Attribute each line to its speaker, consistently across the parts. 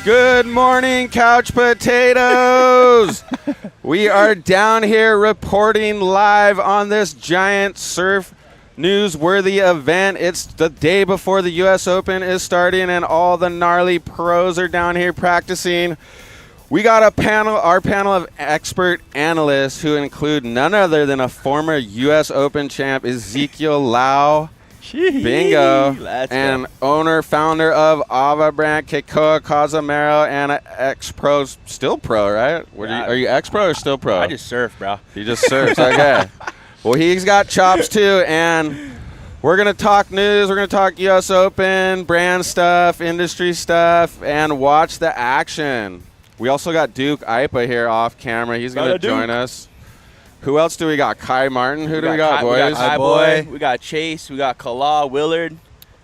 Speaker 1: Good morning, couch potatoes. We are down here reporting live on this giant surf newsworthy event. It's the day before the U.S. Open is starting, and all the gnarly pros are down here practicing. We got our panel of expert analysts who include none other than a former U.S. Open champ, Zeke Lau. Bingo. And owner, founder of Avva brand, Kekoa Cazimero, and an ex-pro, still pro, right? Are you ex-pro or still pro?
Speaker 2: I just surf, bro.
Speaker 1: He just surfs, okay. Well, he's got chops too, and we're going to talk news. We're going to talk U.S. Open, brand stuff, industry stuff, and watch the action. We also got Duke Aipa here off camera. He's going to join us. Who else do we got? Kai Martin. Who do we got, boys?
Speaker 2: We got Kai Boy. We got Chase. We got Kala, Willard.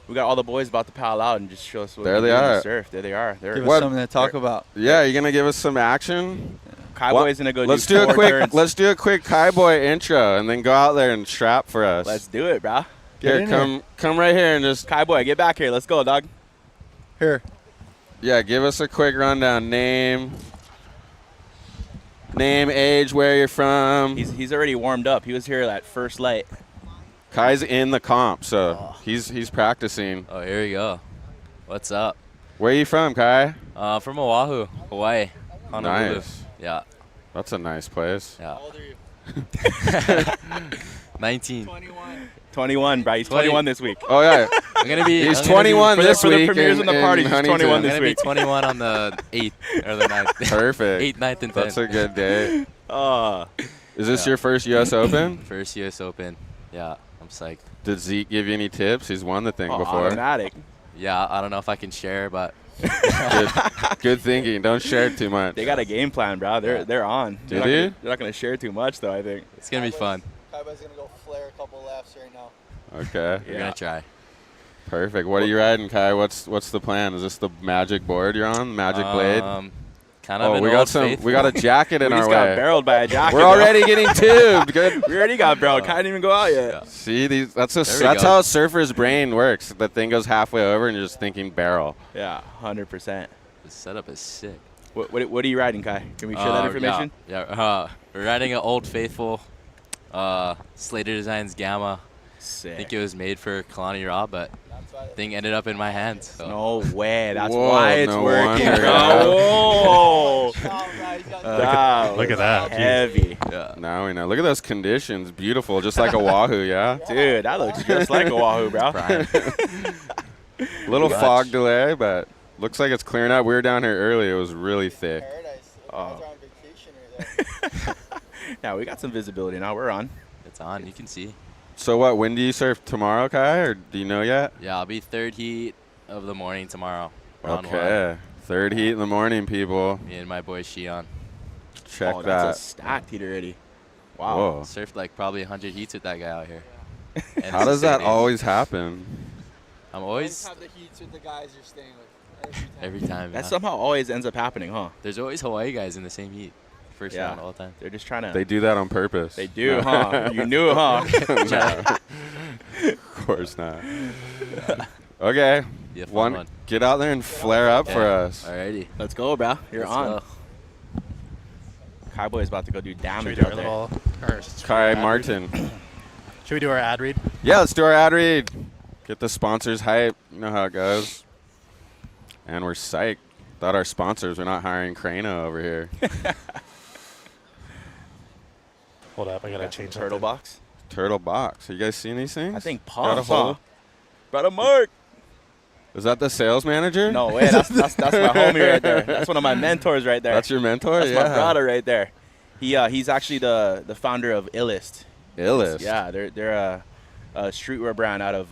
Speaker 2: We got all the boys about to pal out and just show us what
Speaker 1: they are.
Speaker 2: Surf. There they are.
Speaker 3: Give us something to talk about.
Speaker 1: Yeah, you're gonna give us some action.
Speaker 2: Kai Boy's gonna go.
Speaker 1: Let's do a quick Kai Boy intro and then go out there and strap for us.
Speaker 2: Let's do it, bro.
Speaker 1: Here, come right here and just.
Speaker 2: Kai Boy, get back here. Let's go, dog.
Speaker 3: Here.
Speaker 1: Yeah, give us a quick rundown. Name, age, where you're from.
Speaker 2: He's already warmed up. He was here at first light.
Speaker 1: Kai's in the comp, so he's practicing.
Speaker 4: Oh, here we go. What's up?
Speaker 1: Where are you from, Kai?
Speaker 4: From Oahu, Hawaii. Honolulu.
Speaker 1: Nice.
Speaker 4: Yeah.
Speaker 1: That's a nice place.
Speaker 4: Yeah.
Speaker 2: How old are you?
Speaker 4: 19.
Speaker 2: 21, bro. He's 21 this week.
Speaker 1: Oh, yeah.
Speaker 4: I'm gonna be.
Speaker 1: He's 21 this week.
Speaker 2: For the premieres and the parties, he's 21
Speaker 4: I'm
Speaker 2: this
Speaker 4: gonna be
Speaker 2: week.
Speaker 4: 21 on the 8th or the 9th.
Speaker 1: Perfect.
Speaker 4: 8th, 9th, and 10th.
Speaker 1: That's a good day. Is this your first U.S. Open?
Speaker 4: First U.S. Open. Yeah, I'm psyched.
Speaker 1: Did Zeke give you any tips? He's won the thing before.
Speaker 2: Automatic.
Speaker 4: Yeah, I don't know if I can share, but
Speaker 1: Good thinking. Don't share too much.
Speaker 2: They got a game plan, bro. They're on.
Speaker 1: They're
Speaker 2: not gonna share too much though. I think
Speaker 4: it's gonna be fun.
Speaker 5: Kaiba's gonna go flare a couple laps right now.
Speaker 1: Okay.
Speaker 4: We're gonna try.
Speaker 1: Perfect. What are you riding, Kai? What's the plan? Is this the magic board you're on? Magic blade?
Speaker 4: Kind of.
Speaker 1: We got a jacket in our way.
Speaker 2: We just got barreled by a jacket.
Speaker 1: We're already getting tubed. Good.
Speaker 2: We already got barreled. Kai didn't even go out yet.
Speaker 1: Yeah. See, that's how a surfer's brain works. The thing goes halfway over and you're just thinking barrel.
Speaker 2: Yeah, 100%.
Speaker 4: The setup is sick.
Speaker 2: What are you riding, Kai? Can we share that information?
Speaker 4: Yeah. We're riding an Old Faithful Slater Designs Gamma.
Speaker 2: Sick.
Speaker 4: I think it was made for Kalani Raw, but thing ended up in my hands. So.
Speaker 2: No way. That's why it's working,
Speaker 1: wonder,
Speaker 2: bro.
Speaker 6: Look at that.
Speaker 2: Heavy.
Speaker 4: Yeah.
Speaker 1: Now we know. Look at those conditions. Beautiful. Just like Oahu, yeah?
Speaker 2: Dude, that looks just like Oahu, bro.
Speaker 1: Little fog delay, but looks like it's clearing up. We were down here early. It was really thick.
Speaker 5: Paradise. On vacation right there.
Speaker 2: Yeah, we got some visibility now. We're on.
Speaker 4: It's on. You can see.
Speaker 1: So what, when do you surf tomorrow, Kai, or do you know yet?
Speaker 4: Yeah, I'll be third heat of the morning tomorrow.
Speaker 1: Okay. Third heat in the morning, people.
Speaker 4: Me and my boy Shion.
Speaker 1: Check that.
Speaker 2: That's a stacked heat already. Wow.
Speaker 1: Whoa.
Speaker 4: Surfed like probably 100 heats with that guy out here.
Speaker 1: How does that always happen?
Speaker 4: I'm always
Speaker 5: have the heats with the guys you're staying with
Speaker 4: every time.
Speaker 2: That somehow always ends up happening, huh?
Speaker 4: There's always Hawaii guys in the same heat. First round all the time.
Speaker 2: They're just trying to.
Speaker 1: They do that on purpose.
Speaker 2: They do, huh? You knew it, huh?
Speaker 1: No. Of course not. Okay.
Speaker 4: One.
Speaker 1: Get out there and flare up for us.
Speaker 4: Alrighty.
Speaker 2: Let's go, bro. You're on.
Speaker 4: Go.
Speaker 2: Kai Boy's about to go do damage
Speaker 6: Should we do
Speaker 2: out
Speaker 6: our
Speaker 2: there.
Speaker 1: Kai Martin.
Speaker 6: Should we do our ad read?
Speaker 1: Yeah, let's do our ad read. Get the sponsors hype. You know how it goes. And we're psyched. Thought our sponsors were not hiring Crano over here.
Speaker 6: Hold up, I gotta change something.
Speaker 2: Turtlebox.
Speaker 1: Turtlebox. Are you guys seeing these things?
Speaker 2: I think
Speaker 1: Got
Speaker 2: Paul.
Speaker 1: a hold?
Speaker 2: Brother Mark.
Speaker 1: Is that the sales manager?
Speaker 2: No way. That's my homie right there. That's one of my mentors right there.
Speaker 1: That's your mentor?
Speaker 2: That's my brother right there. He's actually the founder of Illest.
Speaker 1: Illest.
Speaker 2: Yeah, they're a streetwear brand out of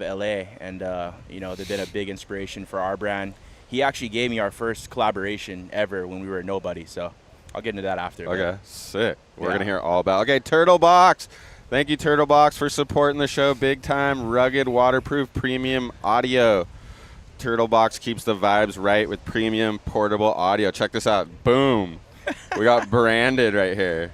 Speaker 2: LA, and they've been a big inspiration for our brand. He actually gave me our first collaboration ever when we were nobody. So I'll get into that after.
Speaker 1: Okay, sick. We're going to hear all about it. Okay, Turtlebox. Thank you, Turtlebox, for supporting the show. Big time, rugged, waterproof, premium audio. Turtlebox keeps the vibes right with premium portable audio. Check this out. Boom. We got branded right here.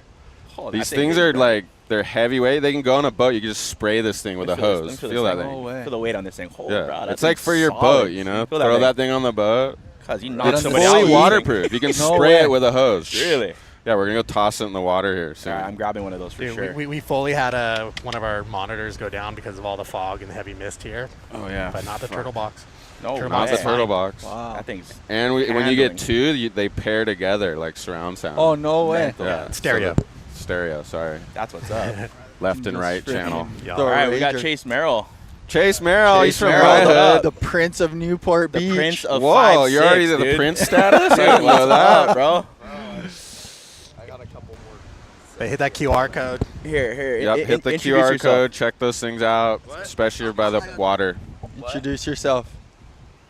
Speaker 2: Oh,
Speaker 1: These things are like, they're heavyweight. They can go on a boat. You can just spray this thing with a hose. Feel that thing.
Speaker 2: Feel the weight on this thing.
Speaker 1: Yeah, it's like for your boat, you know. Throw that thing on the boat.
Speaker 2: Cause you
Speaker 1: It's
Speaker 2: knocked somebody out.
Speaker 1: fully
Speaker 2: with
Speaker 1: waterproof. You can
Speaker 3: No
Speaker 1: spray
Speaker 3: way.
Speaker 1: it with a hose.
Speaker 2: Really?
Speaker 1: Yeah, we're gonna go toss it in the water here soon.
Speaker 2: All right, I'm grabbing one of those for
Speaker 6: Dude,
Speaker 2: sure.
Speaker 6: we fully had one of our monitors go down because of all the fog and heavy mist here,
Speaker 1: Oh yeah,
Speaker 6: but not the turtle box.
Speaker 2: No,
Speaker 6: Turtle
Speaker 1: not
Speaker 6: box
Speaker 1: the
Speaker 6: is
Speaker 1: turtle
Speaker 6: fine.
Speaker 1: box.
Speaker 3: Wow.
Speaker 2: That thing's
Speaker 1: And when you get
Speaker 2: Handling.
Speaker 1: two, they pair together like surround sound.
Speaker 3: Oh, no way.
Speaker 2: mental.
Speaker 1: yeah, so
Speaker 6: Stereo.
Speaker 1: the- stereo. Sorry,
Speaker 2: That's what's up.
Speaker 1: left and
Speaker 3: Just
Speaker 1: right
Speaker 3: freaking
Speaker 1: channel.
Speaker 6: Yeah.
Speaker 3: the
Speaker 2: All right, we got
Speaker 3: Ranger.
Speaker 2: Chase Merrill,
Speaker 1: Chase Merrill, he's
Speaker 2: Chase
Speaker 1: from
Speaker 2: Merrill,
Speaker 1: my
Speaker 2: what
Speaker 1: hood.
Speaker 2: up?
Speaker 3: The Prince of Newport
Speaker 2: the
Speaker 3: Beach.
Speaker 2: Prince of
Speaker 1: Whoa,
Speaker 2: 5'6",
Speaker 1: you're already the
Speaker 2: dude.
Speaker 1: prince status? I didn't
Speaker 2: What's
Speaker 1: know that.
Speaker 2: up, bro?
Speaker 5: I got a couple more.
Speaker 6: They hit that QR code.
Speaker 2: Here.
Speaker 1: Yep, hit the
Speaker 2: introduce
Speaker 1: QR
Speaker 2: yourself.
Speaker 1: code. Check those things out, especially by the water.
Speaker 3: Introduce yourself.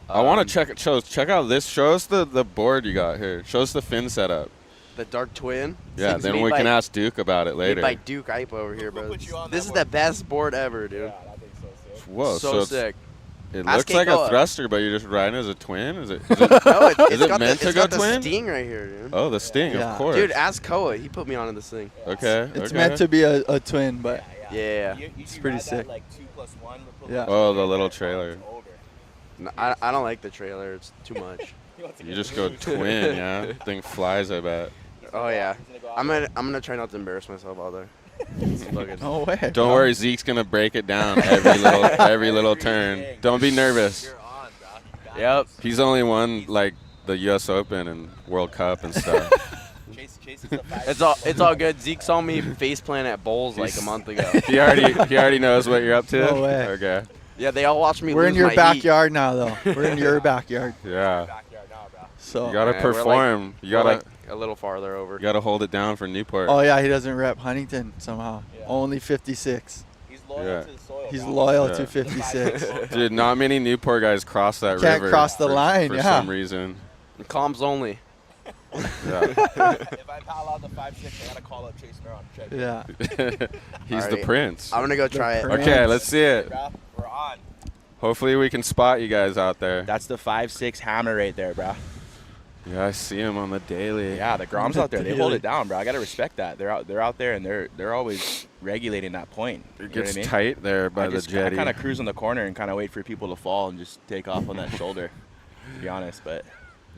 Speaker 1: I want to check it. Check out this. Show us the board you got here. Show us the fin setup.
Speaker 7: The Dark Twin.
Speaker 1: Yeah,
Speaker 7: It's
Speaker 1: then
Speaker 7: made
Speaker 1: we
Speaker 7: by-
Speaker 1: can ask Duke about it
Speaker 7: Made
Speaker 1: later.
Speaker 7: by Duke Aipa over here, bro.
Speaker 5: put you on
Speaker 7: This
Speaker 5: that
Speaker 7: is the best board ever, dude.
Speaker 1: Whoa,
Speaker 7: so
Speaker 1: it's-
Speaker 7: sick.
Speaker 1: It
Speaker 7: Ask
Speaker 1: looks like a
Speaker 7: Kekoa.
Speaker 1: thruster, but you're just riding as a twin. Is it?
Speaker 7: No,
Speaker 1: Is it
Speaker 7: got
Speaker 1: meant
Speaker 7: the,
Speaker 1: to
Speaker 7: it's
Speaker 1: go
Speaker 7: got
Speaker 1: twin?
Speaker 7: the sting right here, dude.
Speaker 1: Oh, the sting,
Speaker 3: Yeah.
Speaker 1: of course.
Speaker 7: Dude, ask Koa. He put me on this thing.
Speaker 1: Okay.
Speaker 3: It's
Speaker 1: okay.
Speaker 3: meant to be a twin, but
Speaker 7: Yeah.
Speaker 3: It's pretty sick.
Speaker 2: Like 2+1.
Speaker 3: Yeah.
Speaker 1: Oh, the little trailer.
Speaker 7: No, I don't like the trailer. It's too much.
Speaker 1: You just go twin, yeah. Thing flies, I bet.
Speaker 7: Oh yeah. I'm gonna try not to embarrass myself out there. It's fucking-
Speaker 3: no way.
Speaker 1: Don't worry, Zeke's gonna break it down every little turn. Don't be nervous.
Speaker 2: Yep.
Speaker 1: He's only won like the U.S. Open and World Cup and stuff.
Speaker 7: It's all good. Zeke saw me faceplant at bowls like a month ago.
Speaker 1: he already knows what you're up to.
Speaker 3: No way.
Speaker 1: Okay.
Speaker 7: Yeah, they all watched me
Speaker 3: We're
Speaker 7: lose
Speaker 3: in your
Speaker 7: my heat.
Speaker 3: backyard now, though. We're in your backyard.
Speaker 1: Yeah.
Speaker 3: So.
Speaker 1: You gotta
Speaker 7: Yeah, we're
Speaker 1: perform. You
Speaker 7: We're,
Speaker 1: gotta
Speaker 7: like a little farther over.
Speaker 1: you gotta hold it down for Newport.
Speaker 3: Oh yeah, he doesn't rep Huntington somehow. Only 56.
Speaker 2: He's loyal
Speaker 1: Yeah.
Speaker 2: to the soil.
Speaker 3: He's loyal
Speaker 1: Yeah.
Speaker 3: to 56.
Speaker 1: Dude, not many Newport guys cross that
Speaker 3: Can't
Speaker 1: river.
Speaker 3: cross the line,
Speaker 1: for
Speaker 3: yeah.
Speaker 1: some reason.
Speaker 7: Comms only.
Speaker 1: Yeah.
Speaker 2: If I pal out the 5'6", I gotta call up Chase Merrill and check.
Speaker 3: Yeah.
Speaker 1: He's the
Speaker 7: Alright.
Speaker 1: prince.
Speaker 7: I'm gonna go try it.
Speaker 3: prince.
Speaker 1: Okay, let's see it.
Speaker 2: Bro, we're on.
Speaker 1: Hopefully we can spot you guys out there.
Speaker 2: That's the 5'6" hammer right there, bro.
Speaker 1: Yeah, I see him on the daily.
Speaker 2: Yeah, the Groms out there, they hold it down, bro. I gotta respect that. They're out there, and they're always regulating that point. You
Speaker 1: It
Speaker 2: know what
Speaker 1: gets
Speaker 2: I mean?
Speaker 1: tight there by the jetty.
Speaker 2: I kind of cruise in the corner and kind of wait for people to fall and just take off on that shoulder. To be honest, but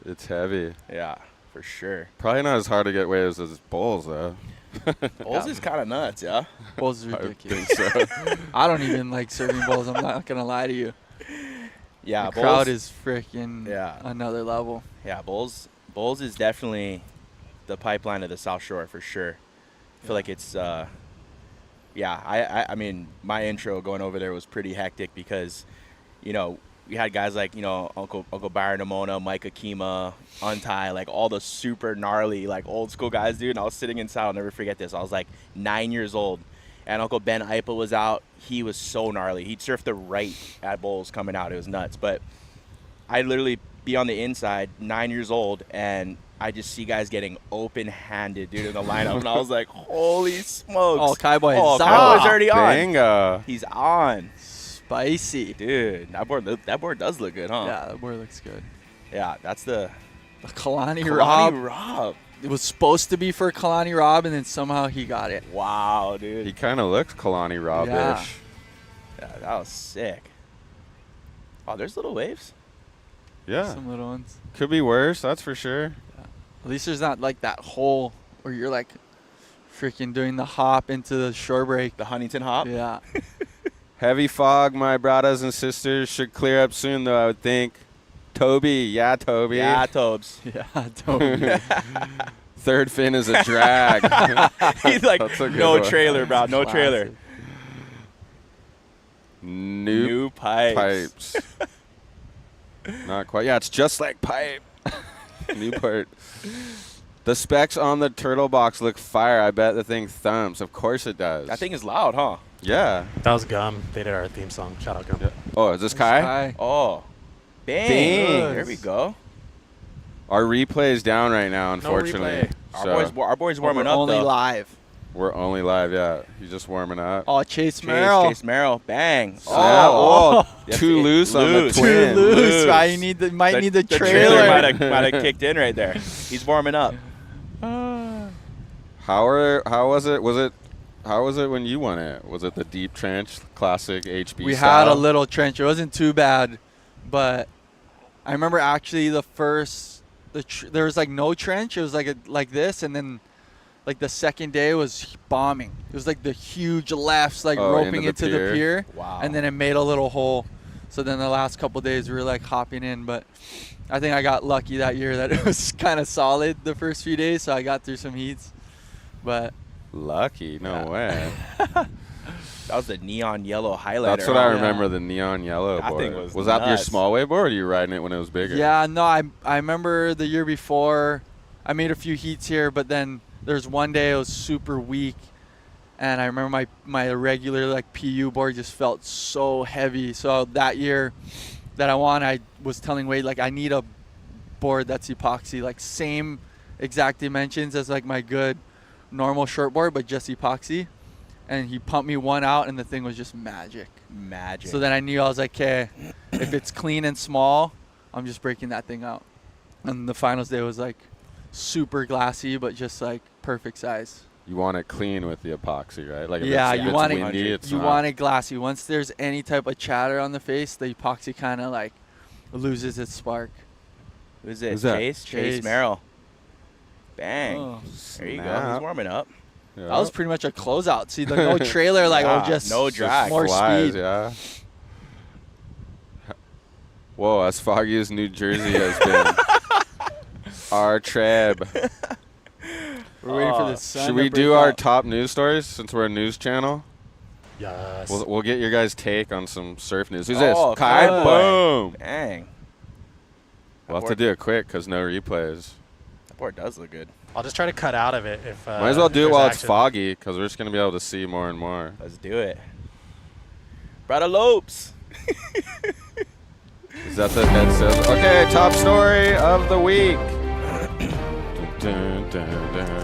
Speaker 1: It's heavy.
Speaker 2: yeah, for sure.
Speaker 1: Probably not as hard to get waves as bowls, though.
Speaker 2: Bowls is kind of nuts, yeah.
Speaker 3: Bowls is
Speaker 1: I
Speaker 3: ridiculous.
Speaker 1: think so.
Speaker 3: I don't even like serving bowls. I'm not gonna lie to you.
Speaker 2: Yeah,
Speaker 3: The
Speaker 2: bowls,
Speaker 3: crowd is freaking
Speaker 2: Yeah.
Speaker 3: another level.
Speaker 2: Yeah, bowls is definitely the pipeline of the South Shore for sure. I feel like it's I mean, my intro going over there was pretty hectic because, you know, we had guys like, you know, Uncle Byron Amona, Mike Akima, Untie, like all the super gnarly, like old school guys, dude. And I was sitting inside, I'll never forget this. I was like 9 years old, and Uncle Ben Aipa was out. He was so gnarly. He'd surf the right at bowls coming out. It was nuts. But I'd literally be on the inside, 9 years old, and I just see guys getting open-handed, dude, in the lineup. And I was like, holy smokes.
Speaker 3: Oh, Kaiboy
Speaker 2: Oh,
Speaker 3: is
Speaker 2: Kaiboy's
Speaker 3: on.
Speaker 2: already on.
Speaker 1: Bingo.
Speaker 2: He's on.
Speaker 3: Spicy.
Speaker 2: Dude, that board does look good, huh?
Speaker 3: Yeah, the board looks good.
Speaker 2: Yeah, that's the
Speaker 3: The Kalani
Speaker 2: Kalani
Speaker 3: Rob.
Speaker 2: Rob.
Speaker 3: It was supposed to be for Kalani Rob, and then somehow he got it.
Speaker 2: Wow, dude.
Speaker 1: He kind of looks Kalani Rob-ish.
Speaker 3: Yeah.
Speaker 2: Yeah, that was sick. Oh, there's little waves.
Speaker 1: Yeah.
Speaker 3: Some little ones.
Speaker 1: Could be worse, that's for sure.
Speaker 3: At least there's not like that hole where you're like freaking doing the hop into the shore break.
Speaker 2: The Huntington hop.
Speaker 3: Yeah.
Speaker 1: Heavy fog, my brothers and sisters. Should clear up soon, though, I would think. Toby. Yeah, Toby.
Speaker 2: Yeah, Tobes.
Speaker 3: Yeah, totally.
Speaker 1: Third fin is a drag.
Speaker 2: He's like,
Speaker 1: That's a good
Speaker 2: no
Speaker 1: one.
Speaker 2: trailer, bro. No trailer.
Speaker 3: Classic.
Speaker 1: New
Speaker 2: pipes.
Speaker 1: pipes. Not quite. Yeah, it's just like pipe. Newport. The specs on the Turtlebox look fire. I bet the thing thumps. Of course it does.
Speaker 2: That thing is loud, huh?
Speaker 1: Yeah.
Speaker 6: That was Gum. They did our theme song. Shout out Gum.
Speaker 1: Yeah. Oh, is this Kai?
Speaker 3: Sky.
Speaker 2: Oh. Bang.
Speaker 1: Bang.
Speaker 2: There we go.
Speaker 1: Our replay is down right now, unfortunately.
Speaker 6: replay.
Speaker 2: Our boys warming
Speaker 3: We're
Speaker 2: up,
Speaker 3: only
Speaker 2: though.
Speaker 3: live.
Speaker 1: We're only live, yeah. He's just warming up.
Speaker 3: Oh, Chase Merrill.
Speaker 2: Chase Merrill. Bang.
Speaker 1: Snap. Oh,
Speaker 2: That's
Speaker 1: too
Speaker 2: it.
Speaker 1: loose on the
Speaker 2: Loose.
Speaker 3: Too
Speaker 1: twin.
Speaker 3: loose.
Speaker 2: Loose.
Speaker 3: Right? You need might need the trailer.
Speaker 2: trailer might have kicked in right there. He's warming up.
Speaker 1: How was it? How was it when you won it? Was it the deep trench classic HB
Speaker 3: We
Speaker 1: style?
Speaker 3: had a little trench. It wasn't too bad, but I remember actually there was like no trench. It was like this, and then like the second day was bombing. It was like the huge lefts, like roping into the pier.
Speaker 2: Wow.
Speaker 3: And then it made a little hole. So then the last couple of days we were like hopping in, but I think I got lucky that year that it was kind of solid the first few days, so I got through some heats. But
Speaker 1: lucky, no way.
Speaker 2: That was the neon yellow highlighter.
Speaker 1: That's what I remember, the neon yellow
Speaker 2: That
Speaker 1: board.
Speaker 2: thing was
Speaker 1: Was that your
Speaker 2: nuts.
Speaker 1: small wave board, or were you riding it when it was bigger?
Speaker 3: yeah, no, I remember the year before I made a few heats here, but then there's one day it was super weak, and I remember my regular like PU board just felt so heavy. So that year that I won, I was telling Wade like I need a board that's epoxy, like same exact dimensions as like my good normal short board, but just epoxy. And he pumped me one out, and the thing was just magic.
Speaker 2: Magic.
Speaker 3: So then I knew, I was like, okay, if it's clean and small, I'm just breaking that thing out. And the finals day was like super glassy, but just like perfect size.
Speaker 1: You want it clean with the epoxy, right? Like if
Speaker 3: Yeah,
Speaker 1: it's,
Speaker 3: you
Speaker 1: if
Speaker 3: want
Speaker 1: it's
Speaker 3: it-
Speaker 1: windy, it's
Speaker 3: You
Speaker 1: not.
Speaker 3: want it glassy. Once there's any type of chatter on the face, the epoxy kind of like loses its spark.
Speaker 2: Who's it?
Speaker 1: Who's that?
Speaker 2: Chase
Speaker 3: Chase.
Speaker 2: Merrill. Bang.
Speaker 3: Oh.
Speaker 2: There you go.
Speaker 1: Snap.
Speaker 2: He's warming up.
Speaker 1: Yeah.
Speaker 3: That was pretty much a closeout. See, the no trailer, like,
Speaker 2: Yeah,
Speaker 3: oh, just
Speaker 2: no drag.
Speaker 3: more
Speaker 1: flies,
Speaker 3: speed.
Speaker 1: yeah. Whoa, as foggy as New Jersey has been. Our treb.
Speaker 3: We're waiting for the sun.
Speaker 1: Should
Speaker 3: to
Speaker 1: we
Speaker 3: break
Speaker 1: do our
Speaker 3: out.
Speaker 1: top news stories since we're a news channel?
Speaker 6: Yes.
Speaker 1: We'll get your guys' take on some surf news. Who's
Speaker 2: Oh,
Speaker 1: this? Kai
Speaker 2: Kai
Speaker 1: Boom.
Speaker 2: Dang.
Speaker 1: We'll have to do it quick because no replays.
Speaker 2: That board does look good.
Speaker 6: I'll just try to cut out of it if.
Speaker 1: Might as well
Speaker 6: if
Speaker 1: do it
Speaker 6: there's
Speaker 1: while it's
Speaker 6: action.
Speaker 1: foggy because we're just going to be able to see more and more.
Speaker 2: Let's do it. Brother Lopes.
Speaker 1: Is that the head says? Okay, top story of the week. Dun, dun, dun.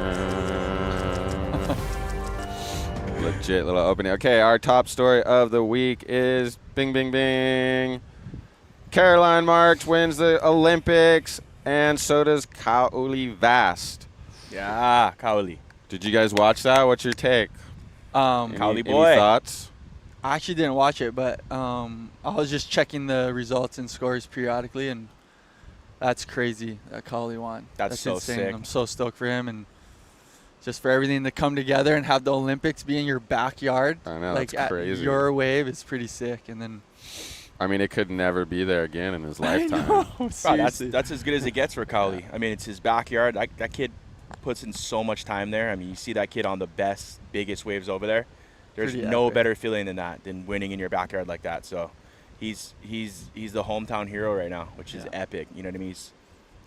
Speaker 1: Legit little opening. Okay, our top story of the week is bing, bing, bing. Caroline Marks wins the Olympics, and so does Kaoli Vast.
Speaker 2: Yeah, Kaoli.
Speaker 1: Did you guys watch that? What's your take?
Speaker 3: Um,
Speaker 2: Kaoli
Speaker 1: Any
Speaker 2: boy.
Speaker 1: thoughts?
Speaker 3: I actually didn't watch it, but I was just checking the results and scores periodically, and that's crazy that Kaoli won.
Speaker 2: That's so
Speaker 3: insane.
Speaker 2: sick.
Speaker 3: I'm so stoked for him, and just for everything to come together and have the Olympics be in your backyard,
Speaker 1: I know,
Speaker 3: like
Speaker 1: that's
Speaker 3: at
Speaker 1: crazy.
Speaker 3: your wave, is pretty sick. And then
Speaker 1: I mean, it could never be there again in his lifetime.
Speaker 2: Bro,
Speaker 3: seriously.
Speaker 2: that's as good as it gets for Kaoli. I mean, it's his backyard. That kid puts in so much time there. I mean, you see that kid on the best, biggest waves over there. There's
Speaker 3: Pretty
Speaker 2: no
Speaker 3: epic.
Speaker 2: better feeling than that, than winning in your backyard like that. So he's the hometown hero right now, which is
Speaker 3: Yeah.
Speaker 2: epic. You know what I mean?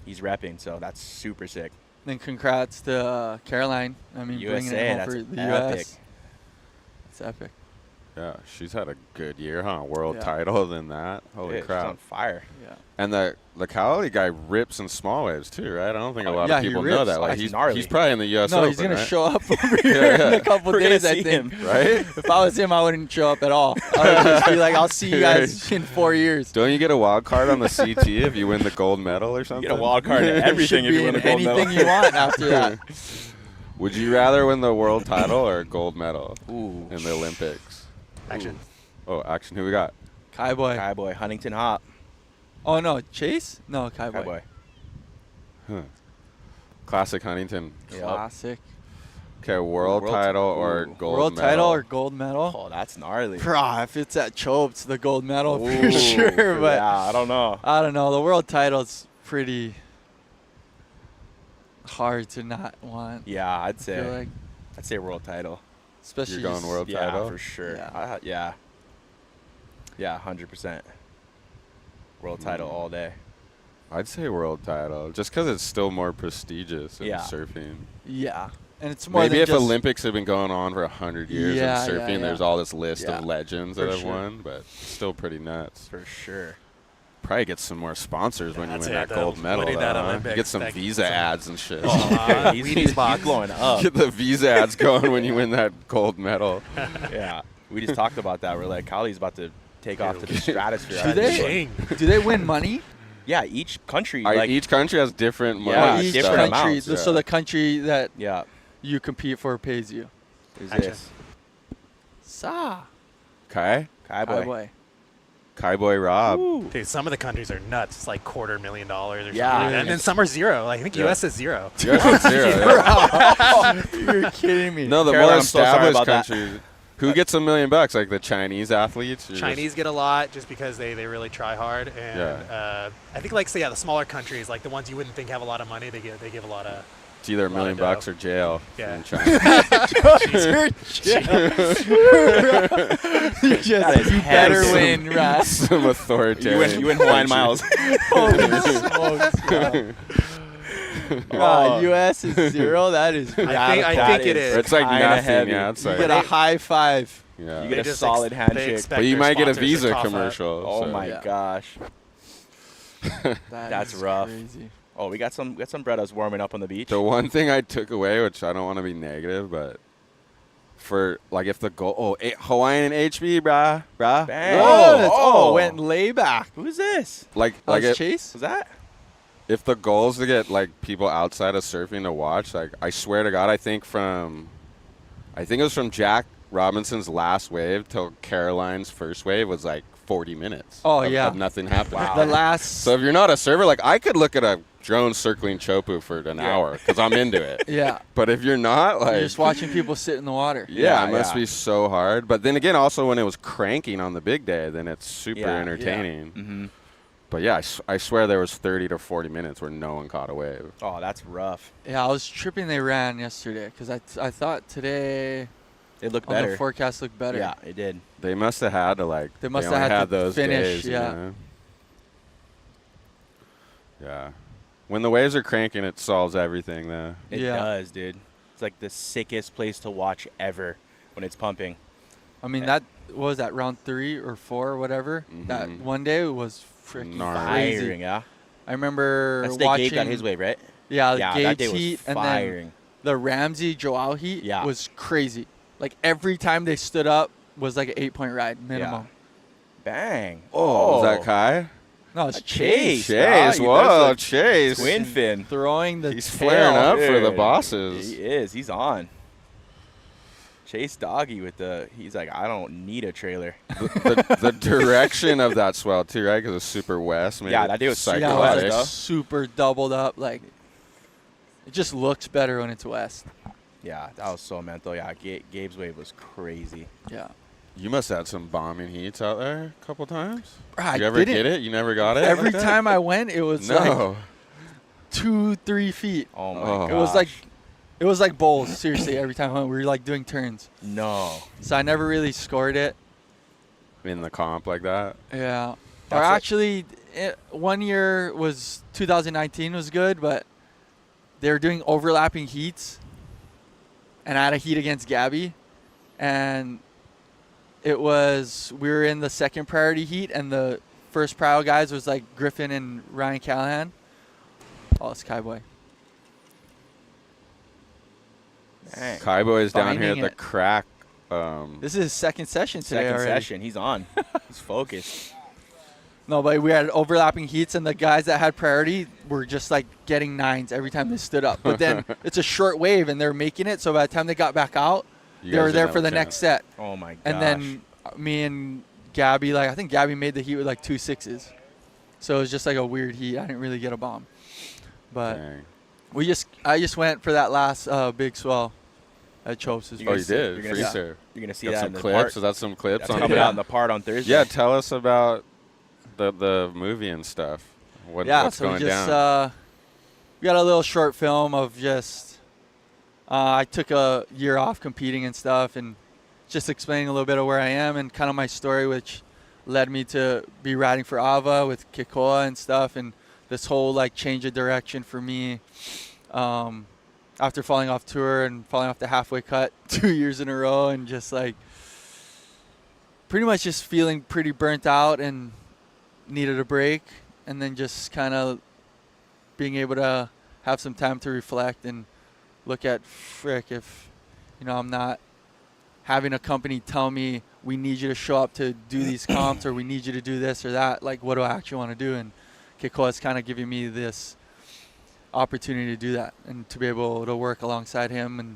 Speaker 2: He's repping, so that's super sick.
Speaker 3: Then congrats to Caroline. I mean, bringing
Speaker 2: USA,
Speaker 3: it home
Speaker 2: that's
Speaker 3: for the
Speaker 2: epic.
Speaker 3: U.S. It's epic.
Speaker 1: Yeah, she's had a good year, huh? World
Speaker 3: Yeah.
Speaker 1: title than that. Holy
Speaker 2: Dude, she's
Speaker 1: crap.
Speaker 2: on fire.
Speaker 3: Yeah.
Speaker 1: And the Kaoli guy rips in small waves too, right? I don't think a lot
Speaker 3: yeah,
Speaker 1: of
Speaker 3: he
Speaker 1: people know
Speaker 3: rips.
Speaker 1: that. Like
Speaker 2: That's gnarly.
Speaker 1: he's probably in the U.S.
Speaker 3: No,
Speaker 1: Open,
Speaker 3: he's gonna
Speaker 1: right?
Speaker 3: show up over here
Speaker 1: Yeah,
Speaker 3: in
Speaker 1: yeah.
Speaker 3: a couple
Speaker 2: We're gonna
Speaker 3: days. I
Speaker 2: see
Speaker 3: think.
Speaker 2: him.
Speaker 1: Right?
Speaker 3: If I was him, I wouldn't show up at all. I would just be like, I'll see you guys in 4 years.
Speaker 1: Don't you get a wild card on the CT if you win the gold medal or something?
Speaker 2: You get a wild card in everything if
Speaker 3: Should
Speaker 2: you
Speaker 3: be
Speaker 2: win
Speaker 3: in
Speaker 2: the gold medal.
Speaker 3: anything you want after that.
Speaker 1: Would you rather win the world title or a gold medal
Speaker 2: Ooh.
Speaker 1: in the Olympics?
Speaker 6: Action.
Speaker 1: Oh, action. Who we got?
Speaker 3: Kai Boy.
Speaker 2: Kai boy, Huntington Hop.
Speaker 3: Oh no, Chase? No, Kai
Speaker 2: Kai
Speaker 3: Boy.
Speaker 2: boy.
Speaker 1: Huh. Classic Huntington.
Speaker 2: Yep.
Speaker 3: Classic.
Speaker 1: Okay, world title or
Speaker 2: Ooh.
Speaker 1: gold
Speaker 3: World
Speaker 1: medal?
Speaker 3: title or gold medal?
Speaker 2: Oh, that's gnarly.
Speaker 3: If it's at Chopes, the gold medal for
Speaker 2: Ooh,
Speaker 3: sure. But
Speaker 2: yeah, I don't know.
Speaker 3: I don't know. The world title's pretty hard to not want.
Speaker 2: Yeah, I'd
Speaker 3: I feel
Speaker 2: say
Speaker 3: like,
Speaker 2: I'd say world title.
Speaker 3: especially
Speaker 1: You're going
Speaker 3: just-
Speaker 1: world
Speaker 2: Yeah,
Speaker 1: title?
Speaker 2: for sure.
Speaker 3: Yeah.
Speaker 2: Yeah. Yeah, 100%. World title all day.
Speaker 1: I'd say world title, just because it's still more prestigious in
Speaker 2: Yeah.
Speaker 1: surfing.
Speaker 3: Yeah, and it's more
Speaker 1: Maybe
Speaker 3: than
Speaker 1: if
Speaker 3: just
Speaker 1: Olympics have been going on for 100 years
Speaker 3: Yeah,
Speaker 1: in
Speaker 3: yeah,
Speaker 1: surfing,
Speaker 3: yeah.
Speaker 1: there's all this list
Speaker 3: Yeah,
Speaker 1: of legends
Speaker 3: for
Speaker 1: that have
Speaker 3: sure.
Speaker 1: won, but it's still pretty nuts.
Speaker 2: For sure.
Speaker 1: Probably get some more sponsors when you
Speaker 6: That's
Speaker 1: win
Speaker 6: it,
Speaker 1: that gold
Speaker 6: though.
Speaker 1: medal.
Speaker 6: Winning
Speaker 1: Though,
Speaker 6: that
Speaker 1: huh?
Speaker 6: Olympics,
Speaker 1: Get some
Speaker 6: that-
Speaker 1: Visa
Speaker 6: some-
Speaker 1: ads and shit.
Speaker 2: he's
Speaker 6: Wheaties box.
Speaker 2: blowing up.
Speaker 1: Get the Visa ads going when you win that gold medal.
Speaker 2: Yeah. We just talked about that. We're like, Kali's about to take off to the stratosphere.
Speaker 3: Do they?
Speaker 6: Ching.
Speaker 3: Do they win money?
Speaker 2: Yeah, each country.
Speaker 1: Like,
Speaker 2: like,
Speaker 1: each country has different money.
Speaker 2: Yeah,
Speaker 3: each
Speaker 2: different
Speaker 3: country.
Speaker 2: amounts,
Speaker 3: So
Speaker 1: yeah.
Speaker 3: the country that
Speaker 2: yeah.
Speaker 3: you compete for pays you.
Speaker 2: Who's
Speaker 6: Action.
Speaker 2: this?
Speaker 3: Sa.
Speaker 1: Okay.
Speaker 2: Kai
Speaker 3: Kai
Speaker 2: boy.
Speaker 3: Boy.
Speaker 1: Kaiboy Rob.
Speaker 6: Dude, some of the countries are nuts. It's like $250,000 or something.
Speaker 2: Yeah.
Speaker 6: Like that. And then some are zero. Like, I think U.S. is zero.
Speaker 1: Yes, it's zero, yeah.
Speaker 3: You're kidding me.
Speaker 1: No, the
Speaker 2: Caroline,
Speaker 1: more
Speaker 2: I'm so sorry
Speaker 1: established
Speaker 2: about that.
Speaker 1: countries. Who gets $1 million? Like the Chinese athletes? Or
Speaker 6: Chinese get a lot just because they really try hard. And I think, like, the smaller countries, like the ones you wouldn't think have a lot of money, they give a lot of.
Speaker 1: it's either $1 million or jail.
Speaker 6: Yeah.
Speaker 1: In China.
Speaker 3: You better win, Ross.
Speaker 1: Some authoritarian.
Speaker 2: You win Hawaiian miles.
Speaker 3: U.S. is zero. That is.
Speaker 6: I think it is.
Speaker 1: It's like
Speaker 2: Kinda
Speaker 1: nothing.
Speaker 2: heavy.
Speaker 1: Yeah, it's
Speaker 3: You
Speaker 1: like
Speaker 3: get a high five.
Speaker 1: yeah.
Speaker 2: You get a
Speaker 6: just
Speaker 2: solid
Speaker 6: they
Speaker 2: handshake.
Speaker 6: expect
Speaker 1: But you
Speaker 6: their
Speaker 1: might get a
Speaker 6: sponsors to
Speaker 1: Visa
Speaker 6: cough up.
Speaker 1: commercial.
Speaker 2: Oh
Speaker 1: so.
Speaker 2: my
Speaker 3: Yeah.
Speaker 2: gosh. That's
Speaker 3: is
Speaker 2: rough.
Speaker 3: Crazy.
Speaker 2: Oh, we got some breadas warming up on the beach.
Speaker 1: The one thing I took away, which I don't want to be negative, but for like if the goal, Hawaiian HB, brah.
Speaker 2: Bang.
Speaker 3: Oh, went layback.
Speaker 2: Who's this?
Speaker 1: Like
Speaker 3: Like
Speaker 1: it,
Speaker 3: Chase?
Speaker 2: Was that?
Speaker 1: if the goal is to get like people outside of surfing to watch, like I swear to God, I think it was from Jack Robinson's last wave till Caroline's first wave was like 40 minutes.
Speaker 3: Oh,
Speaker 1: of,
Speaker 3: yeah.
Speaker 1: of nothing happening.
Speaker 3: The last.
Speaker 1: So if you're not a server, like I could look at a drone circling Chopu for an hour because I'm into it.
Speaker 3: Yeah.
Speaker 1: But if you're not, like
Speaker 3: You're just watching people sit in the water.
Speaker 1: yeah,
Speaker 2: Yeah,
Speaker 1: it must
Speaker 2: yeah.
Speaker 1: be so hard. But then again, also when it was cranking on the big day, then it's super
Speaker 2: Yeah, yeah.
Speaker 1: entertaining.
Speaker 2: Mm-hmm.
Speaker 1: But yeah, I swear there was 30 to 40 minutes where no one caught a wave.
Speaker 2: Oh, that's rough.
Speaker 3: Yeah, I was tripping they ran yesterday because I thought today
Speaker 2: It looked
Speaker 3: on
Speaker 2: better.
Speaker 3: the forecast looked better.
Speaker 2: Yeah, it did.
Speaker 1: They must have had to like.
Speaker 3: They must
Speaker 1: only
Speaker 3: have had to
Speaker 1: those
Speaker 3: finish,
Speaker 1: days. you
Speaker 3: yeah.
Speaker 1: know? Yeah. When the waves are cranking, it solves everything, though.
Speaker 2: It
Speaker 3: Yeah.
Speaker 2: does, dude. It's like the sickest place to watch ever when it's pumping.
Speaker 3: I mean, that what was that round 3 or 4 or whatever. That
Speaker 1: Mhm.
Speaker 3: one day was freaking
Speaker 1: Gnarly.
Speaker 3: crazy.
Speaker 2: Firing, yeah.
Speaker 3: I remember
Speaker 2: That's the
Speaker 3: watching.
Speaker 2: Gabe got his wave, right?
Speaker 3: Yeah, the
Speaker 2: Yeah,
Speaker 3: Gabe's
Speaker 2: that day was
Speaker 3: heat and then
Speaker 2: firing.
Speaker 3: the Ramsey Joao heat
Speaker 2: Yeah.
Speaker 3: was crazy. Like every time they stood up was like an 8-point ride minimum.
Speaker 2: Bang.
Speaker 1: Was that Kai?
Speaker 3: No, it's
Speaker 2: Chase.
Speaker 1: Chase.
Speaker 2: you
Speaker 1: Whoa,
Speaker 2: better
Speaker 1: Chase.
Speaker 2: Twin fin.
Speaker 3: throwing the
Speaker 1: He's
Speaker 3: tail.
Speaker 1: flaring up for the
Speaker 2: Dude.
Speaker 1: bosses.
Speaker 2: He is. He's on. Chase Doggy with he's like, I don't need a trailer.
Speaker 1: the direction of that swell, too, right? Because it's super west. Maybe
Speaker 2: Yeah, that day was
Speaker 1: psycho
Speaker 2: super
Speaker 3: Yeah, it
Speaker 2: west,
Speaker 3: was
Speaker 1: west.
Speaker 3: like
Speaker 2: though.
Speaker 3: super doubled up. Like it just looks better when it's west.
Speaker 2: Yeah, that was so mental. Yeah, Gabe's wave was crazy.
Speaker 3: Yeah.
Speaker 1: You must have had some bombing heats out there a couple times.
Speaker 3: I
Speaker 1: Did you ever
Speaker 3: didn't.
Speaker 1: get it? You never got it?
Speaker 3: Every
Speaker 1: like that?
Speaker 3: time I went, it was like
Speaker 1: No.
Speaker 3: 2-3 feet.
Speaker 2: Oh my
Speaker 1: Oh.
Speaker 2: god.
Speaker 3: It was like bowls. Seriously, every time I went, we were like doing turns.
Speaker 2: no.
Speaker 3: So I never really scored it.
Speaker 1: In the comp like that?
Speaker 3: Yeah.
Speaker 2: That's
Speaker 3: Or
Speaker 2: it.
Speaker 3: actually, one year was 2019 was good, but they were doing overlapping heats, and I had a heat against Gabby, and we were in the second priority heat, and the first prio guys was like Griffin and Ryan Callahan. Oh, it's Skyboy.
Speaker 2: Dang.
Speaker 1: Kai Boy's down here at
Speaker 3: Finding
Speaker 1: the
Speaker 3: it.
Speaker 1: crack.
Speaker 3: This is his second session today
Speaker 2: Second
Speaker 3: already.
Speaker 2: session. He's on. He's focused.
Speaker 3: No, but we had overlapping heats, and the guys that had priority were just like getting 9s every time they stood up. But then it's a short wave, and they're making it. So by the time they got back out,
Speaker 1: You
Speaker 3: they
Speaker 1: guys
Speaker 3: were
Speaker 1: didn't
Speaker 3: there
Speaker 1: have
Speaker 3: for
Speaker 1: a
Speaker 3: the
Speaker 1: chance.
Speaker 3: next set.
Speaker 2: Oh my gosh.
Speaker 3: And then me and Gabby, I think Gabby made the heat with like 2 6s. So it was just like a weird heat. I didn't really get a bomb. But
Speaker 1: Dang.
Speaker 3: I just went for that last big swell at Chopes.
Speaker 1: Oh,
Speaker 2: gonna
Speaker 1: you
Speaker 2: see-
Speaker 1: did?
Speaker 2: you're gonna
Speaker 1: Free
Speaker 2: see-
Speaker 1: serve.
Speaker 2: You're gonna see
Speaker 1: Got
Speaker 2: that
Speaker 1: some
Speaker 2: in the
Speaker 1: clips?
Speaker 2: part.
Speaker 1: Is that some clips
Speaker 2: That's
Speaker 1: on
Speaker 2: coming
Speaker 1: there?
Speaker 2: out in the part on Thursday.
Speaker 1: Yeah, tell us about the movie and stuff. What's
Speaker 3: so
Speaker 1: going
Speaker 3: we just
Speaker 1: down?
Speaker 3: we got a little short film of just I took a year off competing and stuff, and just explaining a little bit of where I am and kind of my story, which led me to be riding for Avva with Kekoa and stuff, and this whole like change of direction for me after falling off tour and falling off the halfway cut 2 years in a row, and just like pretty much just feeling pretty burnt out and needed a break, and then just kind of being able to have some time to reflect and look at if I'm not having a company tell me we need you to show up to do these comps or we need you to do this or that, like what do I actually want to do? And Kekoa is kind of giving me this opportunity to do that and to be able to work alongside him and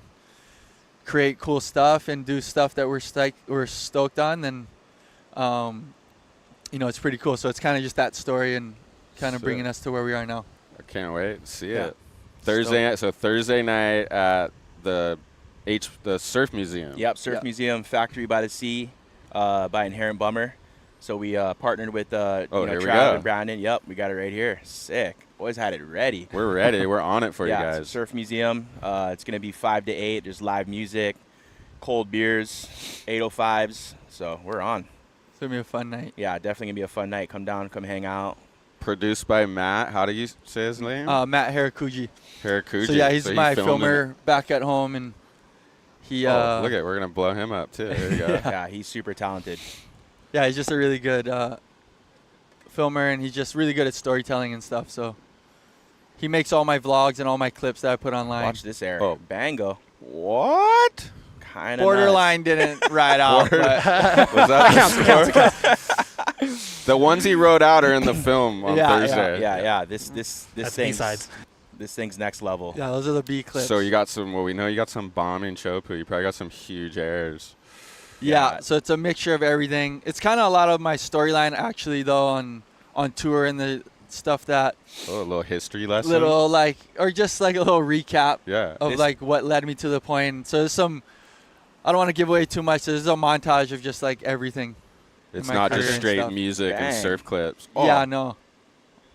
Speaker 3: create cool stuff and do stuff that we're stoked on. And it's pretty cool. So it's kind of just that story and kind of
Speaker 1: Sick.
Speaker 3: bringing us to where we are now.
Speaker 1: I can't wait to see
Speaker 3: Yeah.
Speaker 1: it. Thursday night at the Surf Museum.
Speaker 2: Yep, Surf Museum, Factory by the Sea, by Inherent Bummer. So we partnered with
Speaker 1: here we
Speaker 2: Trav
Speaker 1: go.
Speaker 2: and Brandon. Yep, we got it right here. Sick. Always had it ready.
Speaker 1: We're ready. We're on it for you
Speaker 2: So
Speaker 1: guys.
Speaker 2: Surf Museum. It's gonna be 5 to 8. There's live music, cold beers, 805s. So we're on.
Speaker 3: It's going to be a fun night.
Speaker 2: Yeah, definitely gonna be a fun night. Come down, come hang out.
Speaker 1: Produced by Matt. How do you say his name?
Speaker 3: Matt Harakuji.
Speaker 1: Harakuji.
Speaker 3: So yeah, he's
Speaker 1: he
Speaker 3: my
Speaker 1: filmed
Speaker 3: filmer back at home, and he.
Speaker 1: Look at, we're gonna blow him up too. There you go.
Speaker 2: Yeah, he's super talented.
Speaker 3: Yeah, he's just a really good filmer, and he's just really good at storytelling and stuff. So he makes all my vlogs and all my clips that I put online.
Speaker 2: Watch this air.
Speaker 1: Oh.
Speaker 2: Bango.
Speaker 1: What?
Speaker 2: Kind of
Speaker 3: Borderline didn't ride out, but
Speaker 1: Was that the score? The ones he wrote out are in the film on Thursday.
Speaker 2: Yeah. This
Speaker 6: That's
Speaker 2: thing's
Speaker 6: B-sides.
Speaker 2: this thing's next level.
Speaker 3: yeah, those are the B clips.
Speaker 1: So you got some. Well, we know you got some bombing chopu. You probably got some huge airs.
Speaker 3: Yeah, so it's a mixture of everything. It's kind of a lot of my storyline actually, though, on tour and the stuff that
Speaker 1: Oh, a little history lesson.
Speaker 3: little or just like a little recap
Speaker 1: Yeah.
Speaker 3: of like what led me to the point. So there's some. I don't want to give away too much. There's a montage of just like everything.
Speaker 1: It's
Speaker 3: my
Speaker 1: not
Speaker 3: career
Speaker 1: just
Speaker 3: and
Speaker 1: straight
Speaker 3: stuff.
Speaker 1: music and
Speaker 2: Dang.
Speaker 1: surf clips. Oh,
Speaker 3: Yeah, no.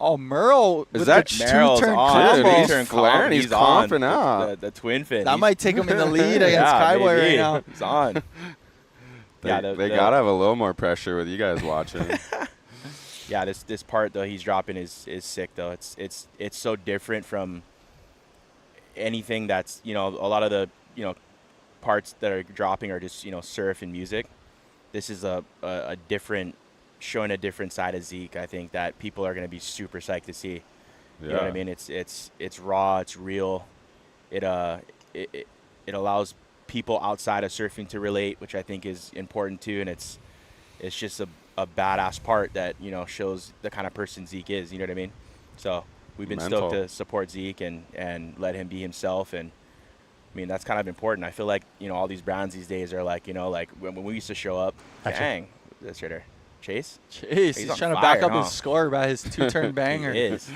Speaker 3: Oh, Merle.
Speaker 1: Is
Speaker 3: with
Speaker 1: that
Speaker 3: the
Speaker 2: Merrill's
Speaker 3: two-turn
Speaker 2: on.
Speaker 1: Dude,
Speaker 3: combo.
Speaker 1: he's
Speaker 2: Two-turn
Speaker 1: flaring,
Speaker 2: combo.
Speaker 1: he's
Speaker 2: on.
Speaker 1: comping out.
Speaker 2: The twin fin.
Speaker 3: That
Speaker 2: He's-
Speaker 3: might take him in the lead against
Speaker 2: yeah,
Speaker 3: Kaiboy right
Speaker 2: maybe.
Speaker 3: now.
Speaker 2: He's on.
Speaker 1: They gotta have a little more pressure with you guys watching.
Speaker 2: Yeah, this part though he's dropping is sick though. It's so different from anything that's a lot of the parts that are dropping are just surf and music. This is a different, showing a different side of Zeke. I think that people are gonna be super psyched to see. You know what I mean? It's raw. It's real. It allows people outside of surfing to relate, which I think is important too. And it's just a badass part that shows the kind of person Zeke is. You know what I mean? So we've been stoked to support Zeke and let him be himself. And I mean that's kind of important. I feel like all these brands these days are like like when we used to show up. Dang, that's right there. Chase,
Speaker 3: He's
Speaker 2: on
Speaker 3: trying to back
Speaker 2: fire,
Speaker 3: up his score by his two-turn banger.
Speaker 2: He is.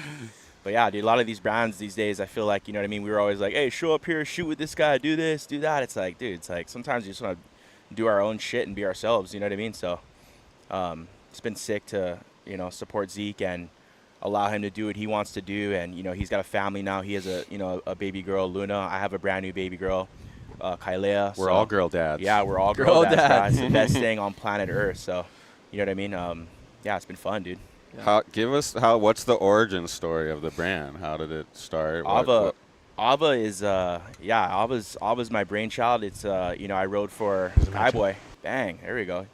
Speaker 2: But yeah, dude, a lot of these brands these days, I feel like, you know what I mean? We were always like, hey, show up here, shoot with this guy, do this, do that. It's like, dude, it's like sometimes you just want to do our own shit and be ourselves, you know what I mean? So it's been sick to, support Zeke and allow him to do what he wants to do. And, he's got a family now. He has a baby girl, Luna. I have a brand new baby girl, Kailea.
Speaker 1: We're all girl dads.
Speaker 2: Yeah, we're all girl dads. Bro. It's the best thing on planet Earth. So, you know what I mean? Yeah, it's been fun, dude.
Speaker 1: What's the origin story of the brand? How did it start?
Speaker 2: Avva is Avva's my brainchild. It's I rode for Kaiboy. Bang, there we go.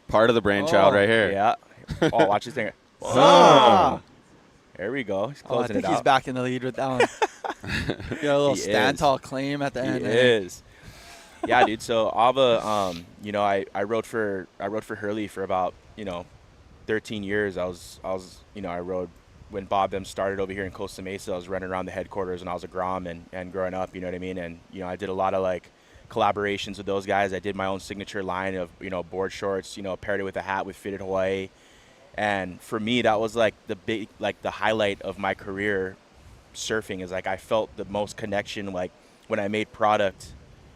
Speaker 1: Part of the brainchild right here.
Speaker 2: Yeah. Oh, watch this thing.
Speaker 1: Oh.
Speaker 2: There we go. He's
Speaker 3: I
Speaker 2: closing
Speaker 3: think
Speaker 2: it
Speaker 3: he's
Speaker 2: out.
Speaker 3: back in the lead with that one. Got a little
Speaker 2: He
Speaker 3: stand
Speaker 2: is.
Speaker 3: tall claim at the
Speaker 2: He
Speaker 3: end.
Speaker 2: is. Yeah, dude. So Avva, I rode for Hurley for about 13 years. I rode when Bob them started over here in Costa Mesa. I was running around the headquarters when I was a Grom and growing up, you know what I mean? And, I did a lot of like collaborations with those guys. I did my own signature line of, board shorts, paired it with a hat with Fitted Hawaii. And for me, that was like the highlight of my career surfing is like, I felt the most connection, like when I made product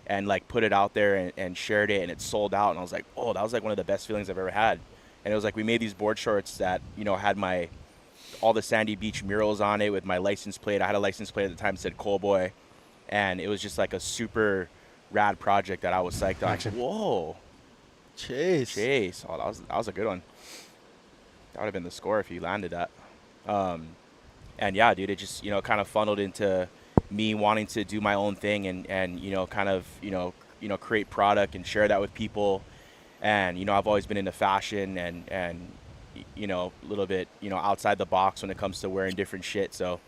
Speaker 2: and like put it out there and shared it and it sold out. And I was like, oh, that was like one of the best feelings I've ever had. And it was like we made these board shorts that, had all the Sandy Beach murals on it with my license plate. I had a license plate at the time that said Callboy. And it was just like a super rad project that I was psyched on. Like, whoa. Chase. Oh, that was a good one. That would have been the score if you landed that. And yeah, dude, it just, kind of funneled into me wanting to do my own thing and kind of, create product and share that with people. And, I've always been into fashion and a little bit, outside the box when it comes to wearing different shit. So,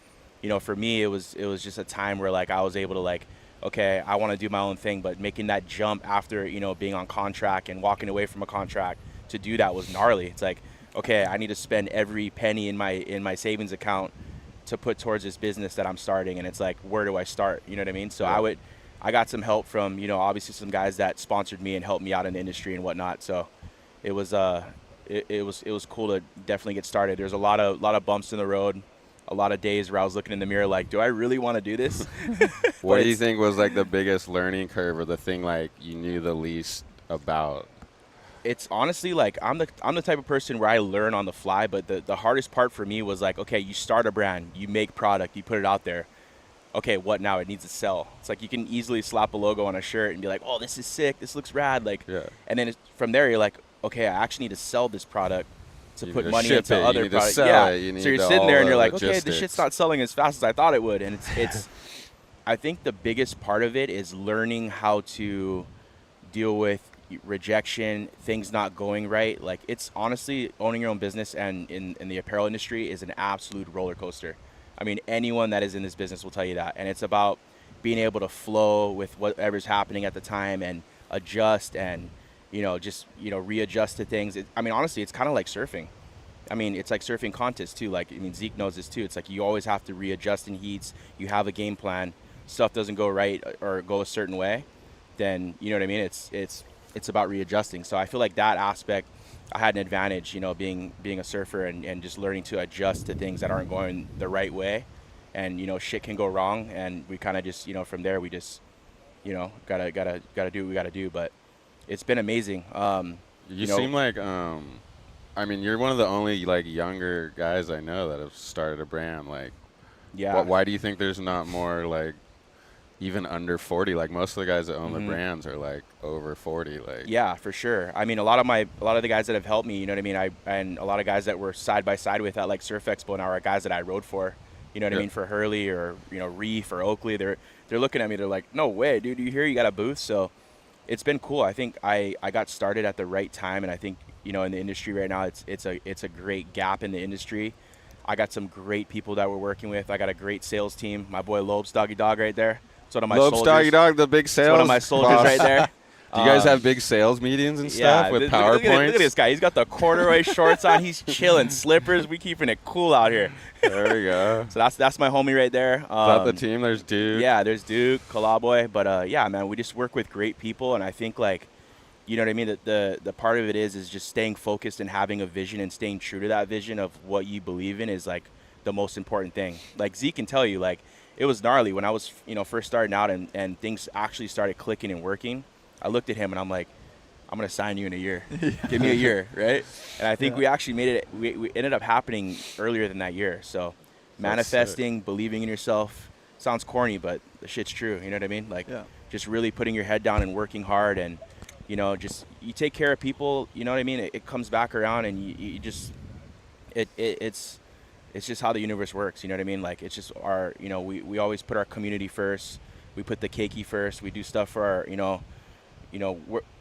Speaker 2: for me, it was just a time where like I was able to like, okay, I want to do my own thing, but making that jump after, being on contract and walking away from a contract to do that was gnarly. It's like, okay, I need to spend every penny in my savings account to put towards this business that I'm starting. And it's like, where do I start? You know what I mean? So yeah. I got some help from, obviously some guys that sponsored me and helped me out in the industry and whatnot. So it was it was cool to definitely get started. There's a lot of bumps in the road, a lot of days where I was looking in the mirror like, do I really want to do this?
Speaker 1: What do you think was like the biggest learning curve or the thing like you knew the least about?
Speaker 2: It's honestly like I'm the type of person where I learn on the fly, but the hardest part for me was like, okay, you start a brand, you make product, you put it out there. Okay, what now? It needs to sell. It's like you can easily slap a logo on a shirt and be like, oh, this is sick, this looks rad, like, and then from there you're like, okay, I actually need to sell this product to put money into other products. Yeah, so you're sitting there and you're like, okay, this shit's not selling as fast as I thought it would, and it's I think the biggest part of it is learning how to deal with rejection, things not going right. Like, it's honestly, owning your own business and in the apparel industry is an absolute roller coaster. I mean, anyone that is in this business will tell you that. And it's about being able to flow with whatever's happening at the time and adjust and, just, readjust to things. I mean, honestly, it's kind of like surfing. I mean, it's like surfing contests too. Like, I mean, Zeke knows this too. It's like you always have to readjust in heats. You have a game plan. Stuff doesn't go right or go a certain way, then, you know what I mean? It's about readjusting. So I feel like that aspect, I had an advantage, being a surfer and just learning to adjust to things that aren't going the right way. And, shit can go wrong. And we kind of just, from there, we just, gotta do what we gotta do. But it's been amazing.
Speaker 1: You seem like, I mean, you're one of the only like younger guys I know that have started a brand. Like,
Speaker 2: yeah.
Speaker 1: Why do you think there's not more like even under 40? Like most of the guys that own the brands are like over 40. Like,
Speaker 2: yeah, for sure. I mean, a lot of the guys that have helped me, you know what I mean? And a lot of guys that were side by side with at like Surf Expo now are guys that I rode for, you know what I mean? For Hurley or, Reef or Oakley, they're looking at me. They're like, no way, dude, you hear you got a booth? So it's been cool. I think I got started at the right time. And I think, in the industry right now, it's a great gap in the industry. I got some great people that we're working with. I got a great sales team. My boy Lobes Doggy Dog right there. It's one of my soldiers.
Speaker 1: Doggy Dog, the big sales.
Speaker 2: It's one of my soldiers right there.
Speaker 1: Do you guys have big sales meetings and stuff with PowerPoints?
Speaker 2: Look at this guy. He's got the corduroy shorts on. He's chilling. Slippers. We keeping it cool out here.
Speaker 1: There we go.
Speaker 2: So that's my homie right there. Is
Speaker 1: that the team? There's Duke.
Speaker 2: Yeah, there's Duke, Calaboy. But, yeah, man, we just work with great people. And I think, like, you know what I mean? The part of it is just staying focused and having a vision and staying true to that vision of what you believe in is, like, the most important thing. Like, Zeke can tell you, like, it was gnarly when I was, first starting out and things actually started clicking and working. I looked at him and I'm like, I'm going to sign you in a year. Give me a year, right? And I think we actually made it, we ended up happening earlier than that year. So manifesting, believing in yourself, sounds corny, but the shit's true. You know what I mean? Like, just really putting your head down and working hard and, just you take care of people, you know what I mean? It comes back around and you just, it's just how the universe works. You know what I mean? Like, it's just our, we always put our community first. We put the keiki first. We do stuff for our,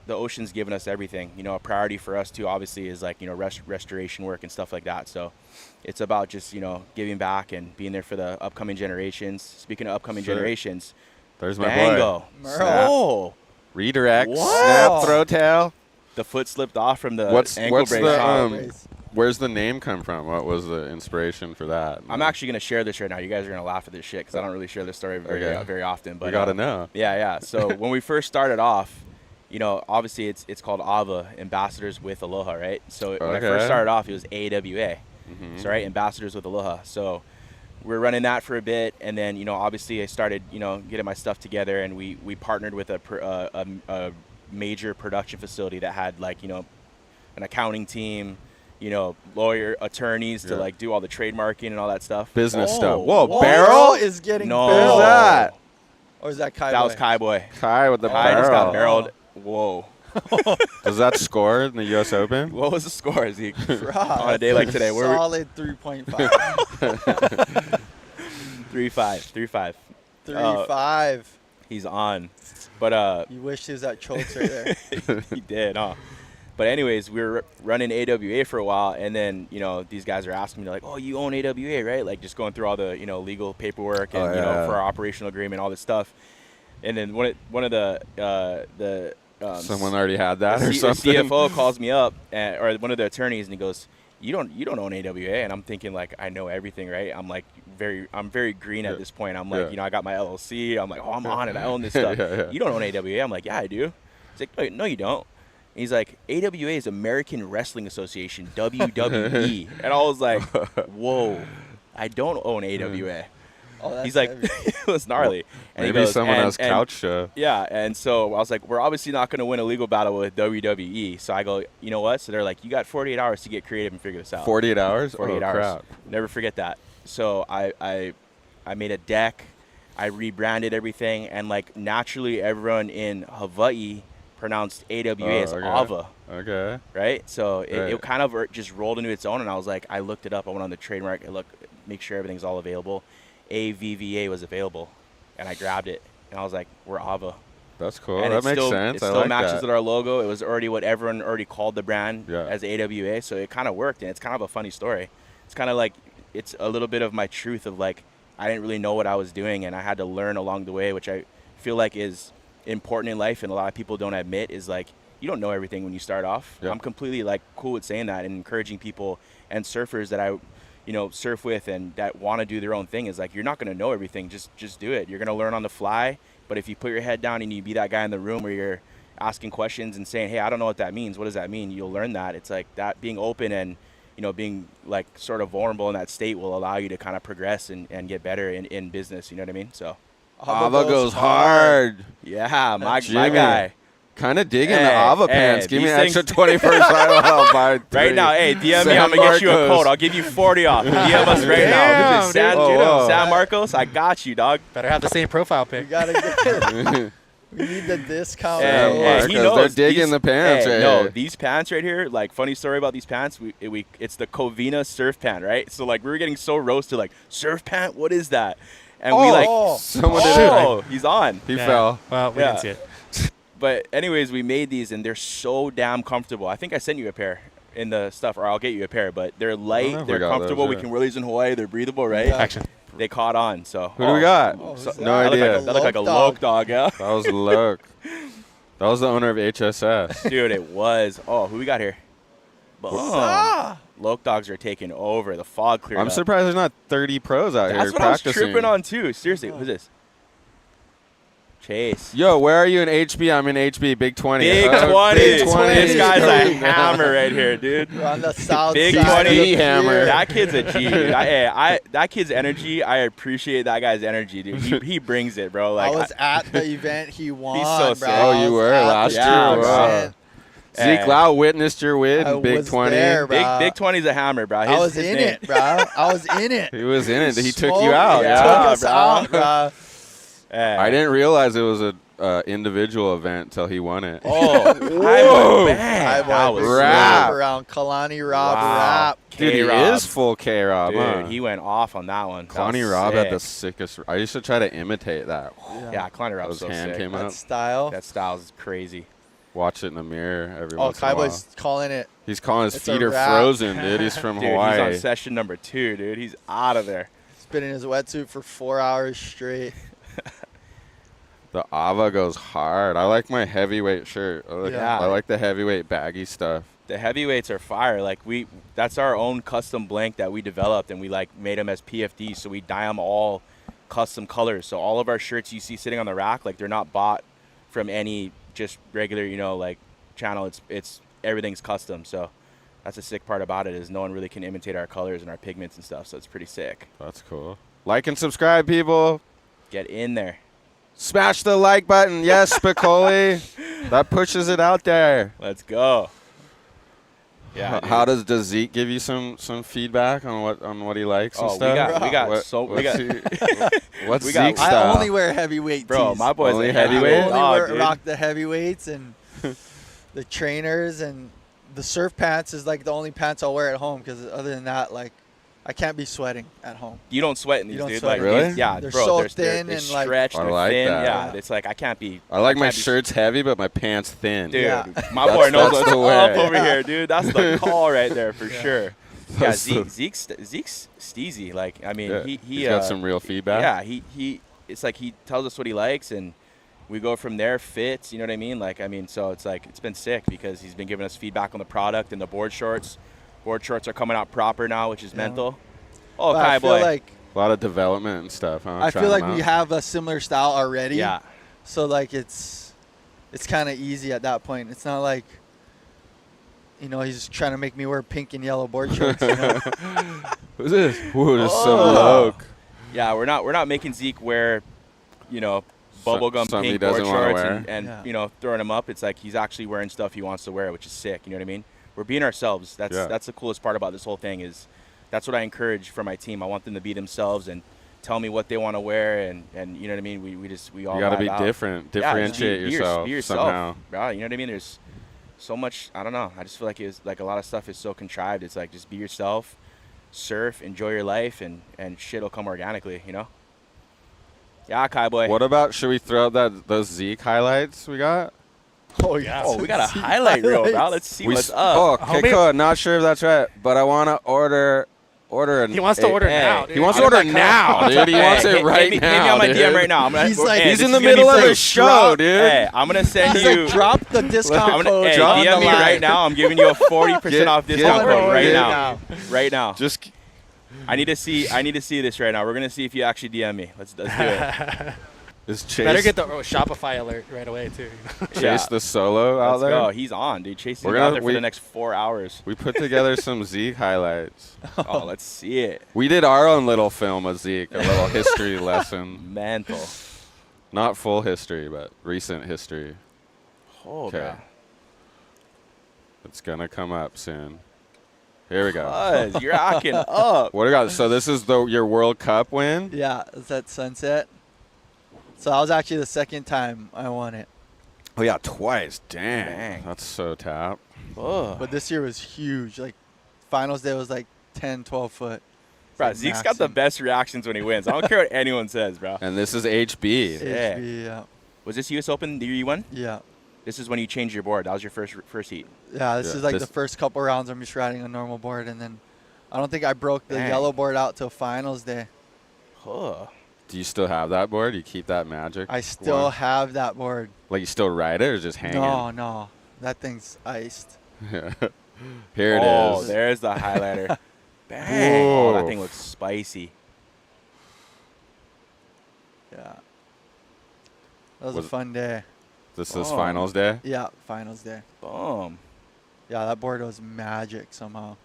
Speaker 2: the ocean's given us everything. A priority for us too, obviously, is like, restoration work and stuff like that. So it's about just, giving back and being there for the upcoming generations. Speaking of upcoming generations,
Speaker 1: there's my
Speaker 2: Bango.
Speaker 1: boy.
Speaker 2: Oh,
Speaker 1: redirect, snap, throw tail.
Speaker 2: The foot slipped off from the
Speaker 1: what's
Speaker 2: ankle brace.
Speaker 1: Where's the name come from? What was the inspiration for that?
Speaker 2: I'm actually going to share this right now. You guys are going to laugh at this shit because I don't really share this story very often. But
Speaker 1: we got to know.
Speaker 2: Yeah. So when we first started off, obviously it's called Avva, Ambassadors with Aloha, right? So when I first started off, it was AWA. So, right, Ambassadors with Aloha. So we were running that for a bit. And then, obviously I started, getting my stuff together. And we partnered with a major production facility that had, like, an accounting team, lawyer, attorneys to like do all the trademarking and all that stuff.
Speaker 1: Business stuff. Whoa, Barrel
Speaker 3: is getting
Speaker 1: Who's that?
Speaker 3: Or is that Kai?
Speaker 2: That was Kai Boy.
Speaker 1: Kai with the barrel.
Speaker 2: Just got barreled. Whoa.
Speaker 1: Does that score in the U.S. Open?
Speaker 2: What was the score, Zeke? On a day like today?
Speaker 3: Solid 3.5.
Speaker 2: 3.5.
Speaker 3: 3.5.
Speaker 2: He's on. But
Speaker 3: you wish he was at Chokes right there.
Speaker 2: He did, huh? But anyways, we were running AWA for a while, and then, these guys are asking me, like, oh, you own AWA, right? Like, just going through all the, legal paperwork and, for our operational agreement, all this stuff. And then one of the
Speaker 1: someone already had that or something.
Speaker 2: The CFO calls me up, or one of the attorneys, and he goes, you don't own AWA. And I'm thinking, like, I know everything, right? I'm like, I'm very green at this point. I'm like, I got my LLC. I'm like, oh, I'm on it. I own this stuff. You don't own AWA. I'm like, yeah, I do. He's like, no, you don't. he's like, AWA is American Wrestling Association, WWE. And I was like, whoa, I don't own AWA.
Speaker 3: Oh,
Speaker 2: He's like, it was gnarly. And he
Speaker 1: Maybe
Speaker 2: goes,
Speaker 1: someone
Speaker 2: and-
Speaker 1: has
Speaker 2: and-
Speaker 1: couch show.
Speaker 2: Yeah, and so I was like, we're obviously not going to win a legal battle with WWE. So I go, you know what? So they're like, you got 48 hours to get creative and figure this out.
Speaker 1: 48 hours?
Speaker 2: 48
Speaker 1: oh,
Speaker 2: hours.
Speaker 1: Crap.
Speaker 2: Never forget that. So I made a deck. I rebranded everything. And, like, naturally everyone in Hawaii pronounced AWA as
Speaker 1: okay.
Speaker 2: Avva,
Speaker 1: Okay.
Speaker 2: right? So
Speaker 1: Right.
Speaker 2: it kind of just rolled into its own. And I was like, I looked it up. I went on the trademark. I looked, make sure everything's all available. AVVA was available. And I grabbed it. And I was like, we're Avva.
Speaker 1: That's cool.
Speaker 2: And
Speaker 1: that
Speaker 2: it
Speaker 1: makes
Speaker 2: still,
Speaker 1: sense.
Speaker 2: It
Speaker 1: I
Speaker 2: still
Speaker 1: like
Speaker 2: matches
Speaker 1: that.
Speaker 2: with our logo. It was already what everyone already called the brand
Speaker 1: Yeah.
Speaker 2: as AWA. So it kind of worked. And it's kind of a funny story. It's kind of like, it's a little bit of my truth of like, I didn't really know what I was doing. And I had to learn along the way, which I feel like is important in life. And a lot of people don't admit is like, you don't know everything when you start off.
Speaker 1: Yeah.
Speaker 2: I'm completely like cool with saying that and encouraging people and surfers that I, surf with and that want to do their own thing is like, you're not going to know everything. Just do it. You're going to learn on the fly. But if you put your head down and you be that guy in the room where you're asking questions and saying, hey, I don't know what that means. What does that mean? You'll learn that. It's like that being open and, being like sort of vulnerable in that state will allow you to kind of progress and get better in business. You know what I mean? So,
Speaker 1: Avva goes hard.
Speaker 2: yeah, my
Speaker 1: Jimmy.
Speaker 2: guy.
Speaker 1: Kind of digging the
Speaker 2: Hey,
Speaker 1: Avva
Speaker 2: hey,
Speaker 1: pants. Give me
Speaker 2: these
Speaker 1: an extra
Speaker 2: things-
Speaker 1: 20%. I'll buy three.
Speaker 2: Right now, hey, DM me.
Speaker 1: San
Speaker 2: I'm going to get you a
Speaker 1: Marcos.
Speaker 2: code. I'll give you 40 off. DM us right now.
Speaker 6: Damn,
Speaker 2: This is San,
Speaker 1: dude. Oh,
Speaker 2: San Marcos. I got you, dog.
Speaker 6: Better have the same profile pic.
Speaker 5: We gotta get. We need the discount.
Speaker 1: Yeah,
Speaker 2: Hey,
Speaker 1: Marcos,
Speaker 2: he knows.
Speaker 1: they're digging the pants right
Speaker 2: No,
Speaker 1: here.
Speaker 2: these pants right here, like, funny story about these pants, it's the Covina surf pant, right? So, like, we were getting so roasted, like, surf pant? What is that? And we, like,
Speaker 1: Someone did it.
Speaker 2: oh, he's on.
Speaker 1: He
Speaker 6: Yeah.
Speaker 1: fell.
Speaker 6: Well, we
Speaker 2: Yeah.
Speaker 6: didn't see it.
Speaker 2: But anyways, we made these, and they're so damn comfortable. I think I sent you a pair in the stuff, or I'll get you a pair. But they're
Speaker 1: know if
Speaker 2: light,
Speaker 1: we
Speaker 2: they're
Speaker 1: got those,
Speaker 2: comfortable. We
Speaker 1: yeah.
Speaker 2: can wear these in Hawaii. They're breathable, right?
Speaker 5: Yeah.
Speaker 6: Action.
Speaker 2: They caught on. So
Speaker 1: Who do we got?
Speaker 5: Oh,
Speaker 2: So-
Speaker 5: who's
Speaker 1: No
Speaker 5: that?
Speaker 1: idea.
Speaker 2: That looked like a
Speaker 5: Loke
Speaker 2: Loke dog, yeah.
Speaker 1: That was Luke. That was the owner of HSS.
Speaker 2: Dude, it was. Oh, who we got here? Boom. Loke dogs are taking over. The fog cleared
Speaker 1: I'm
Speaker 2: up.
Speaker 1: surprised there's not 30 pros out
Speaker 2: That's
Speaker 1: here
Speaker 2: what I was
Speaker 1: practicing.
Speaker 2: tripping on too. Seriously, who's this? Chase.
Speaker 1: Yo, where are you in HB? I'm in HB. Big 20.
Speaker 2: Big
Speaker 1: Oh,
Speaker 2: 20.
Speaker 1: Big 20.
Speaker 2: This guy's a hammer right here, dude.
Speaker 5: We're on the south
Speaker 2: Big
Speaker 5: side.
Speaker 2: 20
Speaker 5: of the
Speaker 1: hammer.
Speaker 5: pier.
Speaker 2: That kid's a G, dude. That kid's energy, I appreciate that guy's energy, dude. He brings it, bro. Like,
Speaker 5: I was at the event he won,
Speaker 2: so
Speaker 5: bro.
Speaker 2: sick.
Speaker 1: Oh, you were last
Speaker 2: year?
Speaker 5: Yeah,
Speaker 2: Wow.
Speaker 1: Zeke Lau witnessed your win
Speaker 5: I
Speaker 1: in Big
Speaker 5: was
Speaker 1: 20.
Speaker 5: there, bro.
Speaker 2: Big 20's a hammer, bro.
Speaker 5: I was in it, bro. I was in it.
Speaker 1: He was in it. He took
Speaker 5: Smoked
Speaker 1: you out.
Speaker 5: it.
Speaker 2: Yeah,
Speaker 5: Took us
Speaker 2: bro.
Speaker 5: out, bro.
Speaker 1: I didn't realize it was a individual event till he won it.
Speaker 2: Oh,
Speaker 1: Whoa.
Speaker 2: man. That was
Speaker 1: rap.
Speaker 5: around Kalani Rob
Speaker 2: Wow.
Speaker 5: rap.
Speaker 1: Dude, he
Speaker 2: K-Rob.
Speaker 1: is full K-Rob.
Speaker 2: Dude,
Speaker 1: huh?
Speaker 2: he went off on that one. That
Speaker 1: Kalani
Speaker 2: was
Speaker 1: Rob had the
Speaker 2: sick.
Speaker 1: sickest. I used to try to imitate that.
Speaker 2: Yeah, Kalani Rob's
Speaker 1: His
Speaker 2: so
Speaker 1: hand
Speaker 2: sick.
Speaker 1: came
Speaker 5: That
Speaker 1: out.
Speaker 5: style.
Speaker 2: That style's crazy.
Speaker 1: Watch it in the mirror every
Speaker 5: Oh,
Speaker 1: once in a while.
Speaker 5: Kaibo's calling it.
Speaker 1: He's calling his
Speaker 5: It's a
Speaker 1: feet are
Speaker 5: wrap.
Speaker 1: frozen, dude. He's from
Speaker 2: Dude,
Speaker 1: Hawaii.
Speaker 2: he's on session number 2, dude. He's out of there.
Speaker 5: He's been in his wetsuit for 4 hours straight.
Speaker 1: The Avva goes hard. I like my heavyweight shirt.
Speaker 2: Yeah.
Speaker 1: I like the heavyweight baggy stuff.
Speaker 2: The heavyweights are fire. Like that's our own custom blank that we developed, and we like made them as PFDs. So we dye them all custom colors. So all of our shirts you see sitting on the rack, like they're not bought from any just regular, like channel. It's everything's custom. So that's the sick part about it is no one really can imitate our colors and our pigments and stuff. So it's pretty sick.
Speaker 1: That's cool. Like and subscribe, people.
Speaker 2: Get in there.
Speaker 1: Smash the like button. Yes, Spicoli. That pushes it out there.
Speaker 2: Let's go. Yeah. dude.
Speaker 1: How does Zeke give you some feedback on what he likes and
Speaker 2: Oh,
Speaker 1: stuff?
Speaker 2: we got
Speaker 1: What-
Speaker 2: so we
Speaker 1: what's
Speaker 2: got
Speaker 1: what's
Speaker 2: we got-
Speaker 1: Zeke's
Speaker 5: I
Speaker 1: style?
Speaker 5: only wear heavyweight
Speaker 2: bro.
Speaker 5: tees.
Speaker 2: My boy's
Speaker 1: Only
Speaker 2: a
Speaker 1: heavyweight?
Speaker 5: I only
Speaker 2: dog, dude.
Speaker 5: rock the heavyweights and the trainers, and the surf pants is like the only pants I'll wear at home, because other than that, like, I can't be sweating at home.
Speaker 2: You don't sweat in these,
Speaker 5: You don't
Speaker 2: dude.
Speaker 5: sweat
Speaker 2: Like,
Speaker 1: in these.
Speaker 2: these- yeah,
Speaker 5: They're
Speaker 2: bro.
Speaker 5: so
Speaker 2: they're
Speaker 5: thin
Speaker 2: they're
Speaker 5: and, like-
Speaker 2: stretched.
Speaker 1: I
Speaker 2: They're
Speaker 1: like
Speaker 2: thin.
Speaker 1: that.
Speaker 2: Yeah, it's like I can't be.
Speaker 1: I like my
Speaker 2: can't be-
Speaker 1: shirts heavy, but my pants thin.
Speaker 2: Dude,
Speaker 5: Yeah.
Speaker 2: my boy knows
Speaker 1: that's
Speaker 2: what's
Speaker 1: the
Speaker 2: up
Speaker 1: way.
Speaker 2: over here, dude. That's the call right there for sure. Yeah,
Speaker 1: That's the-
Speaker 2: Zeke's steezy. Like, I mean,
Speaker 1: Yeah.
Speaker 2: he's
Speaker 1: He's got some real feedback.
Speaker 2: Yeah, he. It's like he tells us what he likes, and we go from there. Fits, you know what I mean? Like, I mean, so it's like it's been sick because he's been giving us feedback on the product and the board shorts. Board shorts are coming out proper now, which is mental. Oh,
Speaker 5: But
Speaker 2: Kai
Speaker 5: I feel
Speaker 2: boy.
Speaker 5: like
Speaker 1: A lot of development and stuff, huh?
Speaker 5: I
Speaker 1: Trying
Speaker 5: feel like
Speaker 1: them
Speaker 5: we
Speaker 1: out.
Speaker 5: have a similar style already.
Speaker 2: yeah.
Speaker 5: So like it's kind of easy at that point. It's not like you know, he's trying to make me wear pink and yellow board shorts. You know?
Speaker 1: Who's this? Ooh, this is some loke.
Speaker 2: Yeah, we're not making Zeke wear, you know, bubblegum
Speaker 1: something he
Speaker 2: pink board
Speaker 1: doesn't wanna
Speaker 2: shorts
Speaker 1: wear.
Speaker 2: and
Speaker 5: Yeah.
Speaker 2: you know, throwing him up. It's like he's actually wearing stuff he wants to wear, which is sick. You know what I mean? We're being ourselves. That's the coolest part about this whole thing is that's what I encourage for my team. I want them to be themselves and tell me what they want to wear and you know what I mean? We all
Speaker 1: You got to
Speaker 2: vibe
Speaker 1: be
Speaker 2: out.
Speaker 1: different.
Speaker 2: Yeah, just
Speaker 1: Differentiate yourself
Speaker 2: be yourself.
Speaker 1: somehow.
Speaker 2: Bro, you know what I mean? There's so much, I don't know. I just feel like it's like a lot of stuff is so contrived. It's like just be yourself, surf, enjoy your life, and shit will come organically, you know? Yeah, Kai boy.
Speaker 1: What about, should we throw out those Zeke highlights we got?
Speaker 6: Oh, yeah.
Speaker 2: Oh, we got a highlight reel, bro. Let's see what's up.
Speaker 1: Oh,
Speaker 6: Homie.
Speaker 1: Kekoa, not sure if that's right, but I want to order
Speaker 6: He wants to order now, dude.
Speaker 1: He wants to order now, dude. He wants it right
Speaker 2: hit
Speaker 1: now.
Speaker 2: me on my
Speaker 1: dude.
Speaker 2: DM right now. I'm gonna,
Speaker 5: He's like-
Speaker 1: He's
Speaker 2: this
Speaker 1: in the
Speaker 2: is gonna
Speaker 1: middle
Speaker 2: be
Speaker 1: of
Speaker 2: sick.
Speaker 1: a show, dude.
Speaker 2: Hey, I'm gonna send
Speaker 5: He's
Speaker 2: you.
Speaker 5: like, drop the discount
Speaker 2: I'm gonna,
Speaker 5: code.
Speaker 2: hey,
Speaker 5: on
Speaker 2: DM
Speaker 5: the
Speaker 2: me
Speaker 5: line.
Speaker 2: right now. I'm giving you a 40% off
Speaker 1: Get
Speaker 2: discount
Speaker 1: it,
Speaker 2: code right
Speaker 1: get it
Speaker 2: now. Right now.
Speaker 1: Just
Speaker 2: I need to see this right now. We're gonna see if you actually DM me. Let's do it.
Speaker 1: is Chase,
Speaker 6: Better get the Shopify alert right away, too.
Speaker 1: Chase
Speaker 2: Yeah.
Speaker 1: the solo out
Speaker 2: Let's
Speaker 1: there.
Speaker 2: go. He's on, dude. Chasing
Speaker 1: We're
Speaker 2: out
Speaker 1: gonna-
Speaker 2: there for
Speaker 1: we-
Speaker 2: the next 4 hours.
Speaker 1: We put together some Zeke highlights.
Speaker 2: Oh, let's see it.
Speaker 1: We did our own little film of Zeke, a little history lesson.
Speaker 2: Mental.
Speaker 1: Not full history, but recent history.
Speaker 2: Oh,
Speaker 1: Okay.
Speaker 2: bro.
Speaker 1: It's gonna come up soon. Here we go.
Speaker 2: Buzz, you're acting up.
Speaker 1: What do we got? So this is your World Cup win.
Speaker 5: Yeah, it's at Sunset. So I was actually the second time I won it.
Speaker 1: Oh yeah, twice. Dang,
Speaker 2: Dang.
Speaker 1: that's so tap.
Speaker 2: Oh.
Speaker 5: But this year was huge. Like, finals day was like 10, 12 foot. It's
Speaker 2: Bro,
Speaker 5: like
Speaker 2: Zeke's got the
Speaker 5: maxing.
Speaker 2: best reactions when he wins. I don't care what anyone says, bro.
Speaker 1: And this is HB.
Speaker 2: Yeah.
Speaker 5: Yeah.
Speaker 2: Was this US Open the year you won?
Speaker 5: Yeah.
Speaker 2: This is when you changed your board. That was your first heat.
Speaker 5: Yeah, this
Speaker 1: Yeah,
Speaker 5: is like
Speaker 1: this-
Speaker 5: the first couple rounds. I'm just riding a normal board. And then I don't think I broke the
Speaker 2: Dang.
Speaker 5: yellow board out till finals day.
Speaker 2: Oh.
Speaker 1: Do you still have that board? You keep that magic?
Speaker 5: I still
Speaker 1: one?
Speaker 5: have that board.
Speaker 1: Like you still ride it or just hanging?
Speaker 5: No. That thing's iced.
Speaker 1: Here it
Speaker 2: Oh,
Speaker 1: is.
Speaker 2: there's the highlighter. Bang. Oh, that
Speaker 1: Whoa.
Speaker 2: thing looks spicy.
Speaker 5: Yeah. That was
Speaker 1: Was
Speaker 5: a
Speaker 1: it-
Speaker 5: fun day.
Speaker 1: This is
Speaker 2: Oh.
Speaker 1: finals day.
Speaker 5: Yeah, finals day.
Speaker 2: Boom.
Speaker 5: Yeah, that board was magic somehow.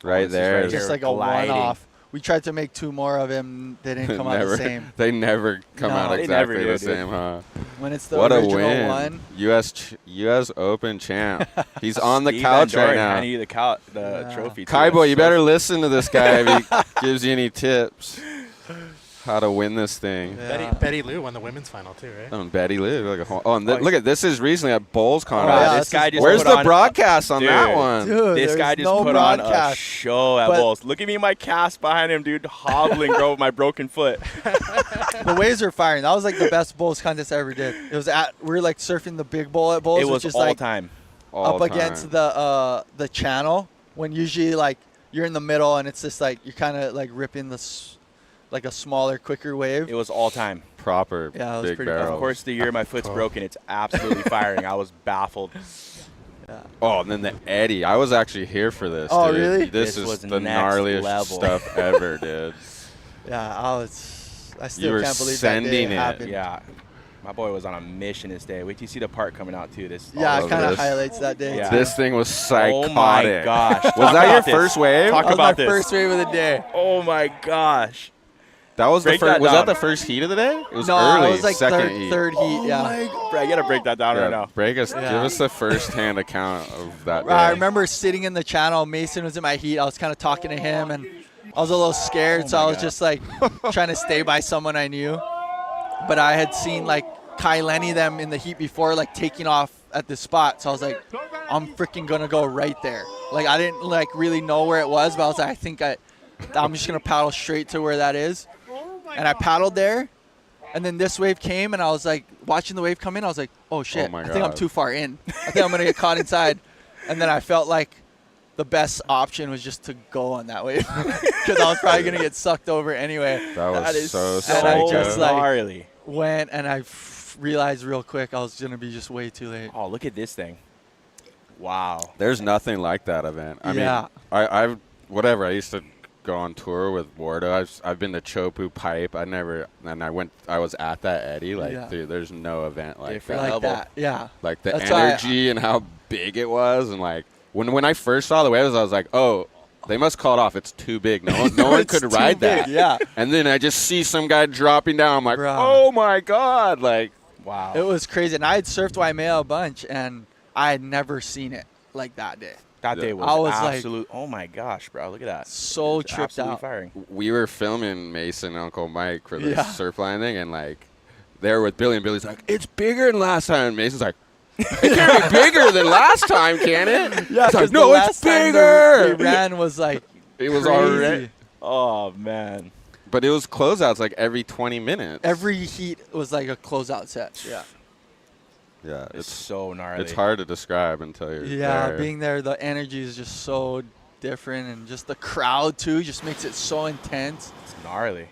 Speaker 1: Right
Speaker 2: this is
Speaker 1: there.
Speaker 2: right
Speaker 1: is-
Speaker 2: here.
Speaker 5: Just like
Speaker 2: gliding.
Speaker 5: a one-off. We tried to make 2 more of him. They didn't come out
Speaker 1: never,
Speaker 5: the same.
Speaker 1: They never come
Speaker 5: No.
Speaker 1: out
Speaker 5: They
Speaker 2: never
Speaker 1: exactly
Speaker 2: do,
Speaker 1: the
Speaker 2: dude.
Speaker 1: same, huh?
Speaker 5: When it's the
Speaker 1: What a
Speaker 5: original
Speaker 1: win.
Speaker 5: one.
Speaker 1: US Open champ. He's on the
Speaker 2: Steve
Speaker 1: couch
Speaker 2: Van
Speaker 1: right
Speaker 2: Doren
Speaker 1: now.
Speaker 2: handing you the
Speaker 5: Yeah.
Speaker 2: trophy. too.
Speaker 1: Kai boy,
Speaker 2: That's
Speaker 1: you
Speaker 2: so
Speaker 1: better listen to this guy if he gives you any tips how to win this thing.
Speaker 5: Yeah.
Speaker 6: Betty Lou won the women's final, too, right?
Speaker 1: Oh, Betty Lou. Like and look at this is recently at Bulls Con.
Speaker 5: Oh, yeah,
Speaker 2: this guy just
Speaker 1: Where's
Speaker 2: put
Speaker 1: the
Speaker 2: on
Speaker 1: broadcast on that
Speaker 2: Dude.
Speaker 1: one?
Speaker 5: Dude,
Speaker 2: This
Speaker 5: there's
Speaker 2: guy just
Speaker 5: no
Speaker 2: put on a
Speaker 5: broadcast.
Speaker 2: show at
Speaker 5: But-
Speaker 2: Bulls. Look at me in my cast behind him, dude, hobbling, bro, with my broken foot.
Speaker 5: The waves were firing. That was like the best bowls contest I ever did. It was we were like surfing the big bowl at bowls,
Speaker 2: It was
Speaker 5: which is
Speaker 2: all
Speaker 5: like
Speaker 2: time.
Speaker 1: All
Speaker 5: up
Speaker 1: time.
Speaker 5: against the channel. When usually like you're in the middle and it's just like you're kind of like ripping like a smaller, quicker wave.
Speaker 2: It was all time.
Speaker 1: proper
Speaker 5: Yeah, it was
Speaker 1: big
Speaker 5: pretty
Speaker 1: barrels.
Speaker 2: Of course, the year my foot's broken, it's absolutely firing. I was baffled.
Speaker 1: Oh, and then the Eddie. I was actually here for this.
Speaker 5: Oh,
Speaker 1: dude.
Speaker 5: really?
Speaker 1: This
Speaker 2: This
Speaker 1: is
Speaker 2: was
Speaker 1: the
Speaker 2: next
Speaker 1: gnarliest
Speaker 2: level.
Speaker 1: stuff ever, dude.
Speaker 5: Yeah, I still
Speaker 1: were
Speaker 5: can't believe
Speaker 1: sending
Speaker 5: that
Speaker 1: it.
Speaker 5: day happened.
Speaker 2: Yeah. My boy was on a mission this day. Wait till you see the part coming out, too.
Speaker 5: Yeah,
Speaker 1: all
Speaker 5: it
Speaker 1: of
Speaker 5: kind of
Speaker 1: this.
Speaker 5: highlights that day.
Speaker 2: Yeah.
Speaker 5: too.
Speaker 1: This thing was psychotic.
Speaker 2: Oh, my gosh.
Speaker 1: Was
Speaker 2: Talk
Speaker 1: that your
Speaker 2: about this.
Speaker 1: first wave?
Speaker 2: Talk
Speaker 5: That was
Speaker 2: about
Speaker 5: my
Speaker 2: this.
Speaker 5: first wave of the day.
Speaker 2: Oh, my gosh.
Speaker 1: That was the
Speaker 2: Break
Speaker 1: first.
Speaker 2: that
Speaker 1: Was
Speaker 2: down.
Speaker 1: that the first heat of the day? It was
Speaker 5: No,
Speaker 1: early.
Speaker 5: it was like
Speaker 1: second
Speaker 5: third,
Speaker 1: heat.
Speaker 5: third heat. Yeah.
Speaker 2: Bro, I got to break that down right now.
Speaker 1: Break us.
Speaker 5: Yeah.
Speaker 1: Give us the first-hand account of that.
Speaker 5: I
Speaker 1: day.
Speaker 5: remember sitting in the channel. Mason was in my heat. I was kind of talking to him, and I was a little scared, so I was just like trying to stay by someone I knew. But I had seen like Kai Lenny them in the heat before, like taking off at the spot. So I was like, I'm freaking gonna go right there. Like I didn't like really know where it was, but I was like, I think I'm just gonna paddle straight to where that is. And I paddled there, and then this wave came, and I was like watching the wave come in. I was like, oh shit,
Speaker 1: my
Speaker 5: I think I'm
Speaker 1: God.
Speaker 5: too far in. I think I'm gonna get caught inside. And then I felt like the best option was just to go on that wave because I was probably gonna get sucked over anyway.
Speaker 1: That was
Speaker 2: That is
Speaker 1: so
Speaker 5: And I
Speaker 1: psycho.
Speaker 5: just, like-
Speaker 2: gnarly.
Speaker 5: Went and I realized real quick I was gonna be just way too late.
Speaker 2: Oh, look at this thing. Wow.
Speaker 1: There's nothing like that event. I
Speaker 5: Yeah.
Speaker 1: mean, I've whatever. I used to go on tour with Wardo. I've been to Chopu Pipe. I was at that Eddie. Like,
Speaker 5: Yeah.
Speaker 1: dude, there's no event like
Speaker 2: Different
Speaker 1: that.
Speaker 5: Like
Speaker 2: level.
Speaker 5: that, yeah.
Speaker 1: Like the
Speaker 5: That's why
Speaker 1: energy and how big it was, and like When I first saw the waves, I was like, oh, they must call it off. It's too big. No one
Speaker 5: It's
Speaker 1: could
Speaker 5: too
Speaker 1: ride that.
Speaker 5: big, yeah.
Speaker 1: And then I just see some guy dropping down. I'm like,
Speaker 5: Bruh.
Speaker 1: oh my God. Like,
Speaker 2: Wow.
Speaker 5: It was crazy. And I had surfed Waimea a bunch, and I had never seen it like that day.
Speaker 2: That day was,
Speaker 5: I was like-
Speaker 2: absolute. Oh my gosh, bro! Look at that.
Speaker 5: So
Speaker 2: It's
Speaker 5: tripped
Speaker 2: absolutely
Speaker 5: out.
Speaker 2: Firing.
Speaker 1: we were filming Mason and Uncle Mike for the
Speaker 5: Yeah.
Speaker 1: surf line thing, and like there with Billy, and Billy's like, it's bigger than last time. And Mason's like, it can't be bigger than last time, can it?
Speaker 5: Yeah,
Speaker 1: He's like,
Speaker 5: 'cause the
Speaker 1: no, it's
Speaker 5: last time
Speaker 1: bigger.
Speaker 5: They ran was like
Speaker 1: It was
Speaker 5: crazy.
Speaker 1: already,
Speaker 2: Oh man.
Speaker 1: but it was closeouts like every 20 minutes.
Speaker 5: Every heat was like a closeout set. Yeah.
Speaker 1: yeah,
Speaker 2: It's
Speaker 1: it's
Speaker 2: so gnarly.
Speaker 1: it's hard to describe until you're
Speaker 5: Yeah,
Speaker 1: there.
Speaker 5: being there, the energy is just so different, and just the crowd too just makes it so intense.
Speaker 2: It's gnarly.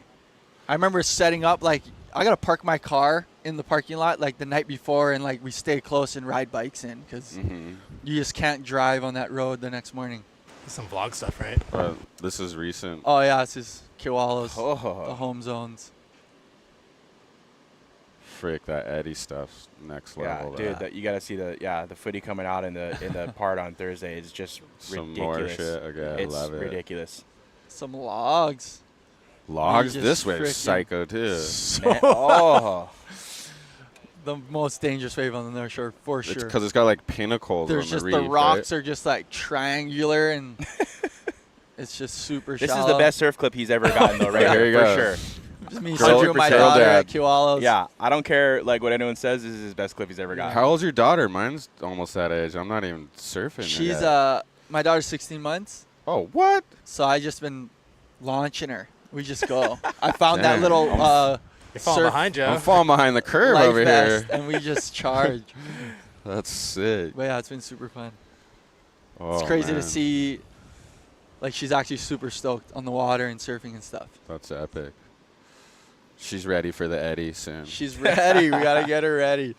Speaker 5: I remember setting up, like, I gotta park my car in the parking lot like the night before, and like we stay close and ride bikes in because
Speaker 1: Mhm.
Speaker 5: you just can't drive on that road the next morning.
Speaker 6: Some vlog stuff, right?
Speaker 1: This is recent.
Speaker 5: Oh yeah, this is Kewalo's, the
Speaker 2: Oh.
Speaker 5: home zones.
Speaker 1: Frick, that Eddie stuff's next
Speaker 2: Yeah,
Speaker 1: level.
Speaker 2: dude.
Speaker 1: that.
Speaker 2: That you got to see the footy coming out in the part on Thursday. It's just
Speaker 1: Some
Speaker 2: ridiculous.
Speaker 1: more shit. Okay, I
Speaker 2: It's
Speaker 1: love it.
Speaker 2: ridiculous.
Speaker 5: Some logs.
Speaker 1: Logs
Speaker 5: just
Speaker 1: this way,
Speaker 5: frickin-
Speaker 1: psycho too.
Speaker 2: Man, oh.
Speaker 5: The most dangerous wave on the North Shore for
Speaker 1: It's
Speaker 5: sure.
Speaker 1: because it's got like pinnacles.
Speaker 5: There's
Speaker 1: on
Speaker 5: just
Speaker 1: the,
Speaker 5: the
Speaker 1: reef,
Speaker 5: rocks
Speaker 1: right?
Speaker 5: are just like triangular, and it's just super
Speaker 2: This
Speaker 5: shallow.
Speaker 2: is the best surf clip he's ever gotten, though, right
Speaker 1: Here
Speaker 2: here,
Speaker 1: you
Speaker 2: for
Speaker 1: go.
Speaker 2: sure.
Speaker 5: Just me
Speaker 1: Girl-
Speaker 5: surfing with my
Speaker 1: girl
Speaker 5: daughter
Speaker 1: dad.
Speaker 5: at Kewalo's.
Speaker 2: Yeah, I don't care like what anyone says. This is his best clip he's ever got.
Speaker 1: How old's your daughter? Mine's almost that age. I'm not even surfing.
Speaker 5: She's
Speaker 1: yet.
Speaker 5: my daughter's 16 months,
Speaker 1: Oh, what?
Speaker 5: so I just been launching her. We just go. I found that
Speaker 1: Dang.
Speaker 5: little
Speaker 6: You're falling
Speaker 5: surf
Speaker 6: behind you.
Speaker 1: I'm falling behind the curve
Speaker 5: life
Speaker 1: over
Speaker 5: vest,
Speaker 1: here.
Speaker 5: and we just charge.
Speaker 1: That's sick.
Speaker 5: But yeah, it's been super fun.
Speaker 1: Oh,
Speaker 5: It's crazy
Speaker 1: man.
Speaker 5: to see. Like, she's actually super stoked on the water and surfing and stuff.
Speaker 1: That's epic. She's ready for the Eddie soon.
Speaker 5: She's ready. We gotta get her ready.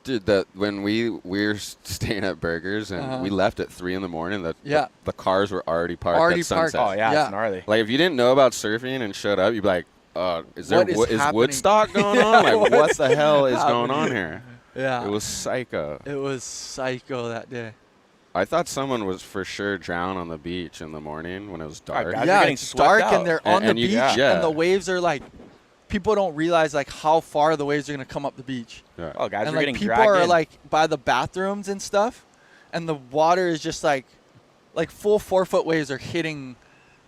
Speaker 1: Dude, that when we were staying at Burgers and
Speaker 5: Uh-huh.
Speaker 1: we left at 3 in the morning,
Speaker 5: Yeah.
Speaker 1: the cars were already parked
Speaker 5: Already
Speaker 1: at sunset.
Speaker 5: parked.
Speaker 2: Oh yeah,
Speaker 5: Yeah.
Speaker 2: it's gnarly.
Speaker 1: Like if you didn't know about surfing and showed up, you'd be like, is there
Speaker 5: What is
Speaker 1: is
Speaker 5: happening?
Speaker 1: Woodstock going on? Like what
Speaker 5: What's
Speaker 1: the hell is going on
Speaker 5: happening?
Speaker 1: here?
Speaker 5: Yeah.
Speaker 1: It was psycho.
Speaker 5: It was psycho that day.
Speaker 1: I thought someone was for sure drowned on the beach in the morning when it was dark.
Speaker 2: guys are
Speaker 5: Yeah,
Speaker 2: getting
Speaker 5: it's
Speaker 2: swept
Speaker 5: dark
Speaker 2: out.
Speaker 5: and they're on
Speaker 1: And
Speaker 5: the
Speaker 1: you-
Speaker 5: beach,
Speaker 1: yeah.
Speaker 5: and the waves are like, people don't realize like how far the waves are gonna come up the beach.
Speaker 1: Yeah.
Speaker 2: Oh, guys
Speaker 5: And
Speaker 2: are
Speaker 5: like
Speaker 2: getting
Speaker 5: people
Speaker 2: dragged
Speaker 5: are
Speaker 2: in.
Speaker 5: like by the bathrooms and stuff, and the water is just like full 4-foot waves are hitting.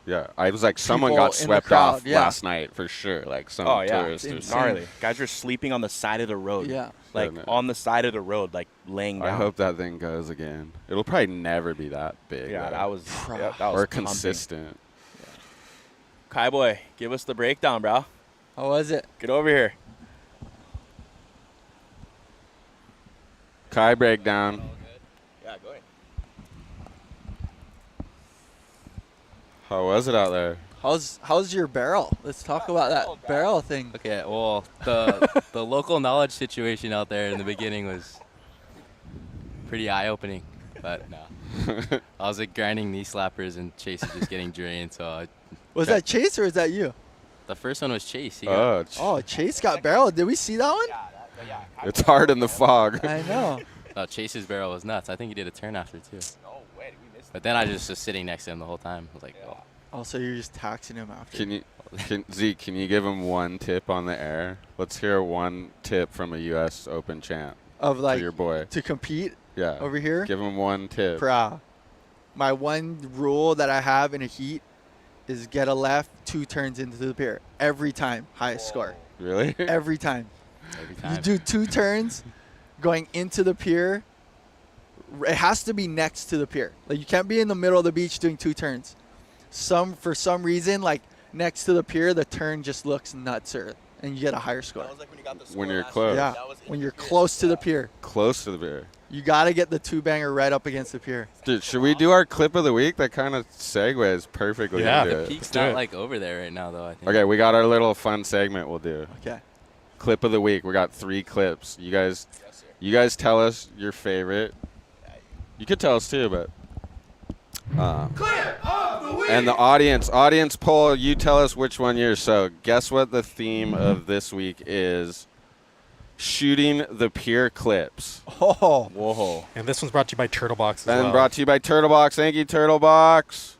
Speaker 1: Yeah, I was like, someone
Speaker 5: People
Speaker 1: got
Speaker 5: in the
Speaker 1: swept
Speaker 5: crowd,
Speaker 1: off
Speaker 5: yeah.
Speaker 1: last night for sure. Like some
Speaker 2: Oh yeah,
Speaker 1: tourist.
Speaker 2: it's
Speaker 1: or
Speaker 5: insane.
Speaker 1: something.
Speaker 2: gnarly. Guys are sleeping on the side of the road.
Speaker 5: Yeah.
Speaker 2: Like
Speaker 1: Yeah, man.
Speaker 2: on the side of the road, like laying down.
Speaker 1: I hope that thing goes again. It'll probably never be that big.
Speaker 2: Yeah,
Speaker 1: though.
Speaker 2: that was that was
Speaker 1: or
Speaker 2: pumping.
Speaker 1: consistent.
Speaker 2: Kai boy, give us the breakdown, bro.
Speaker 5: How was it?
Speaker 2: Get over here.
Speaker 1: Kai breakdown.
Speaker 2: Yeah, go ahead.
Speaker 1: How was it out there?
Speaker 5: How's your barrel? Let's talk about that barrel thing.
Speaker 4: Okay, well, the local knowledge situation out there in the beginning was pretty eye-opening, but no. I was like grinding knee slappers and Chase is just getting drained, so
Speaker 5: Was that Chase or is that you?
Speaker 4: the first one was Chase. He got,
Speaker 5: Oh, Chase got barrel. Did we see that one?
Speaker 1: It's hard in the fog.
Speaker 5: I know.
Speaker 4: Chase's barrel was nuts. I think he did a turn after too.
Speaker 2: No way, we missed
Speaker 4: But then I just was sitting next to him the whole time. I was like, oh.
Speaker 5: Also, you're just taxing him after.
Speaker 1: Zeke, can you give him one tip on the air? Let's hear one tip from a U.S. Open champ
Speaker 5: Of like
Speaker 1: to your boy.
Speaker 5: to compete
Speaker 1: Yeah.
Speaker 5: over here.
Speaker 1: Give him one tip.
Speaker 5: My one rule that I have in a heat is get a left 2 turns into the pier every time, highest score.
Speaker 1: Really?
Speaker 5: Every time.
Speaker 4: Every
Speaker 5: You
Speaker 4: time.
Speaker 5: do 2 turns going into the pier. It has to be next to the pier. Like you can't be in the middle of the beach doing 2 turns. For some reason, like next to the pier, the turn just looks nutser, and you get a higher score.
Speaker 2: like when you got the
Speaker 1: When you're close.
Speaker 5: Yeah, when you're close to the pier,
Speaker 1: Close to the beer.
Speaker 5: you gotta get the 2-banger right up against the pier.
Speaker 1: Dude, should we do our clip of the week? That kind of segues perfectly
Speaker 6: Yeah.
Speaker 1: into
Speaker 6: The
Speaker 1: it.
Speaker 4: Peak's
Speaker 6: do
Speaker 4: not
Speaker 6: it.
Speaker 4: like over there right now, though, I think.
Speaker 1: Okay, we got our little fun segment we'll do.
Speaker 5: Okay.
Speaker 1: Clip of the week. We got 3 clips. You guys tell us your favorite. You could tell us too, but and the audience poll, you tell us which one yours. So guess what the theme of this week is. shooting the pier clips.
Speaker 5: Oh,
Speaker 2: Whoa.
Speaker 6: And this one's brought to you by Turtlebox as
Speaker 1: And
Speaker 6: well.
Speaker 1: brought to you by Turtlebox. Thank you, Turtlebox.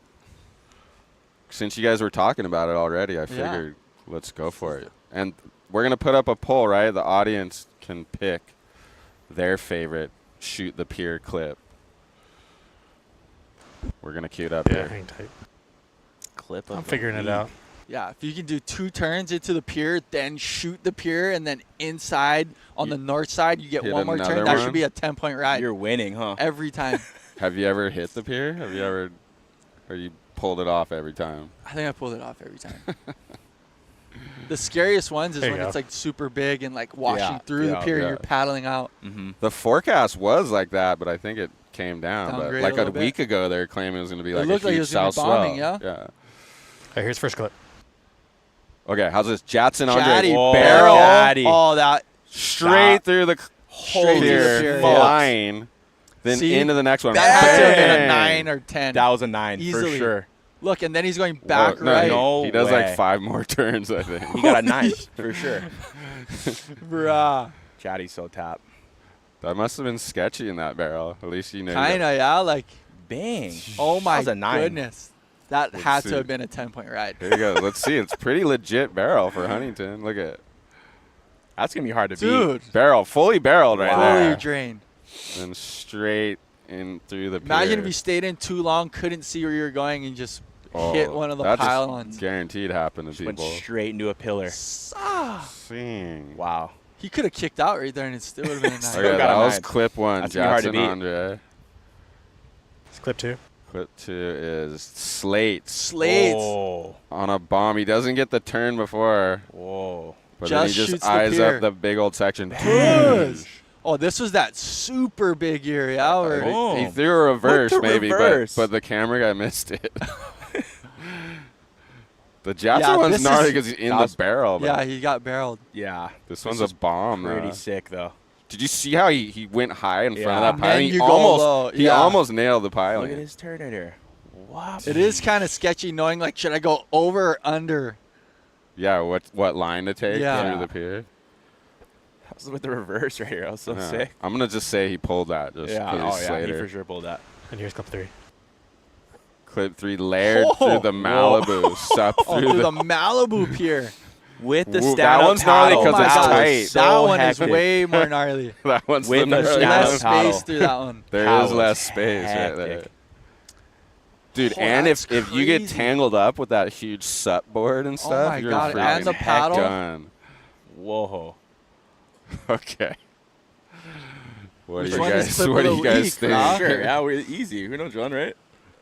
Speaker 1: Since you guys were talking about it already, I figured let's go for it. And we're going to put up a poll, right? The audience can pick their favorite shoot the pier clip. We're going to cue it up
Speaker 6: Yeah,
Speaker 1: here.
Speaker 6: hang tight.
Speaker 2: Clip
Speaker 6: I'm
Speaker 2: of the
Speaker 6: figuring it
Speaker 2: week.
Speaker 6: out.
Speaker 5: yeah. If you can do 2 turns into the pier, then shoot the pier, and then inside on the north side, you get
Speaker 1: Hit
Speaker 5: one more
Speaker 1: another
Speaker 5: turn. That
Speaker 1: one?
Speaker 5: should be a 10-point ride
Speaker 2: You're winning, huh?
Speaker 5: every time.
Speaker 1: Have you ever hit the pier? Have you ever, or you pulled it off every time?
Speaker 5: I think I pulled it off every time. The scariest ones is
Speaker 6: There you
Speaker 5: when
Speaker 6: go.
Speaker 5: it's like super big and like washing
Speaker 2: Yeah,
Speaker 5: through the
Speaker 2: yeah,
Speaker 5: pier.
Speaker 1: yeah.
Speaker 5: You're paddling out.
Speaker 2: Mm-hmm.
Speaker 1: The forecast was like that, but I think it came down. But
Speaker 5: Downgrade
Speaker 1: like
Speaker 5: a
Speaker 1: a
Speaker 5: little bit.
Speaker 1: week ago, they were claiming it was going to be
Speaker 5: It
Speaker 1: like
Speaker 5: looked
Speaker 1: a
Speaker 5: like it
Speaker 1: huge
Speaker 5: was gonna
Speaker 1: south
Speaker 5: be bombing,
Speaker 1: swell.
Speaker 5: yeah?
Speaker 6: All right, here's first clip.
Speaker 1: Okay, how's this? Jatson Andre
Speaker 5: Chatty
Speaker 2: Oh,
Speaker 5: barrel.
Speaker 2: Chatty.
Speaker 5: Oh, that.
Speaker 1: straight
Speaker 2: Stop.
Speaker 1: through the
Speaker 5: Straight through the pier, yeah.
Speaker 1: flying, then
Speaker 5: See?
Speaker 1: into the next one.
Speaker 5: That had to have been a
Speaker 1: Bang.
Speaker 5: 9 or 10.
Speaker 2: That was a 9
Speaker 5: Easily.
Speaker 2: for sure.
Speaker 5: Look, and then he's going back
Speaker 1: Whoa, no,
Speaker 5: right.
Speaker 2: No
Speaker 1: he does
Speaker 2: way.
Speaker 1: like 5 more turns, I think.
Speaker 2: He got a 9 for sure.
Speaker 5: Bruh.
Speaker 2: Chatty's so tap.
Speaker 1: That must have been sketchy in that barrel. At least you know.
Speaker 5: Kinda, yeah. Like,
Speaker 2: Bang.
Speaker 5: oh my
Speaker 2: That was a 9.
Speaker 5: goodness. That
Speaker 1: Let's
Speaker 5: had
Speaker 1: see.
Speaker 5: to have been a 10-point ride.
Speaker 1: Here you go. Let's see. It's pretty legit barrel for Huntington. Look at
Speaker 2: That's going to be hard to
Speaker 5: Dude.
Speaker 1: barrel, fully barreled right
Speaker 5: Fully
Speaker 1: there,
Speaker 5: drained.
Speaker 1: and straight in through the.
Speaker 5: Imagine
Speaker 1: pier.
Speaker 5: if you stayed in too long, couldn't see where you're going, and just
Speaker 1: Oh,
Speaker 5: hit one of the
Speaker 1: that just
Speaker 5: pylons.
Speaker 1: Guaranteed happen to
Speaker 2: beat. Went
Speaker 1: people.
Speaker 2: straight into a pillar.
Speaker 5: Ah,
Speaker 1: Seeing.
Speaker 2: Wow.
Speaker 5: he could have kicked out right there, and it still would have been a 9.
Speaker 2: Still
Speaker 1: Okay,
Speaker 2: got
Speaker 1: that
Speaker 2: a
Speaker 1: was
Speaker 2: 9.
Speaker 1: clip 1.
Speaker 2: That's gonna be hard to
Speaker 1: Jatson
Speaker 2: beat.
Speaker 1: Andre.
Speaker 6: It's clip 2.
Speaker 1: Clip 2 is Slates
Speaker 5: Slates.
Speaker 2: Whoa.
Speaker 1: on a bomb. He doesn't get the turn before,
Speaker 2: Whoa.
Speaker 1: but then he
Speaker 5: Just
Speaker 1: just
Speaker 5: shoots the
Speaker 1: eyes
Speaker 5: pier.
Speaker 1: up the big old section.
Speaker 5: Yes. Oh, this was that super big year, yeah?
Speaker 1: I
Speaker 5: Or,
Speaker 1: think
Speaker 2: Oh.
Speaker 1: he threw a reverse,
Speaker 2: What the
Speaker 1: maybe,
Speaker 2: reverse?
Speaker 1: but the camera guy missed it. The Jatson
Speaker 5: Yeah,
Speaker 1: one's
Speaker 5: this
Speaker 1: gnarly
Speaker 5: is-
Speaker 1: because he's in
Speaker 2: that
Speaker 1: the
Speaker 2: was-
Speaker 1: barrel. But
Speaker 5: yeah, he got barreled.
Speaker 2: Yeah.
Speaker 1: this
Speaker 2: This
Speaker 1: one's
Speaker 2: is
Speaker 1: a bomb.
Speaker 2: Pretty
Speaker 1: though.
Speaker 2: sick, though.
Speaker 1: Did you see how he went high in front
Speaker 2: Yeah.
Speaker 1: of that
Speaker 5: And
Speaker 1: pylon?
Speaker 5: then
Speaker 1: He
Speaker 5: you go
Speaker 1: almost
Speaker 5: low,
Speaker 1: he
Speaker 5: yeah.
Speaker 1: almost nailed the
Speaker 2: Look
Speaker 1: pylon.
Speaker 2: at his turn right here. Wow.
Speaker 5: It is kind of sketchy knowing, like, should I go over or under?
Speaker 1: Yeah, what line to take
Speaker 5: Yeah.
Speaker 1: through the pier?
Speaker 2: That was with the reverse right here. That was so
Speaker 1: Yeah.
Speaker 2: sick.
Speaker 1: I'm gonna just say he pulled that. Just
Speaker 2: Yeah.
Speaker 1: 'cause
Speaker 2: Oh,
Speaker 1: he's
Speaker 2: yeah. He
Speaker 1: Slater.
Speaker 2: for sure pulled that.
Speaker 6: And here's clip 3.
Speaker 1: Clip 3 layered
Speaker 5: Oh.
Speaker 1: through the Malibu, sup
Speaker 5: Oh,
Speaker 1: through
Speaker 5: through
Speaker 1: the.
Speaker 5: the Malibu pier.
Speaker 2: With the
Speaker 1: Ooh, that
Speaker 2: stand-up
Speaker 1: one's gnarly
Speaker 2: paddle.
Speaker 1: 'cause
Speaker 5: Oh my
Speaker 1: it's
Speaker 5: God.
Speaker 1: tight.
Speaker 2: So
Speaker 5: That one
Speaker 2: hectic.
Speaker 5: is way more gnarly.
Speaker 1: That one's
Speaker 2: With
Speaker 1: the
Speaker 2: the
Speaker 1: gnarly
Speaker 2: stand-up
Speaker 1: one.
Speaker 5: Less
Speaker 2: paddle.
Speaker 5: space through that one.
Speaker 1: There
Speaker 2: That
Speaker 1: is
Speaker 2: was
Speaker 1: less space right there.
Speaker 2: hectic.
Speaker 1: Dude,
Speaker 5: Oh,
Speaker 1: and
Speaker 5: that's
Speaker 1: if you get
Speaker 5: crazy.
Speaker 1: tangled up with that huge sup board and stuff,
Speaker 5: my
Speaker 1: you're
Speaker 5: God,
Speaker 1: freaking
Speaker 5: and the paddle?
Speaker 1: done.
Speaker 2: Whoa.
Speaker 1: Okay. What
Speaker 5: Which
Speaker 1: do you
Speaker 5: one is
Speaker 1: guys?
Speaker 5: clip
Speaker 1: What
Speaker 5: of
Speaker 1: do
Speaker 5: the
Speaker 1: you guys
Speaker 5: week,
Speaker 1: think?
Speaker 5: Rob?
Speaker 2: Sure. Yeah, we're easy. We know John, right?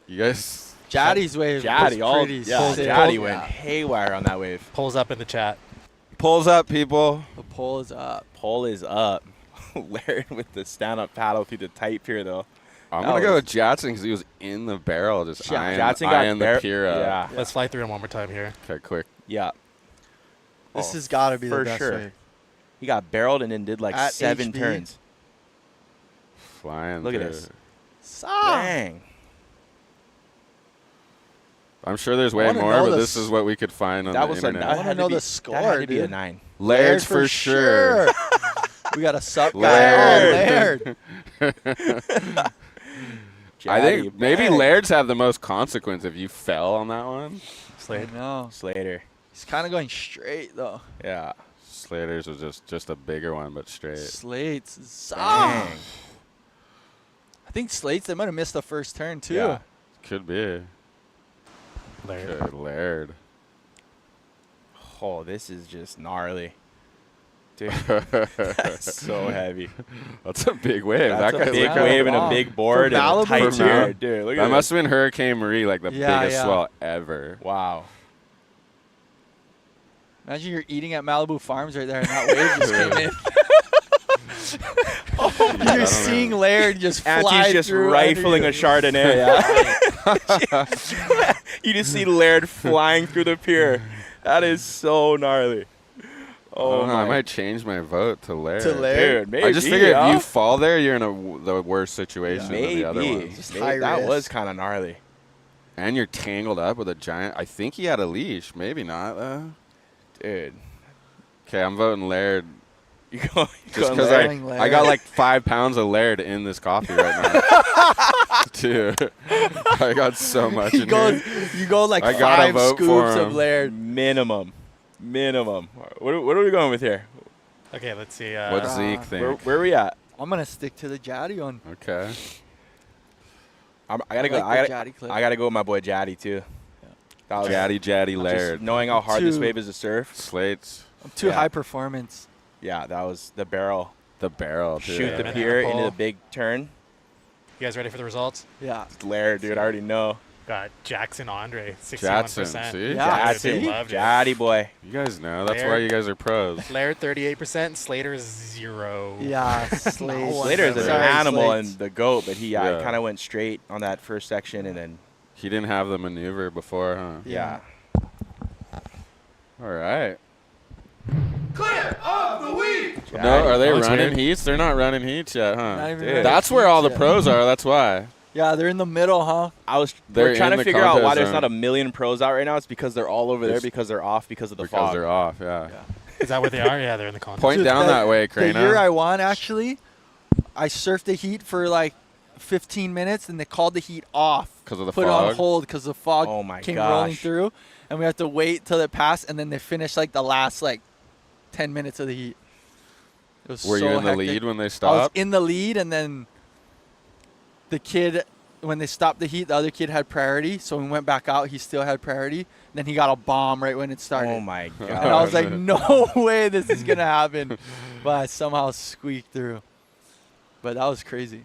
Speaker 1: You guys.
Speaker 5: Jaddy's wave
Speaker 2: Jaddy.
Speaker 5: was
Speaker 2: All,
Speaker 5: pretty
Speaker 2: yeah,
Speaker 5: sick.
Speaker 2: Jaddy went
Speaker 5: Yeah.
Speaker 2: haywire on that wave.
Speaker 6: Pulls up in the chat.
Speaker 1: Pulls up, people.
Speaker 5: The pole is up.
Speaker 2: Pole is up. Laird with the stand-up paddle through the tight pier, though.
Speaker 1: I'm
Speaker 2: That
Speaker 1: gonna go
Speaker 2: was-
Speaker 1: with Jatson because he was in the barrel, just
Speaker 5: Yeah,
Speaker 1: eyeing,
Speaker 2: Jatson got
Speaker 1: eyeing the
Speaker 2: bar-
Speaker 1: pier up.
Speaker 2: Yeah.
Speaker 6: Let's fly through him one more time here.
Speaker 1: Okay, quick.
Speaker 2: Yeah.
Speaker 5: This
Speaker 2: Oh,
Speaker 5: has got to be
Speaker 2: for
Speaker 5: the best
Speaker 2: sure.
Speaker 5: wave.
Speaker 2: He got barreled and then did like
Speaker 5: At
Speaker 2: 7
Speaker 5: HB.
Speaker 2: turns.
Speaker 1: Flying.
Speaker 2: Look at
Speaker 1: through.
Speaker 2: this.
Speaker 5: Ah.
Speaker 2: Dang.
Speaker 1: I'm sure there's way
Speaker 5: wanna
Speaker 1: more,
Speaker 5: know
Speaker 1: but
Speaker 5: the
Speaker 1: this is what we could find on
Speaker 2: That
Speaker 1: the
Speaker 2: was
Speaker 1: internet.
Speaker 2: a,
Speaker 5: I
Speaker 2: that
Speaker 5: wanna
Speaker 2: had to
Speaker 5: know
Speaker 2: be-
Speaker 5: the
Speaker 2: That
Speaker 5: score,
Speaker 2: had to be a
Speaker 5: dude.
Speaker 2: 9.
Speaker 1: Laird's for sure.
Speaker 5: We got a sup guy.
Speaker 1: Laird.
Speaker 5: Oh, Laird.
Speaker 1: I think
Speaker 2: Jaddy,
Speaker 1: maybe
Speaker 2: bang.
Speaker 1: Laird's have the most consequence if you fell on that one.
Speaker 5: I
Speaker 6: Slade.
Speaker 5: know.
Speaker 2: Slater.
Speaker 5: He's kind of going straight, though.
Speaker 2: Yeah.
Speaker 1: Slater's was just a bigger one, but straight.
Speaker 5: Slates. Sup.
Speaker 2: Dang.
Speaker 5: I think Slates, they might have missed the first turn, too.
Speaker 2: Yeah.
Speaker 1: Could be.
Speaker 6: Laird.
Speaker 1: Okay, Laird.
Speaker 2: Oh, this is just gnarly. Dude, that's so heavy.
Speaker 1: That's a big wave.
Speaker 2: That's
Speaker 1: that
Speaker 2: a
Speaker 1: guy's
Speaker 2: big
Speaker 1: looking-
Speaker 2: wave and a
Speaker 5: Wow.
Speaker 2: big board
Speaker 5: For
Speaker 2: and a
Speaker 5: Malibu?
Speaker 2: tight
Speaker 1: For
Speaker 2: tier.
Speaker 1: Malibu?
Speaker 2: Dude, look at
Speaker 1: That must
Speaker 2: this.
Speaker 1: have been Hurricane Marie, like the
Speaker 5: Yeah,
Speaker 1: biggest
Speaker 5: yeah.
Speaker 1: swell ever.
Speaker 2: Wow.
Speaker 5: Imagine you're eating at Malibu Farms right there, and that wave just came in.
Speaker 1: I don't
Speaker 5: You're seeing
Speaker 1: know.
Speaker 5: Laird just fly
Speaker 2: Auntie's just
Speaker 5: through
Speaker 2: rifling a
Speaker 5: under you.
Speaker 2: Chardonnay. Yeah. You just see Laird flying through the pier. That is so gnarly.
Speaker 1: I
Speaker 2: Oh,
Speaker 1: don't know, I
Speaker 2: my.
Speaker 1: might change my vote to Laird.
Speaker 5: To Laird?
Speaker 2: Dude, maybe.
Speaker 1: I just figured
Speaker 2: huh?
Speaker 1: if you fall there, you're in the worst situation than the other
Speaker 2: Maybe.
Speaker 1: ones.
Speaker 5: High
Speaker 2: That
Speaker 5: risk.
Speaker 2: was kind of gnarly.
Speaker 1: And you're tangled up with a giant. I think he had a leash. Maybe not.
Speaker 2: Dude.
Speaker 1: Okay, I'm voting Laird
Speaker 2: You go.
Speaker 1: Just because
Speaker 5: Laird.
Speaker 1: I got like 5 pounds of Laird in this coffee right now. Dude, I got so much in here.
Speaker 5: You go like
Speaker 1: I gotta
Speaker 5: 5
Speaker 1: vote for
Speaker 5: scoops
Speaker 1: him.
Speaker 5: of Laird.
Speaker 2: Minimum. What are we going with here?
Speaker 6: Okay, let's see.
Speaker 1: What Zeke think?
Speaker 2: Where are we at?
Speaker 5: I'm gonna stick to the Jaddy one.
Speaker 1: Okay.
Speaker 2: I gotta go.
Speaker 5: like the Jaddy clip.
Speaker 2: I gotta go with my boy Jaddy too. That was
Speaker 1: Jaddy
Speaker 2: just
Speaker 1: Laird.
Speaker 2: knowing how hard this
Speaker 5: Two.
Speaker 2: wave is to surf.
Speaker 1: Slates.
Speaker 5: I'm too
Speaker 2: Yeah.
Speaker 5: high performance.
Speaker 2: Yeah, that was the barrel.
Speaker 1: The barrel, dude.
Speaker 2: Shoot the
Speaker 6: Banana
Speaker 2: pier
Speaker 6: pole.
Speaker 2: into the big turn.
Speaker 6: You guys ready for the results?
Speaker 5: Yeah.
Speaker 2: It's Laird, dude. I already know.
Speaker 6: Got Jackson Andre, 61%.
Speaker 1: Jadson, see?
Speaker 5: Yeah.
Speaker 6: They
Speaker 2: Jaddy,
Speaker 6: loved it.
Speaker 2: Jaddy boy.
Speaker 1: You guys know. That's why
Speaker 6: Laird.
Speaker 1: you guys are pros.
Speaker 6: Laird 38%, Slater 0.
Speaker 5: Yeah. Slade.
Speaker 2: Slater is an
Speaker 5: Sorry,
Speaker 2: animal
Speaker 5: Slates.
Speaker 2: and the goat, but he
Speaker 1: Yeah.
Speaker 2: kind of went straight on that first section and then
Speaker 1: He didn't have the maneuver before, huh?
Speaker 2: yeah.
Speaker 1: All right.
Speaker 2: Jaddy.
Speaker 1: No, are they
Speaker 6: Looks
Speaker 1: running
Speaker 6: weird.
Speaker 1: heats? They're not running heats yet,
Speaker 5: Not
Speaker 1: huh?
Speaker 5: even
Speaker 2: Dude.
Speaker 5: running
Speaker 1: That's where all the
Speaker 5: heats yet.
Speaker 1: pros are. That's why.
Speaker 5: Yeah, they're in the middle, huh?
Speaker 1: They're
Speaker 2: We're trying
Speaker 1: in
Speaker 2: to
Speaker 1: the
Speaker 2: figure out why
Speaker 1: contest
Speaker 2: there's
Speaker 1: zone.
Speaker 2: not a million pros out right now. It's because they're all over there
Speaker 1: It's
Speaker 2: because they're off because of the
Speaker 1: Because
Speaker 2: fog.
Speaker 1: they're off, yeah.
Speaker 6: Is that what they are? Yeah, they're in the contest.
Speaker 1: Point
Speaker 5: Dude,
Speaker 1: down
Speaker 5: the-
Speaker 1: that way,
Speaker 5: The year
Speaker 1: Crana.
Speaker 5: I won, actually, I surfed the heat for like 15 minutes, and they called the heat off.
Speaker 1: Because of the
Speaker 5: Put it on
Speaker 1: fog.
Speaker 5: hold because the fog
Speaker 2: Oh my
Speaker 5: came rolling
Speaker 2: gosh.
Speaker 5: through, and we had to wait till it passed, and then they finished like the last like 10 minutes of the heat. It was
Speaker 1: Were
Speaker 5: so
Speaker 1: you in the
Speaker 5: hectic.
Speaker 1: lead when they
Speaker 5: I was
Speaker 1: stopped?
Speaker 5: in the lead, and then the kid, when they stopped the heat, the other kid had priority. So when we went back out, he still had priority. Then he got a bomb right when it started.
Speaker 2: Oh my god.
Speaker 5: And I was like, no way this is going to happen. But I somehow squeaked through. But that was crazy.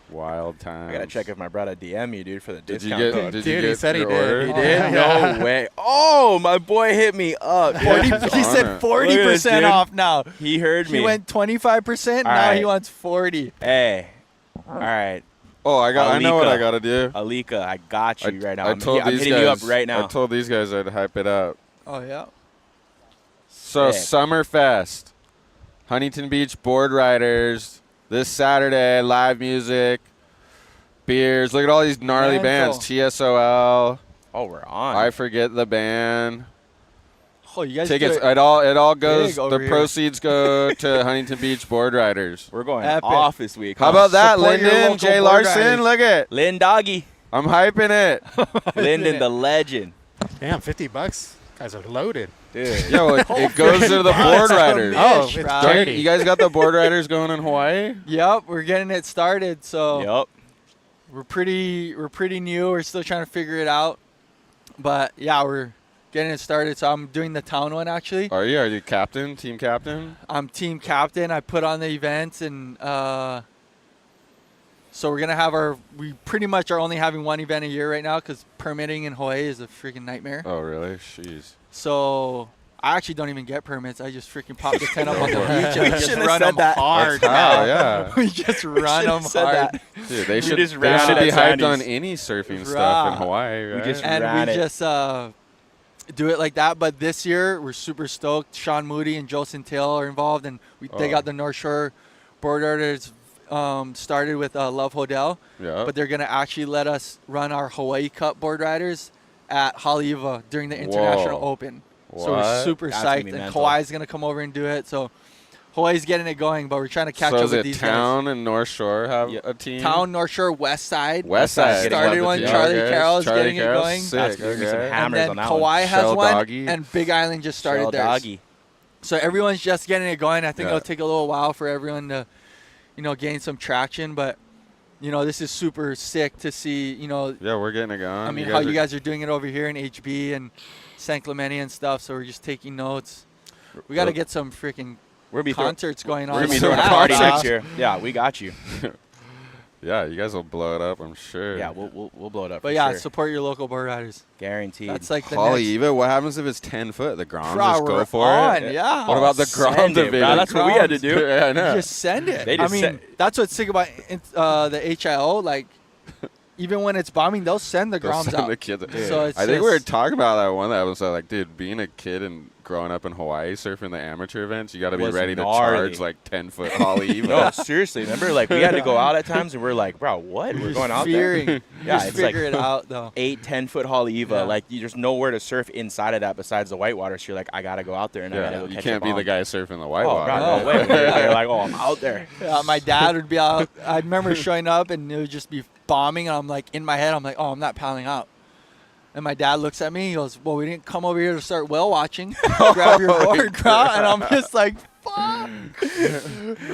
Speaker 1: Wild time.
Speaker 2: I gotta check if my brother DM you, dude, for the
Speaker 1: Did you
Speaker 2: discount
Speaker 1: get?
Speaker 2: code.
Speaker 1: Did
Speaker 6: Dude,
Speaker 1: you
Speaker 6: he
Speaker 1: get
Speaker 6: said he
Speaker 1: your
Speaker 6: did.
Speaker 1: order?
Speaker 6: He
Speaker 2: He
Speaker 6: did.
Speaker 2: did? No way. Oh, my boy hit me up.
Speaker 1: Yeah,
Speaker 5: He
Speaker 1: he's on
Speaker 5: said
Speaker 1: it.
Speaker 5: 40%
Speaker 2: dude.
Speaker 5: off now.
Speaker 2: He heard me.
Speaker 5: He went 25%. Now
Speaker 2: right.
Speaker 5: he wants 40.
Speaker 2: Hey. All right.
Speaker 1: Oh, I know what
Speaker 2: Alika.
Speaker 1: I gotta do.
Speaker 2: Alika, I got you right now.
Speaker 1: I
Speaker 2: I'm
Speaker 1: told
Speaker 2: I'm
Speaker 1: these
Speaker 2: hitting
Speaker 1: guys.
Speaker 2: you up right now.
Speaker 1: I told these guys I'd hype it up.
Speaker 5: Oh, yeah.
Speaker 1: So
Speaker 2: Sick.
Speaker 1: Summerfest, Huntington Beach board riders this Saturday. Live music, beers. Look at all these gnarly bands.
Speaker 5: Mental.
Speaker 1: TSOL.
Speaker 2: Oh, we're on.
Speaker 1: I forget the band.
Speaker 5: Oh, you guys
Speaker 1: Tickets.
Speaker 5: do it.
Speaker 1: It all goes.
Speaker 5: big over
Speaker 1: The
Speaker 5: here.
Speaker 1: proceeds go to Huntington Beach board riders.
Speaker 2: We're going
Speaker 5: Epic.
Speaker 2: off this week.
Speaker 1: How about that,
Speaker 5: Support your
Speaker 1: Lyndon?
Speaker 5: local
Speaker 1: Jay
Speaker 5: board
Speaker 1: Larson.
Speaker 5: riders.
Speaker 1: Look at.
Speaker 2: Lynn Doggy.
Speaker 1: I'm hyping it.
Speaker 2: Lyndon the legend.
Speaker 6: Damn, $50. Guys are loaded.
Speaker 2: Dude.
Speaker 1: Yo, it goes to the board riders.
Speaker 6: Oh,
Speaker 5: Mish,
Speaker 6: it's
Speaker 5: bro.
Speaker 1: Don't
Speaker 6: charity.
Speaker 1: you guys got the board riders going in Hawaii?
Speaker 5: Yep, we're getting it started. So
Speaker 2: Yup.
Speaker 5: we're pretty new. We're still trying to figure it out. But yeah, we're getting it started. So I'm doing the town one actually.
Speaker 1: Are you? Are you captain? Team captain?
Speaker 5: I'm team captain. I put on the events, and so we're gonna have we pretty much are only having one event a year right now because permitting in Hawaii is a freaking nightmare.
Speaker 1: Oh, really? Jeez.
Speaker 5: So I actually don't even get permits. I just freaking pop the tent up on the
Speaker 1: Go for it.
Speaker 5: beach and we just
Speaker 2: Should've
Speaker 5: run
Speaker 2: said
Speaker 5: them
Speaker 2: that.
Speaker 5: hard.
Speaker 1: That's how,
Speaker 5: now.
Speaker 1: yeah.
Speaker 5: We just run them
Speaker 2: should've said
Speaker 5: hard.
Speaker 2: that.
Speaker 1: Dude, they
Speaker 2: You
Speaker 1: should,
Speaker 2: just
Speaker 1: they
Speaker 2: ran
Speaker 1: should
Speaker 2: it
Speaker 1: be
Speaker 2: at
Speaker 1: hyped on
Speaker 2: Sandy's.
Speaker 1: any surfing stuff in Hawaii, right?
Speaker 2: just-
Speaker 5: And
Speaker 2: ran
Speaker 5: we
Speaker 2: it.
Speaker 5: just do it like that. But this year, we're super stoked. Sean Moody and Joe Centil are involved, and they
Speaker 1: Oh.
Speaker 5: got the North Shore board orders started with Love Hodel.
Speaker 1: Yeah.
Speaker 5: But they're going to actually let us run our Hawaii Cup board riders at Haleiwa during the International
Speaker 1: Whoa.
Speaker 5: Open. So we're
Speaker 1: What?
Speaker 5: super
Speaker 2: That's gonna
Speaker 5: psyched.
Speaker 2: be
Speaker 5: And
Speaker 2: mental.
Speaker 5: Kauai's going to come over and do it. So Hawaii's getting it going, but we're trying to catch
Speaker 1: So
Speaker 5: up
Speaker 1: is
Speaker 5: with
Speaker 1: it
Speaker 5: these
Speaker 1: Town and North Shore have
Speaker 2: Yeah.
Speaker 1: a team?
Speaker 5: guys. Town, North Shore, West Side.
Speaker 1: West Side.
Speaker 5: Started
Speaker 2: Getting
Speaker 5: one.
Speaker 2: up
Speaker 5: Charlie
Speaker 1: Okay.
Speaker 5: Carroll's
Speaker 1: Charlie
Speaker 5: getting
Speaker 1: Carroll's
Speaker 5: it going.
Speaker 1: Sick.
Speaker 2: That's gonna be some
Speaker 1: Okay.
Speaker 2: ham-
Speaker 5: And
Speaker 2: Hammers
Speaker 5: then
Speaker 2: on that
Speaker 5: Kauai
Speaker 2: one.
Speaker 5: has
Speaker 1: Shell
Speaker 5: one,
Speaker 1: Doggy.
Speaker 5: and Big Island just started
Speaker 2: Shell
Speaker 5: theirs.
Speaker 2: Doggy.
Speaker 5: So everyone's just getting it going. I think
Speaker 1: Yeah.
Speaker 5: it'll take a little while for everyone to, gain some traction. But, this is super sick to see,
Speaker 1: Yeah, we're getting it going.
Speaker 5: I mean, how you guys are doing it over here in HB and San Clemente and stuff. So we're just taking notes. We got to get some freaking
Speaker 2: We're gonna be throwing-
Speaker 5: concerts going on.
Speaker 2: We're gonna be
Speaker 1: So
Speaker 2: throwing a
Speaker 1: loud,
Speaker 2: party
Speaker 1: dog.
Speaker 2: next year. Yeah, we got you.
Speaker 1: Yeah, you guys will blow it up, I'm sure.
Speaker 2: Yeah, we'll blow it up.
Speaker 5: But
Speaker 2: for
Speaker 5: yeah,
Speaker 2: sure.
Speaker 5: support your local board riders.
Speaker 2: Guaranteed.
Speaker 5: That's like the
Speaker 1: Holly,
Speaker 5: next.
Speaker 1: Eva, what happens if it's 10 foot? The Groms
Speaker 5: Bro,
Speaker 1: just go
Speaker 5: we're
Speaker 1: for
Speaker 5: on,
Speaker 1: it?
Speaker 5: yeah.
Speaker 1: What about the
Speaker 2: Send
Speaker 1: Grom
Speaker 2: it, bro.
Speaker 1: division?
Speaker 2: That's what we had to do.
Speaker 1: Yeah, I know.
Speaker 5: Just send it.
Speaker 2: They
Speaker 5: I
Speaker 2: just
Speaker 5: mean,
Speaker 2: send-
Speaker 5: that's what's sick about the HIO. Like, even when it's bombing, they'll send the
Speaker 1: They'll
Speaker 5: Groms
Speaker 1: send
Speaker 5: out.
Speaker 1: the kids.
Speaker 5: So it's
Speaker 1: I think we were
Speaker 5: just-
Speaker 1: talking about that one episode. Like, dude, being a kid and growing up in Hawaii surfing the amateur events, you got to be
Speaker 2: Was
Speaker 1: ready to
Speaker 2: gnarly.
Speaker 1: charge like 10-foot Holly Eva.
Speaker 2: No, seriously. Remember, like, we had to go out at times, and we're like, bro, what? We're going out there?
Speaker 5: Fearing.
Speaker 2: Yeah,
Speaker 5: Just
Speaker 2: it's like
Speaker 5: figure it out though.
Speaker 2: 8-10 foot Holly Eva.
Speaker 5: Yeah.
Speaker 2: Like, there's nowhere to surf inside of that besides the whitewater. So you're like, I got to go out there, and I got to
Speaker 1: Yeah,
Speaker 2: go
Speaker 1: you
Speaker 2: catch
Speaker 1: can't
Speaker 2: a
Speaker 1: be
Speaker 2: bomb.
Speaker 1: the guy surfing the
Speaker 2: Oh,
Speaker 1: whitewater.
Speaker 2: bro, no way. You're like, oh, I'm out there.
Speaker 5: Yeah, my dad would be out. I remember showing up and it would just be bombing, and I'm like, in my head, I'm like, oh, I'm not paddling out. And my dad looks at me. He goes, well, we didn't come over here to start whale watching. Grab your board, grab. And I'm just like, fuck.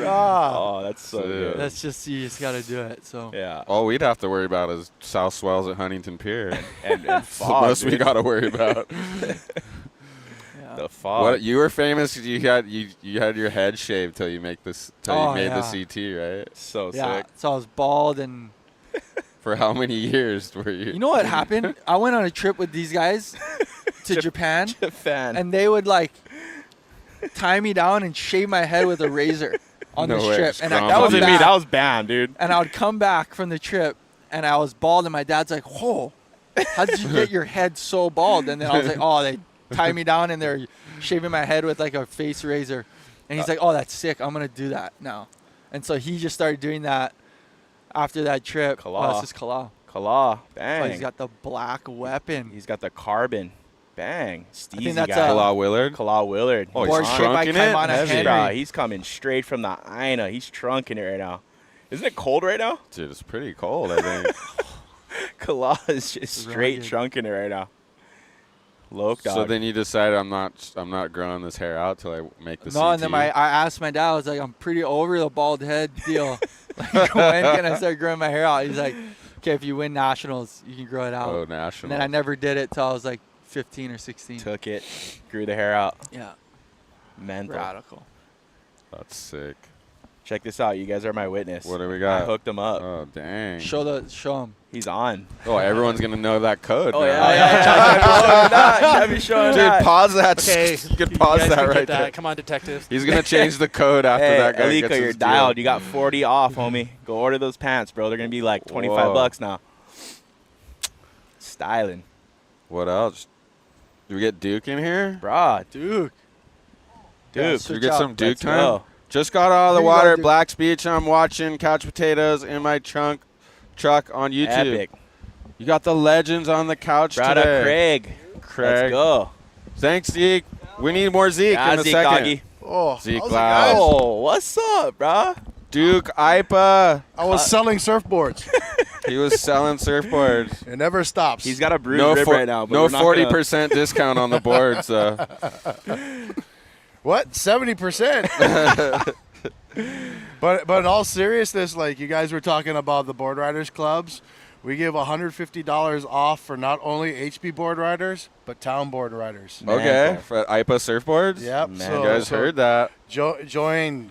Speaker 2: Oh, that's so
Speaker 1: Sick.
Speaker 2: good.
Speaker 5: That's just, you just got to do it. So
Speaker 2: Yeah.
Speaker 1: All we'd have to worry about is south swells at Huntington Pier.
Speaker 2: And
Speaker 1: That's the
Speaker 2: fog,
Speaker 1: most we
Speaker 2: dude.
Speaker 1: got to worry about.
Speaker 5: yeah.
Speaker 2: The fog.
Speaker 1: What you were famous? You had your head shaved till you make this till
Speaker 5: Oh,
Speaker 1: you made
Speaker 5: yeah.
Speaker 1: the CT, right?
Speaker 2: So
Speaker 5: Yeah.
Speaker 2: sick.
Speaker 5: So I was bald, and
Speaker 1: For how many years were you?
Speaker 5: you know what happened? I went on a trip with these guys to Japan,
Speaker 2: Fan.
Speaker 5: and they would like tie me down and shave my head with a razor on
Speaker 1: No
Speaker 5: this
Speaker 1: way,
Speaker 5: trip.
Speaker 1: just
Speaker 5: And
Speaker 1: ground
Speaker 5: I
Speaker 2: that
Speaker 1: Come
Speaker 2: wasn't me.
Speaker 5: back,
Speaker 2: That was Bam, dude.
Speaker 5: and I would come back from the trip, and I was bald, and my dad's like, "Whoa, how did you get your head so bald?" And then I was like, "Oh, they tie me down, and they're shaving my head with like a face razor." And he's like, "Oh, that's sick. I'm gonna do that now." And so he just started doing that after that trip.
Speaker 2: Kala.
Speaker 5: Oh, it's just Kala.
Speaker 2: Kala.
Speaker 5: Oh,
Speaker 2: Bang.
Speaker 5: he's got the black weapon.
Speaker 2: He's got the carbon. Bang. Steezy
Speaker 5: that's
Speaker 2: guy.
Speaker 1: Kala Willard.
Speaker 2: Kala Willard.
Speaker 1: Oh,
Speaker 5: Board
Speaker 1: he's
Speaker 5: shaped by
Speaker 1: trunking it.
Speaker 5: Kaimana
Speaker 1: Heavy.
Speaker 5: Henry.
Speaker 2: Bro, he's coming straight from the Aina. He's trunking it right now. Isn't it cold right now?
Speaker 1: Dude, it's pretty cold. I think.
Speaker 2: Kala is just straight
Speaker 5: Rugged.
Speaker 2: trunking it right now. Loke dog.
Speaker 1: So then you decided I'm not growing this hair out till I make the CT.
Speaker 5: No, and then I asked my dad, I was like, I'm pretty over the bald head deal. Like, when can I start growing my hair out? He's like, okay, if you win nationals, you can grow it out.
Speaker 1: Oh,
Speaker 5: And
Speaker 1: national.
Speaker 5: then I never did it till I was like 15 or 16.
Speaker 2: took it, grew the hair out.
Speaker 5: Yeah,
Speaker 2: Mental.
Speaker 5: radical.
Speaker 1: That's sick.
Speaker 2: Check this out. You guys are my witness.
Speaker 1: What do we
Speaker 2: I
Speaker 1: got?
Speaker 2: hooked him up.
Speaker 1: Oh, dang.
Speaker 5: Show him.
Speaker 2: He's on.
Speaker 1: Oh, everyone's gonna know that code.
Speaker 2: Oh,
Speaker 1: now.
Speaker 2: yeah. Have you showing
Speaker 1: Dude,
Speaker 2: that?
Speaker 1: pause that.
Speaker 6: Okay,
Speaker 1: You can pause
Speaker 6: guys
Speaker 1: that
Speaker 6: can get
Speaker 1: right
Speaker 6: that.
Speaker 1: there.
Speaker 6: Come on, detectives.
Speaker 1: He's gonna change the code after
Speaker 2: Hey,
Speaker 1: that guy
Speaker 2: Alika,
Speaker 1: gets
Speaker 2: you're
Speaker 1: his deal.
Speaker 2: dialed. You got 40 off, homie. Go order those pants, bro. They're gonna be like 25
Speaker 1: Whoa.
Speaker 2: bucks now. Styling,
Speaker 1: What else? Do we get Duke in here?
Speaker 2: bro.
Speaker 5: Duke.
Speaker 2: Dude,
Speaker 5: Yeah,
Speaker 1: Did we
Speaker 5: switch
Speaker 1: get
Speaker 5: out.
Speaker 1: some Duke
Speaker 2: let's
Speaker 1: time?
Speaker 2: go.
Speaker 1: Just got out of the
Speaker 5: Here you go,
Speaker 1: water at
Speaker 5: Duke.
Speaker 1: Black's Beach. I'm watching couch potatoes in my truck on YouTube.
Speaker 2: Epic.
Speaker 1: You got the legends on the couch
Speaker 2: Brother
Speaker 1: today.
Speaker 2: Craig.
Speaker 1: Craig.
Speaker 2: Let's go.
Speaker 1: Thanks, Zeke. We need more Zeke
Speaker 2: Yeah,
Speaker 1: in a
Speaker 2: Zeke
Speaker 1: second.
Speaker 2: doggy.
Speaker 8: Oh,
Speaker 1: Zeke
Speaker 8: how's it,
Speaker 1: Lau.
Speaker 8: guys?
Speaker 2: Oh, what's up, bro?
Speaker 1: Duke Aipa.
Speaker 8: I was selling surfboards.
Speaker 1: He was selling surfboards.
Speaker 8: It never stops.
Speaker 2: He's got a bruised
Speaker 1: No,
Speaker 2: rib right now. But
Speaker 1: no
Speaker 2: we're not gonna-
Speaker 1: 40% discount on the boards.
Speaker 8: What? 70%. But in all seriousness, like you guys were talking about the board riders clubs, we give $150 off for not only HB board riders but town board riders.
Speaker 2: Man,
Speaker 1: Okay,
Speaker 2: bro.
Speaker 1: for Aipa surfboards.
Speaker 8: Yep.
Speaker 2: Man,
Speaker 8: so,
Speaker 1: You guys
Speaker 8: so
Speaker 1: heard that.
Speaker 8: Join.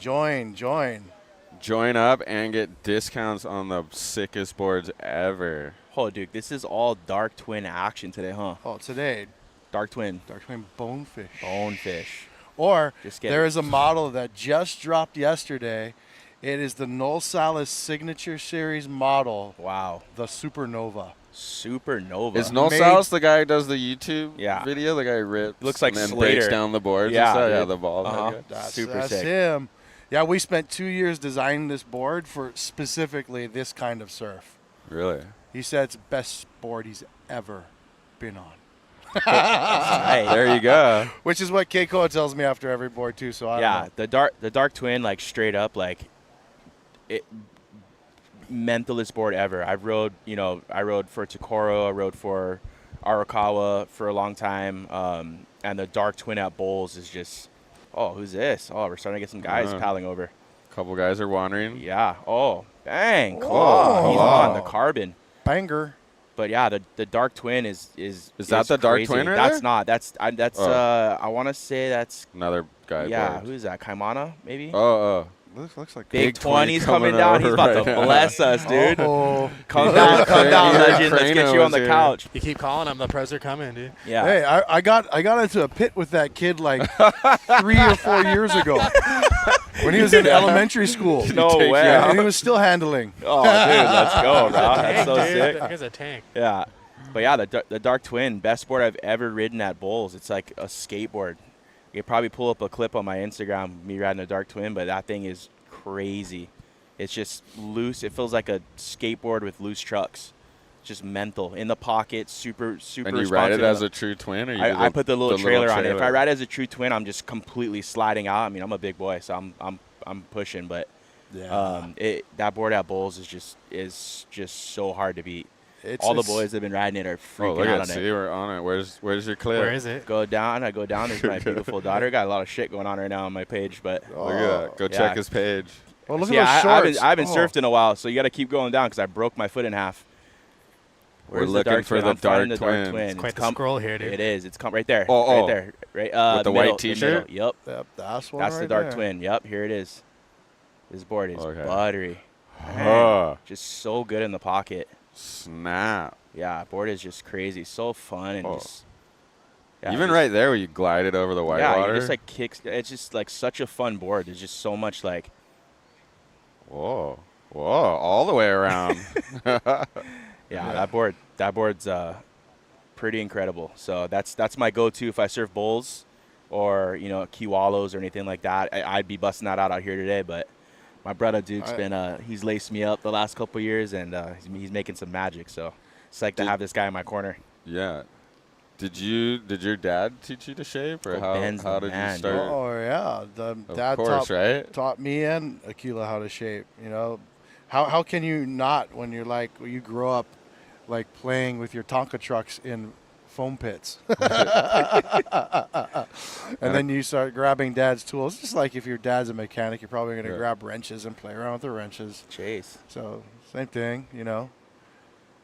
Speaker 1: Join up and get discounts on the sickest boards ever.
Speaker 2: Oh, dude, this is all dark twin action today, huh?
Speaker 8: Oh, today,
Speaker 2: Dark twin.
Speaker 8: Dark Twin Bonefish.
Speaker 2: Bonefish.
Speaker 8: Or
Speaker 2: Just get
Speaker 8: there
Speaker 2: it.
Speaker 8: is a model that just dropped yesterday. It is the Noel Salas Signature Series model,
Speaker 2: Wow.
Speaker 8: the Supernova.
Speaker 2: Supernova.
Speaker 1: Is Noel
Speaker 8: Made-
Speaker 1: Salas the guy who does the YouTube
Speaker 2: Yeah.
Speaker 1: video? The guy who rips
Speaker 2: Looks like
Speaker 1: and then
Speaker 2: Slater.
Speaker 1: breaks down the boards
Speaker 2: Yeah,
Speaker 1: and stuff? Yeah,
Speaker 2: dude.
Speaker 1: the ball.
Speaker 2: Uh-huh.
Speaker 8: That's,
Speaker 2: Super
Speaker 8: that's
Speaker 2: sick.
Speaker 8: him. Yeah, we spent 2 years designing this board for specifically this kind of surf.
Speaker 1: Really?
Speaker 8: He said it's the best board he's ever been on.
Speaker 2: Hey,
Speaker 1: There you go.
Speaker 8: Which is what Kekoa tells me after every board too. So I
Speaker 2: yeah,
Speaker 8: don't know.
Speaker 2: the dark twin, like straight up, like it mentalist board ever. I rode for Takoro, I rode for Arakawa for a long time, and the dark twin at Bowls is just, oh, who's this? Oh, we're starting to get some guys
Speaker 1: Uh-huh.
Speaker 2: paddling over.
Speaker 1: A couple guys are wandering.
Speaker 2: Yeah. Oh, bang! Come
Speaker 8: Oh.
Speaker 2: on, he's on the carbon.
Speaker 8: Banger.
Speaker 2: But yeah, the dark twin is
Speaker 1: that the dark
Speaker 2: crazy.
Speaker 1: twin right
Speaker 2: That's
Speaker 1: there?
Speaker 2: not. That's
Speaker 1: Oh.
Speaker 2: I want to say that's
Speaker 1: Another guy.
Speaker 2: yeah.
Speaker 1: board.
Speaker 2: Who is that? Kaimana maybe.
Speaker 1: Oh.
Speaker 8: Looks like
Speaker 2: Big
Speaker 1: Big 20
Speaker 2: 20s coming
Speaker 1: coming
Speaker 2: down. He's
Speaker 1: over
Speaker 2: about
Speaker 1: right
Speaker 2: to
Speaker 1: now.
Speaker 2: bless us, dude.
Speaker 8: Oh.
Speaker 2: Come down, legend. Let's get you on the
Speaker 1: Crano is
Speaker 2: couch.
Speaker 6: You keep calling them. The pros are coming, dude.
Speaker 2: Yeah.
Speaker 8: Hey, I got into a pit with that kid like 3 or 4 years ago when he was in elementary school.
Speaker 2: No
Speaker 1: Take
Speaker 2: way.
Speaker 1: you out.
Speaker 8: And he was still handling.
Speaker 2: Oh, dude, let's go, bro. That's
Speaker 6: Tank,
Speaker 2: so
Speaker 6: dude.
Speaker 2: sick.
Speaker 6: That guy's a tank.
Speaker 2: Yeah. But yeah, the dark twin, best board I've ever ridden at Bowls. It's like a skateboard. You probably pull up a clip on my Instagram, me riding a dark twin, but that thing is crazy. It's just loose. It feels like a skateboard with loose trucks. Just mental in the pocket, super.
Speaker 1: And you ride it as a true twin, or
Speaker 2: I put the little trailer on it. If I ride as a true twin, I'm just completely sliding out. I mean, I'm a big boy, so I'm pushing, but that board at Bowls is just so hard to beat. All the boys that have been riding it are freaking out on it.
Speaker 1: See, we're on it. Where's your clip?
Speaker 6: Where is it?
Speaker 2: Go down. I go down. There's my beautiful daughter. Got a lot of shit going on right now on my page, but
Speaker 1: look at that. Go check his page.
Speaker 8: Well, look at those shorts.
Speaker 2: I haven't surfed in a while, so you got to keep going down because I broke my foot in half.
Speaker 1: We're looking for the dark twin.
Speaker 6: It's quite the scroll here, dude.
Speaker 2: It is. It's right there.
Speaker 1: Oh.
Speaker 2: Right there. Right.
Speaker 1: With the white T-shirt?
Speaker 2: Yep.
Speaker 8: That's one.
Speaker 2: That's
Speaker 8: right
Speaker 2: the dark
Speaker 8: there.
Speaker 2: twin. Yep. Here it is. This board is buttery. Just so good in the pocket.
Speaker 1: Snap.
Speaker 2: Yeah, board is just crazy. So fun and just. Yeah,
Speaker 1: even right there where you glide it over the white water.
Speaker 2: Yeah, just like kicks. It's just like such a fun board. There's just so much like.
Speaker 1: Whoa, all the way around.
Speaker 2: Yeah, that board's pretty incredible. So that's my go-to if I surf bowls or, you know, key wallows or anything like that. I'd be busting that out here today, but my brother Duke's he's laced me up the last couple years, and he's making some magic. So it's like to have this guy in my corner.
Speaker 1: Yeah. Did your dad teach you to shape, or how did you start?
Speaker 8: Oh yeah, dad taught me and Aquila how to shape. You know, how can you not when you're like you grow up like playing with your Tonka trucks in foam pits, and then you start grabbing dad's tools. Just like if your dad's a mechanic, you're probably going to grab wrenches and play around with the wrenches.
Speaker 2: Chase.
Speaker 8: So same thing, you know.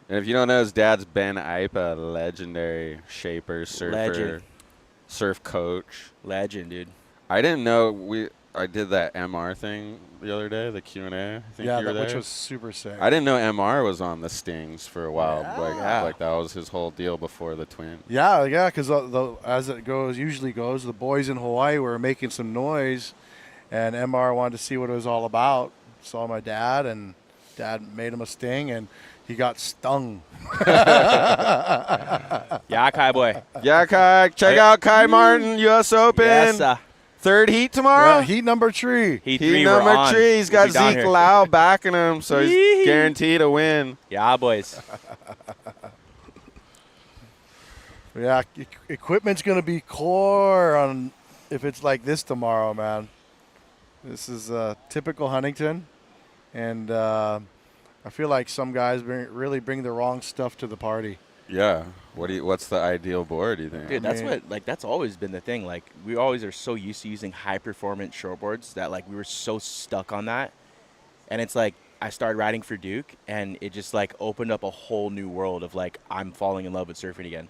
Speaker 1: And if you don't know, his dad's Ben Aipa, legendary shaper, surfer, surf coach.
Speaker 2: Legend, dude.
Speaker 1: I didn't know I did that MR thing the other day, the Q&A.
Speaker 8: Which was super sick.
Speaker 1: I didn't know MR was on the Stings for a while.
Speaker 8: Yeah.
Speaker 1: Like that was his whole deal before the twin.
Speaker 8: Yeah, because as it usually goes, the boys in Hawaii were making some noise, and MR wanted to see what it was all about. Saw my dad, and dad made him a sting, and he got stung.
Speaker 2: Yeah, Kai boy.
Speaker 1: Yeah, Kai. Check out Kai Martin, U.S. Open.
Speaker 2: Yes,
Speaker 1: third heat tomorrow.
Speaker 8: Yeah, heat number 3.
Speaker 2: Heat
Speaker 1: number 3. He's got Zeke Lau backing him, so he's guaranteed a win.
Speaker 2: Yeah, boys.
Speaker 8: Yeah, equipment's going to be core on if it's like this tomorrow, man. This is typical Huntington, and I feel like some guys really bring the wrong stuff to the party.
Speaker 1: Yeah. What's the ideal board, do you think?
Speaker 2: Dude, that's always been the thing. Like, we always are so used to using high performance shortboards that like we were so stuck on that. And it's like I started riding for Duke, and it just like opened up a whole new world of like I'm falling in love with surfing again.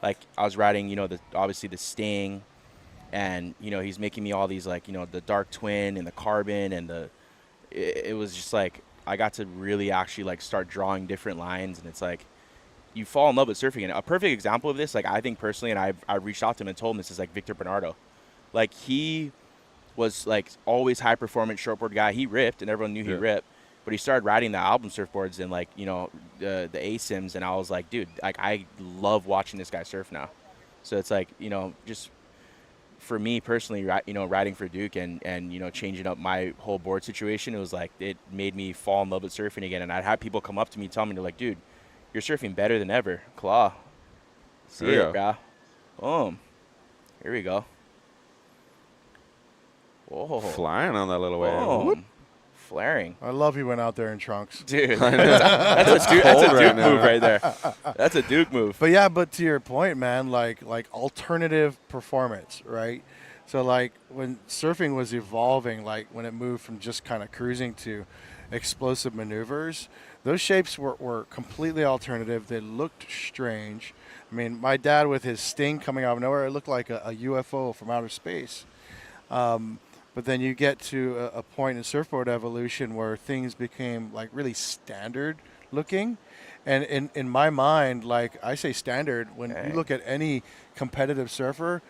Speaker 2: Like I was riding, you know, obviously the Sting, and you know he's making me all these like, you know, the dark twin and the carbon, and it was just like I got to really actually like start drawing different lines, and it's like you fall in love with surfing. And a perfect example of this, like I think personally, and I reached out to him and told him this, is like Victor Bernardo. Like he was like always high performance shortboard guy. He ripped, and everyone knew he ripped. But he started riding the album surfboards and like, you know, the ASIMs, and I was like, dude, like I love watching this guy surf now. So it's like, you know, just for me personally, you know, riding for Duke and you know, changing up my whole board situation, it was like it made me fall in love with surfing again. And I'd have people come up to me, tell me, they're like, dude, you're surfing better than ever. Claw. See it, bro. Boom. Here we go. Whoa.
Speaker 1: Flying on that little wave.
Speaker 2: Boom. Flaring.
Speaker 8: I love he went out there in trunks.
Speaker 2: Dude, that's a Duke move right there. That's a Duke move.
Speaker 8: But yeah, but to your point, man, like alternative performance, right? So like when surfing was evolving, like when it moved from just kind of cruising to explosive maneuvers, those shapes were completely alternative. They looked strange. I mean, my dad with his Sting coming out of nowhere, it looked like a UFO from outer space. But then you get to a point in surfboard evolution where things became like really standard looking. And in my mind, like I say standard, when you look at any competitive surfer,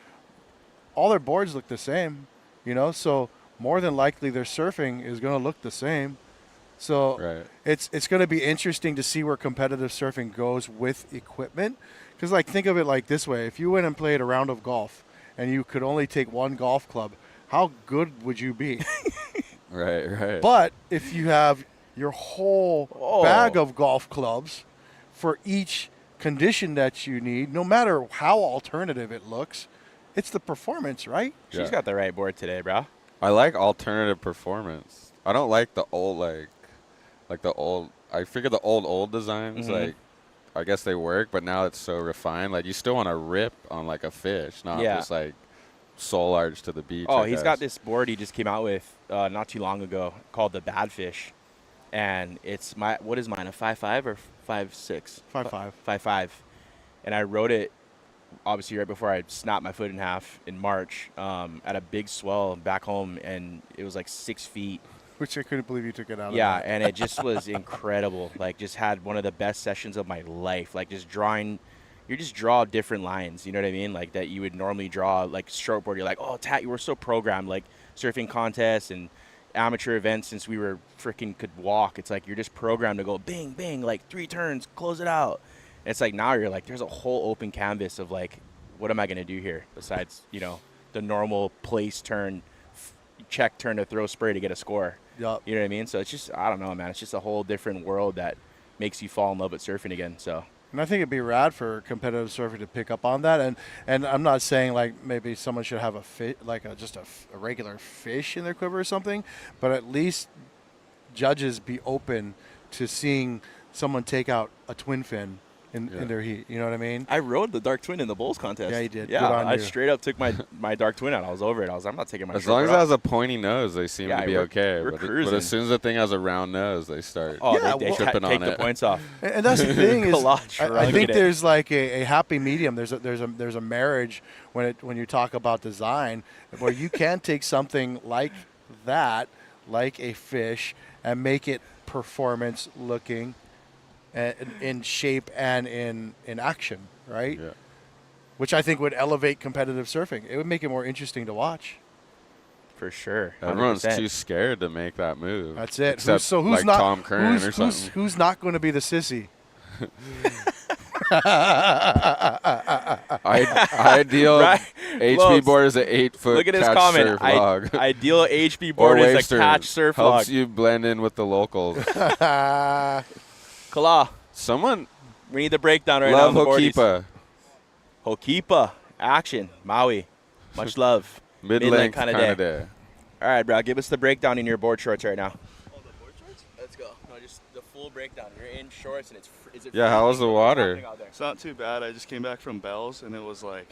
Speaker 8: all their boards look the same, you know? So more than likely their surfing is going to look the same. So it's going to be interesting to see where competitive surfing goes with equipment. Because like think of it like this way. If you went and played a round of golf and you could only take one golf club, how good would you be?
Speaker 1: Right.
Speaker 8: But if you have your whole bag of golf clubs for each condition that you need, no matter how alternative it looks, it's the performance, right?
Speaker 2: She's got the right board today, bro.
Speaker 1: I like alternative performance. I don't like the old like the old. I figure the old designs like I guess they work, but now it's so refined. Like you still want to rip on like a fish, not just like soul arch to the beach.
Speaker 2: Oh, he's got this board he just came out with not too long ago called the Bad Fish, and it's what is mine, a 5.5 or 5.6?
Speaker 8: 5.5.
Speaker 2: 5.5, and I rode it obviously right before I snapped my foot in half in March at a big swell back home, and it was like 6 feet.
Speaker 8: Which I couldn't believe you took it out of.
Speaker 2: Yeah, and it just was incredible. Like, just had one of the best sessions of my life. Like, just drawing, you just draw different lines, you know what I mean? Like, that you would normally draw, like, shortboard. You're like, oh, Tat, you were so programmed. Like, surfing contests and amateur events since we were freaking could walk. It's like you're just programmed to go bing, bing, like 3 turns, close it out. And it's like now you're like, there's a whole open canvas of, like, what am I going to do here besides, you know, the normal place turn, check turn to throw spray to get a score.
Speaker 8: Yep.
Speaker 2: You know what I mean? So it's just, I don't know, man. It's just a whole different world that makes you fall in love with surfing again. So.
Speaker 8: And I think it'd be rad for competitive surfing to pick up on that. And I'm not saying like maybe someone should have just a regular fish in their quiver or something, but at least judges be open to seeing someone take out a twin fin in their heat. You know what I mean?
Speaker 2: I rode the dark twin in the bowls contest.
Speaker 8: Yeah, you did.
Speaker 2: Yeah,
Speaker 8: Good on
Speaker 2: I
Speaker 8: you.
Speaker 2: straight up took my dark twin out. I was over it. I'm not taking my.
Speaker 1: As long as it has a pointy nose, they seem to be
Speaker 2: we're
Speaker 1: okay.
Speaker 2: cruising.
Speaker 1: But as soon as the thing has a round nose, they start
Speaker 2: they
Speaker 1: tripping on
Speaker 2: take
Speaker 1: it.
Speaker 2: the points off.
Speaker 8: And that's the thing is, I think
Speaker 2: it.
Speaker 8: there's like a happy medium. There's a marriage when you talk about design where you can take something like that, like a fish, and make it performance looking, in shape and in action, right?
Speaker 1: Yeah.
Speaker 8: Which I think would elevate competitive surfing. It would make it more interesting to watch.
Speaker 2: For sure. 100%.
Speaker 1: Everyone's too scared to make that move.
Speaker 8: That's it.
Speaker 1: Except
Speaker 8: Who's
Speaker 1: like
Speaker 8: not
Speaker 1: Tom Curran or something.
Speaker 8: Who's not going to be the sissy?
Speaker 1: Ideal
Speaker 2: Right.
Speaker 1: HB
Speaker 2: Close.
Speaker 1: board is an 8-foot
Speaker 2: Look at his
Speaker 1: catch
Speaker 2: comment.
Speaker 1: surf log.
Speaker 2: Ideal HB board
Speaker 1: Or
Speaker 2: is a
Speaker 1: wave
Speaker 2: catch
Speaker 1: stern.
Speaker 2: surf
Speaker 1: Helps
Speaker 2: log.
Speaker 1: you blend in with the locals.
Speaker 2: Kala,
Speaker 1: Someone
Speaker 2: we need the breakdown right
Speaker 1: love
Speaker 2: now. On the boardies.
Speaker 1: Hokipa.
Speaker 2: Hokipa, action, Maui. Much love.
Speaker 1: Mid-length
Speaker 2: kind
Speaker 1: kind
Speaker 2: of
Speaker 1: of day.
Speaker 2: All right, bro, give us the breakdown in your board shorts right now. Oh, the board shorts? Let's go. No, just the full breakdown. You're in shorts and is it
Speaker 1: Yeah, how was the
Speaker 2: freezing?
Speaker 1: water?
Speaker 2: What's happening out there?
Speaker 9: It's not too bad. I just came back from Bell's, and it was like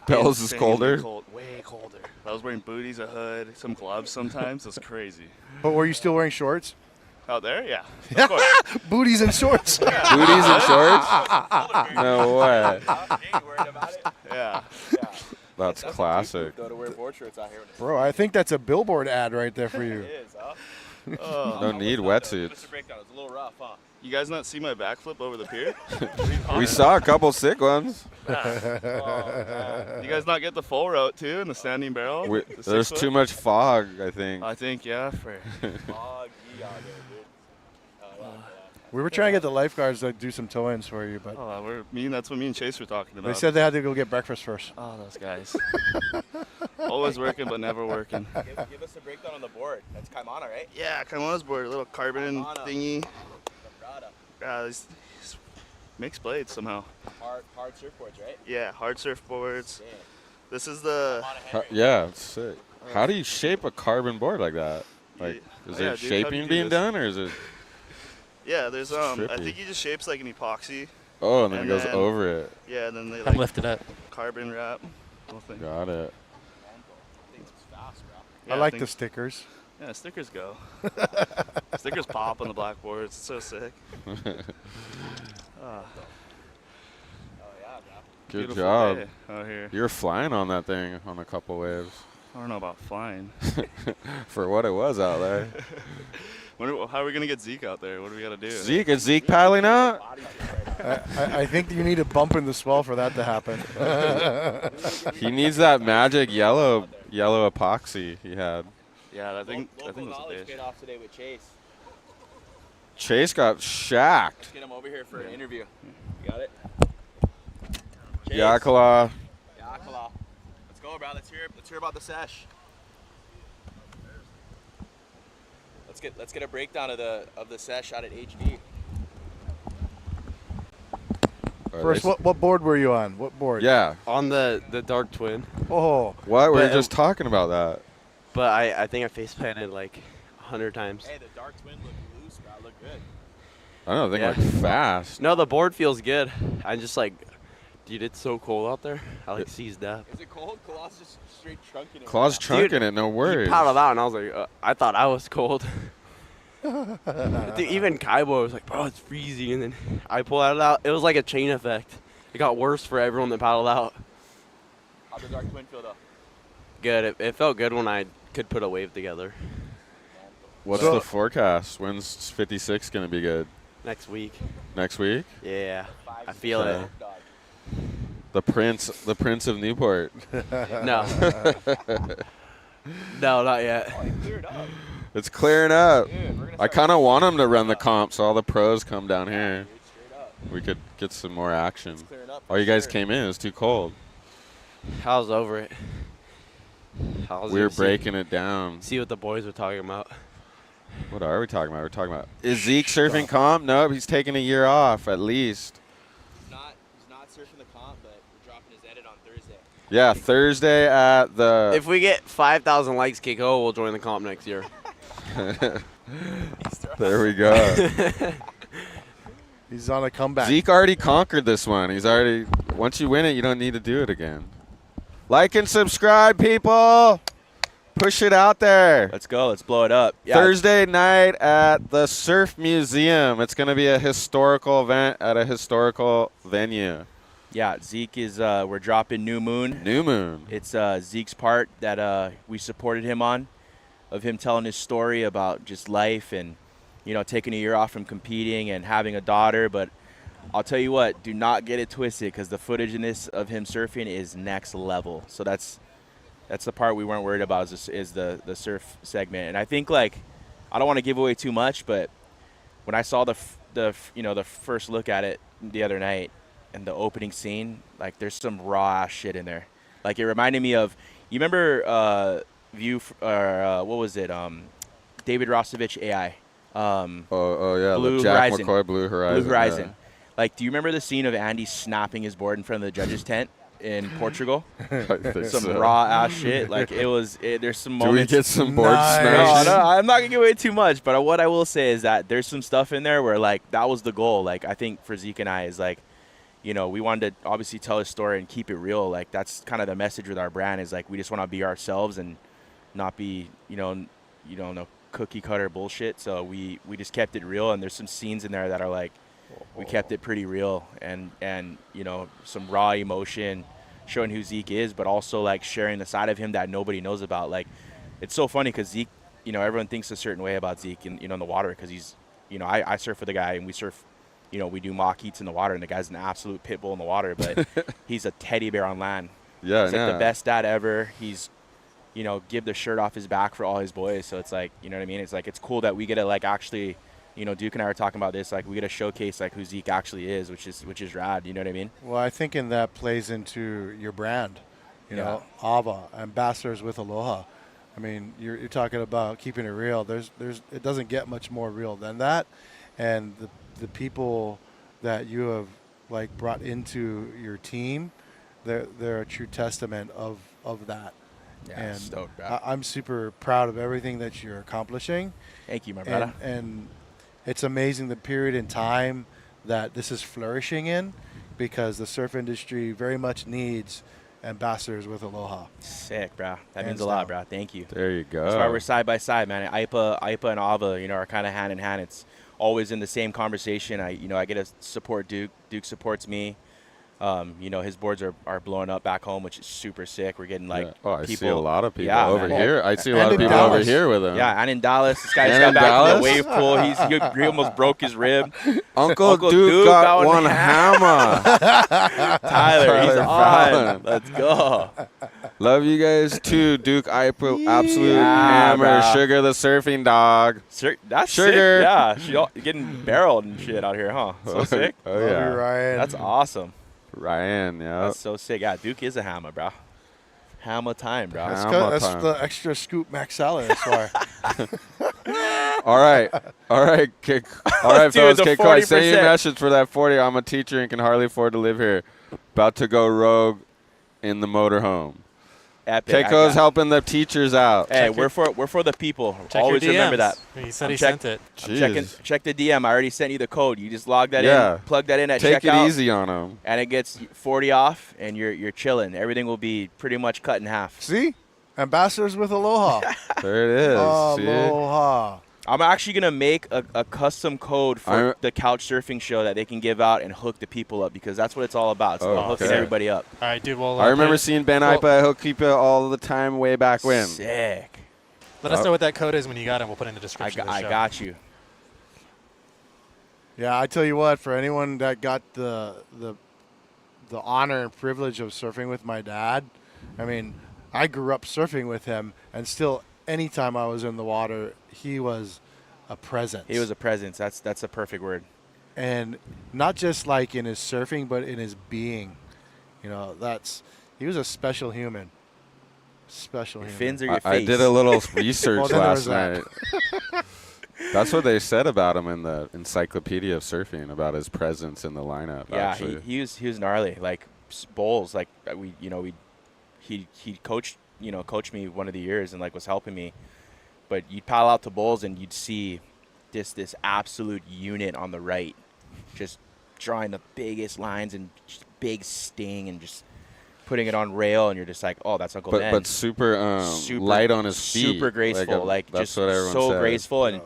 Speaker 1: Bells is
Speaker 9: insanely
Speaker 1: colder.
Speaker 9: cold, way colder. I was wearing booties, a hood, some gloves sometimes. It's crazy.
Speaker 8: But were you still wearing shorts?
Speaker 9: Out there, yeah. Of course.
Speaker 8: Booties and shorts.
Speaker 1: Booties and shorts? No way.
Speaker 2: Ain't worried about it.
Speaker 9: Yeah.
Speaker 1: That's classic.
Speaker 2: Go to wear board shorts out here when it's
Speaker 8: Bro, I think that's a billboard ad right there for you.
Speaker 2: It is, huh?
Speaker 9: Oh,
Speaker 1: No need
Speaker 2: Give us
Speaker 1: wetsuits.
Speaker 2: a breakdown. It's a little rough, huh?
Speaker 9: you guys not see my backflip over the pier?
Speaker 1: We saw a couple sick ones.
Speaker 9: You guys not get the full route too in the standing barrel? The
Speaker 1: There's
Speaker 9: 6 foot?
Speaker 1: too much fog, I think.
Speaker 9: I think, yeah. For
Speaker 2: Foggy out there, dude.
Speaker 8: We were trying to get the lifeguards to do some tow-ins for you, but
Speaker 9: that's what me and Chase were talking about.
Speaker 8: they said they had to go get breakfast first.
Speaker 9: Oh, those guys. Always working, but never working.
Speaker 2: Give us a breakdown on the board. That's Kaimana, right?
Speaker 9: Yeah, Kaimona's board, a little carbon
Speaker 2: Kaimana.
Speaker 9: thingy.
Speaker 2: Cabrada.
Speaker 9: These mixed blades somehow.
Speaker 2: Hard surfboards, right?
Speaker 9: Yeah, hard surfboards.
Speaker 2: Damn.
Speaker 9: This is the.
Speaker 1: Yeah, it's sick. How do you shape a carbon board like that? Like, is
Speaker 9: Yeah,
Speaker 1: there
Speaker 9: dude, how'd you
Speaker 1: shaping
Speaker 9: do
Speaker 1: being
Speaker 9: this?
Speaker 1: done, or is it?
Speaker 9: Yeah, there's I
Speaker 1: trippy.
Speaker 9: think he just shapes like an epoxy.
Speaker 1: Oh, and then
Speaker 9: And
Speaker 1: it goes
Speaker 9: then-
Speaker 1: over it.
Speaker 9: Yeah, and then they
Speaker 4: I'm
Speaker 9: like
Speaker 4: lifted up.
Speaker 9: carbon wrap. Whole thing.
Speaker 1: Got it.
Speaker 9: Yeah,
Speaker 8: I like
Speaker 9: think-
Speaker 8: the stickers.
Speaker 9: Yeah, stickers go. Stickers pop on the blackboards. It's so sick.
Speaker 1: Good
Speaker 9: Beautiful
Speaker 1: job.
Speaker 9: day out here.
Speaker 1: You were flying on that thing on a couple waves
Speaker 9: I don't know about flying.
Speaker 1: for what it was out there.
Speaker 9: How are we gonna get Zeke out there? What do we gotta do?
Speaker 1: Is Zeke paddling out?
Speaker 8: I think you need a bump in the swell for that to happen.
Speaker 1: He needs that magic yellow epoxy he had.
Speaker 9: Yeah, I think
Speaker 2: Local
Speaker 9: was a
Speaker 2: knowledge
Speaker 9: fish.
Speaker 2: paid off today with Chase.
Speaker 1: Chase got shacked.
Speaker 2: Let's get him over here for an interview. You got it?
Speaker 1: Yakala.
Speaker 2: Yakala. go, bro. Let's hear about the sesh. Let's get a breakdown of the sesh out at HV.
Speaker 8: First, what board were you on? What board?
Speaker 1: Yeah.
Speaker 7: On the Dark Twin.
Speaker 8: Oh.
Speaker 1: What? We were
Speaker 7: But,
Speaker 1: just talking about that.
Speaker 7: But I think I face planted like 100 times.
Speaker 2: Hey, the Dark Twin looked loose, bro. Looked good.
Speaker 1: I don't think
Speaker 7: Yeah.
Speaker 1: like fast.
Speaker 7: No, the board feels good. I'm just like, dude, it's so cold out there. I like seized up.
Speaker 2: Is it cold? Claw's just straight trunking it.
Speaker 1: Claw's
Speaker 7: Dude,
Speaker 1: chunking it, no
Speaker 7: He
Speaker 1: worries.
Speaker 7: paddled out, and I was like, I thought I was cold. Dude, even Kaibo was like, bro, it's freezing. And then I pulled it out. It was like a chain effect. It got worse for everyone that paddled out.
Speaker 2: How'd the Dark Twin feel, though?
Speaker 7: Good. It felt good when I could put a wave together.
Speaker 1: What's
Speaker 8: So-
Speaker 1: the forecast? When's 56 going to be good?
Speaker 7: Next week.
Speaker 1: Next week?
Speaker 7: Yeah, I feel
Speaker 1: Okay.
Speaker 7: it.
Speaker 1: The Prince of Newport.
Speaker 7: No. No, not yet.
Speaker 1: It's clearing up.
Speaker 2: Dude, we're gonna
Speaker 1: I
Speaker 2: start
Speaker 1: kind of want him to run the comp so all the pros come down here.
Speaker 2: straight up.
Speaker 1: We could get some more action.
Speaker 2: Clearing up.
Speaker 1: Oh, you guys came in. It was too cold.
Speaker 7: I was over it.
Speaker 1: We were breaking it down.
Speaker 7: See what the boys were talking about.
Speaker 1: What are we talking about? We're talking about, is Zeke surfing comp? Nope, he's taking a year off at least.
Speaker 2: He's not surfing the comp, but we're dropping his edit on Thursday.
Speaker 1: Yeah, Thursday at the...
Speaker 7: If we get 5,000 likes, Kekoa will join the comp next year.
Speaker 1: There we go.
Speaker 8: He's on a comeback.
Speaker 1: Zeke already conquered this one. He's already... Once you win it, you don't need to do it again. Like and subscribe, people. Push it out there.
Speaker 2: Let's go. Let's blow it up. Yeah,
Speaker 1: Thursday night at the Surf Museum. It's going to be a historical event at a historical venue.
Speaker 2: Yeah, Zeke is, we're dropping New Moon.
Speaker 1: New Moon.
Speaker 2: It's Zeke's part that we supported him on, of him telling his story about just life and, you know, taking a year off from competing and having a daughter. But I'll tell you what, do not get it twisted, because the footage in this of him surfing is next level. So that's the part we weren't worried about, is the surf segment. And I think, like, I don't want to give away too much, but when I saw the first look at it the other night and the opening scene, like, there's some raw ass shit in there. Like, it reminded me of, you remember what was it? David Rostovich AI.
Speaker 1: Oh yeah,
Speaker 2: Blue
Speaker 1: the Jack
Speaker 2: Horizon.
Speaker 1: McCoy Blue Horizon.
Speaker 2: Blue Horizon. Like, do you remember the scene of Andy snapping his board in front of the judges' tent in Portugal?
Speaker 1: Yeah. I think
Speaker 2: Some
Speaker 1: so.
Speaker 2: raw ass shit. Like, there's some
Speaker 1: Do we
Speaker 2: moments.
Speaker 1: get some board
Speaker 8: Nice.
Speaker 1: smash?
Speaker 2: No, I'm not gonna give away too much, but what I will say is that there's some stuff in there where, like, that was the goal. Like, I think for Zeke and I is, like, you know, we wanted to obviously tell his story and keep it real. Like, that's kind of the message with our brand, is, like, we just want to be ourselves and not be, no cookie cutter bullshit. So we just kept it real, and there's some scenes in there that are, like, we kept it pretty real, and some raw emotion, showing who Zeke is, but also, like, sharing the side of him that nobody knows about. Like, it's so funny because Zeke, everyone thinks a certain way about Zeke in the water, because he's, I surf with the guy and we surf, we do mock heats in the water, and the guy's an absolute pit bull in the water, but he's a teddy bear on land.
Speaker 1: Yeah,
Speaker 2: He's like the best dad ever. He's, give the shirt off his back for all his boys. So it's like, you know what I mean? It's like, it's cool that we get to, like, actually, Duke and I were talking about this, like, we get to showcase, like, who Zeke actually is, which is rad. You know what I mean?
Speaker 8: Well, I think in that plays into your brand,
Speaker 2: Yeah.
Speaker 8: Avva, ambassadors with Aloha. I mean, you're talking about keeping it real. It doesn't get much more real than that, and the people that you have, like, brought into your team, they're a true testament of that.
Speaker 2: Yeah,
Speaker 8: And
Speaker 2: stoked, bro.
Speaker 8: I'm super proud of everything that you're accomplishing.
Speaker 2: Thank you, my brother.
Speaker 8: And it's amazing the period in time that this is flourishing in, because the surf industry very much needs ambassadors with Aloha.
Speaker 2: Sick, bro. That
Speaker 8: Hands
Speaker 2: means a lot,
Speaker 8: down.
Speaker 2: bro. Thank you.
Speaker 1: There you go.
Speaker 2: That's why we're side by side, man. Aipa and Avva, are kind of hand in hand. It's always in the same conversation. I get to support Duke. Duke supports me. His boards are blowing up back home, which is super sick. We're getting, like,
Speaker 1: Yeah. Oh, I
Speaker 2: people.
Speaker 1: see a lot of people
Speaker 2: Yeah,
Speaker 1: over
Speaker 2: man.
Speaker 1: here. I see a
Speaker 8: And
Speaker 1: lot of
Speaker 8: in
Speaker 1: people over
Speaker 8: Dallas.
Speaker 1: here with him.
Speaker 2: Yeah, and in Dallas, this guy just
Speaker 1: And
Speaker 2: got
Speaker 1: in
Speaker 2: back from the
Speaker 1: Dallas?
Speaker 2: wave pool. He almost broke his rib.
Speaker 1: Uncle Duke got one hammer.
Speaker 2: Tyler, he's
Speaker 1: Tyler
Speaker 2: on.
Speaker 1: Fallon.
Speaker 2: Let's go.
Speaker 1: Love you guys too. Duke Aipa, absolute
Speaker 2: Yeah,
Speaker 1: hammer.
Speaker 2: bro.
Speaker 1: Sugar the surfing dog.
Speaker 2: That's
Speaker 1: Sugar.
Speaker 2: sick. Yeah, she getting barreled and shit out here, huh? So sick.
Speaker 1: Oh
Speaker 8: Love you,
Speaker 1: yeah.
Speaker 8: Ryan.
Speaker 2: That's awesome.
Speaker 1: Ryan, yeah.
Speaker 2: That's so sick. Yeah, Duke is a hammer, bro. Hammer time, bro.
Speaker 8: That's the extra scoop Maxella. That's why.
Speaker 1: All right, all right,
Speaker 2: Dude,
Speaker 1: fellas.
Speaker 2: the
Speaker 1: Kekoa, I sent you a
Speaker 2: 40%.
Speaker 1: message for that 40. I'm a teacher and can hardly afford to live here. About to go rogue in the motorhome.
Speaker 2: Epic.
Speaker 1: Keikoa's helping the teachers out.
Speaker 2: Hey, we're for the people.
Speaker 6: Check
Speaker 2: Always
Speaker 6: your
Speaker 2: remember
Speaker 6: DMs.
Speaker 2: that.
Speaker 6: He said he sent it.
Speaker 2: Check the DM. I already sent you the code. You just log that
Speaker 1: Yeah.
Speaker 2: in, plug that in at
Speaker 1: Take
Speaker 2: checkout,
Speaker 1: it easy on them.
Speaker 2: and it gets 40 off, and you're chilling. Everything will be pretty much cut in half.
Speaker 8: See? Ambassadors with Aloha.
Speaker 1: There it is. See?
Speaker 8: Aloha.
Speaker 2: I'm actually gonna make a custom code for the couch surfing show that they can give out and hook the people up, because that's what it's all about. It's about hooking
Speaker 1: okay.
Speaker 2: everybody up.
Speaker 6: All right, dude. Well,
Speaker 1: I remember seeing Ben Aipa. He'll keep it all the time way back when.
Speaker 2: Sick.
Speaker 6: let us know what that code is when you got it. We'll put it in the description.
Speaker 2: I got you.
Speaker 8: Yeah, I tell you what, for anyone that got the honor and privilege of surfing with my dad, I mean, I grew up surfing with him, and still, anytime I was in the water, he was a presence.
Speaker 2: He was a presence. That's a perfect word.
Speaker 8: And not just like in his surfing, but in his being. You know, he was a special human. Special
Speaker 2: Your
Speaker 8: human.
Speaker 2: fins or your face?
Speaker 1: I did a little research
Speaker 8: Well,
Speaker 1: last
Speaker 8: that.
Speaker 1: night. That's what they said about him in the Encyclopedia of Surfing, about his presence in the lineup.
Speaker 2: Yeah,
Speaker 1: actually.
Speaker 2: he was gnarly. Like bowls, like he coached me one of the years and like was helping me. But you'd paddle out to bowls and you'd see this absolute unit on the right, just drawing the biggest lines and just big sting and just putting it on rail, and you're just like, oh, that's Uncle Ben.
Speaker 1: But super light on his feet.
Speaker 2: Super graceful, like
Speaker 1: that's
Speaker 2: just
Speaker 1: what everyone
Speaker 2: so
Speaker 1: said.
Speaker 2: graceful, and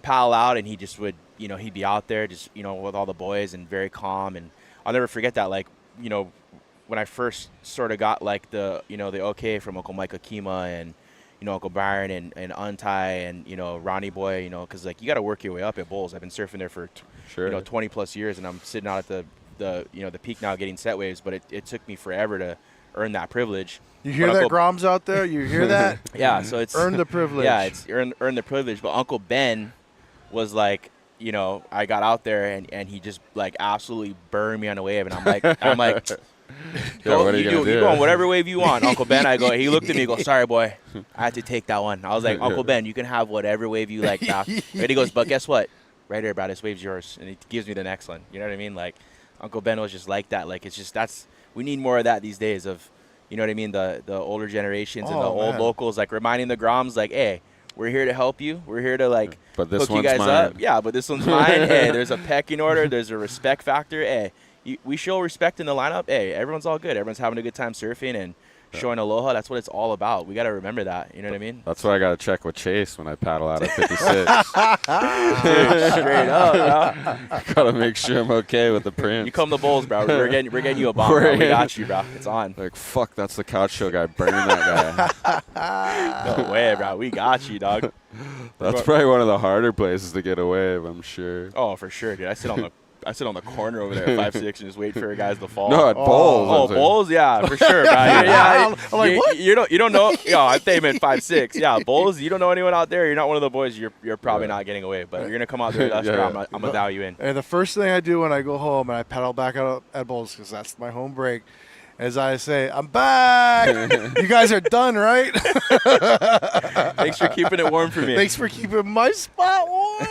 Speaker 2: paddle out, and he just would, he'd be out there just, with all the boys and very calm. And I'll never forget that, like, when I first sort of got like the, the okay from Uncle Mike Akima and, Uncle Byron and Untie and, Ronnie Boy, because like you got to work your way up at bowls. I've been surfing there for, 20 plus years, and I'm sitting out at the peak now getting set waves, but it took me forever to earn that privilege.
Speaker 8: You hear that, Groms out there? You hear that?
Speaker 2: Yeah, so it's
Speaker 8: earn the privilege.
Speaker 2: Yeah, it's earn the privilege. But Uncle Ben was like, I got out there and he just like absolutely burned me on a wave, and I'm like,
Speaker 1: Yo, what are you gonna do?
Speaker 2: You go on whatever wave you want, Uncle Ben. He looked at me, go, sorry boy, I had to take that one. I was like, Uncle Ben, you can have whatever wave you like now. And he goes, but guess what? Right here, bro, this wave's yours. And he gives me the next one. You know what I mean? Like, Uncle Ben was just like that. Like, it's just, we need more of that these days of, you know what I mean? The older generations and the old locals, like reminding the Groms, like, hey, we're here to help you. We're here to like
Speaker 1: but this
Speaker 2: hook you
Speaker 1: one's
Speaker 2: guys
Speaker 1: mine.
Speaker 2: up. Yeah, but this one's mine. Hey, there's a pecking order. There's a respect factor. Hey, we show respect in the lineup. Hey, everyone's all good. Everyone's having a good time surfing and showing aloha. That's what it's all about. We got to remember that. You know what I mean?
Speaker 1: That's what I got to check with Chase when I paddle out at 56.
Speaker 2: Dude, straight up, bro.
Speaker 1: Got to make sure I'm okay with the print.
Speaker 2: You come to bowls, bro. We're getting you a bomb, bro. We got you, bro. It's on.
Speaker 1: Like, fuck, that's the couch show guy burning that guy.
Speaker 2: No way, bro. We got you, dog.
Speaker 1: That's probably one of the harder places to get a wave, I'm sure.
Speaker 2: Oh, for sure, dude. I sit on the corner over there at 5'6" and just wait for guys to fall.
Speaker 1: No, at bowls.
Speaker 2: Oh, bowls, yeah, for sure, bro. Yeah,
Speaker 8: I'm like, what?
Speaker 2: You don't know. Yo, I think I'm 5'6". Yeah, bowls. You don't know anyone out there. You're not one of the boys. You're probably not getting away. But you're gonna come out there with us, bro. I'm gonna dial you in.
Speaker 8: And the first thing I do when I go home and I paddle back out at bowls, because that's my home break, is I say, I'm back. You guys are done, right?
Speaker 2: Thanks for keeping it warm for me.
Speaker 8: Thanks for keeping my spot warm.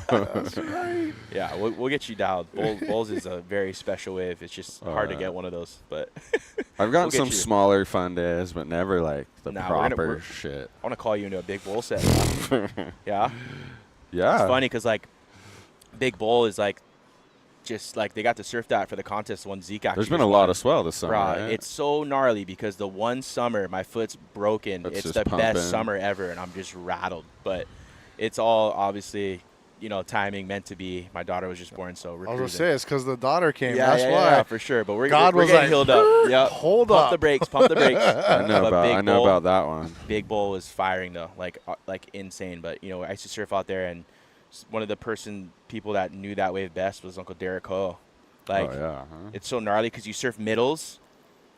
Speaker 8: That's right.
Speaker 2: Yeah, we'll get you dialed. Bowls is a very special wave. It's just hard to get one of those. But
Speaker 1: I've gotten
Speaker 2: we'll get
Speaker 1: some
Speaker 2: you.
Speaker 1: smaller fun days, but never like the proper shit.
Speaker 2: I want to call you into a big bowl set. Yeah.
Speaker 1: Yeah.
Speaker 2: It's funny because like big bowl is like just like they got to surf that for the contest one Zeke actually.
Speaker 1: There's been a lot of swell this summer.
Speaker 2: Bruh,
Speaker 1: Right?
Speaker 2: it's so gnarly because the one summer my foot's broken.
Speaker 1: It's
Speaker 2: It's
Speaker 1: just
Speaker 2: the best
Speaker 1: pumping.
Speaker 2: summer ever, and I'm just rattled. But it's all obviously, timing meant to be. My daughter was just born, so we're
Speaker 8: I was going to
Speaker 2: cruising.
Speaker 8: say, it's because the daughter came.
Speaker 2: Yeah,
Speaker 8: that's
Speaker 2: yeah,
Speaker 8: why.
Speaker 2: yeah, for sure. But we're
Speaker 8: God
Speaker 2: we're
Speaker 8: was
Speaker 2: getting
Speaker 8: like,
Speaker 2: healed up. Yep.
Speaker 8: Hold
Speaker 2: Pump
Speaker 8: up.
Speaker 2: the brakes. Pump the brakes.
Speaker 1: I know about that one.
Speaker 2: Big Bull is firing though, like insane. But I used to surf out there, and one of the people that knew that wave best was Uncle Derek Ho. Like, it's so gnarly because you surf middles,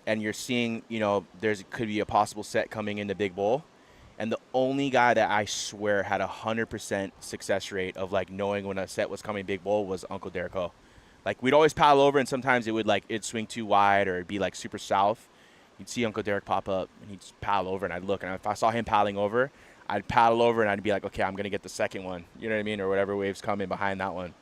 Speaker 2: and you're seeing, could be a possible set coming into Big Bull, and the only guy that I swear had 100% success rate of like knowing when a set was coming Big Bull was Uncle Derek Ho. Like we'd always paddle over, and sometimes it'd swing too wide or it'd be like super south. you'd see Uncle Derek pop up, and he'd just paddle over, and I'd look, and if I saw him paddling over, I'd paddle over, and I'd be like, okay, I'm gonna get the second one. You know what I mean, or whatever wave's coming behind that one.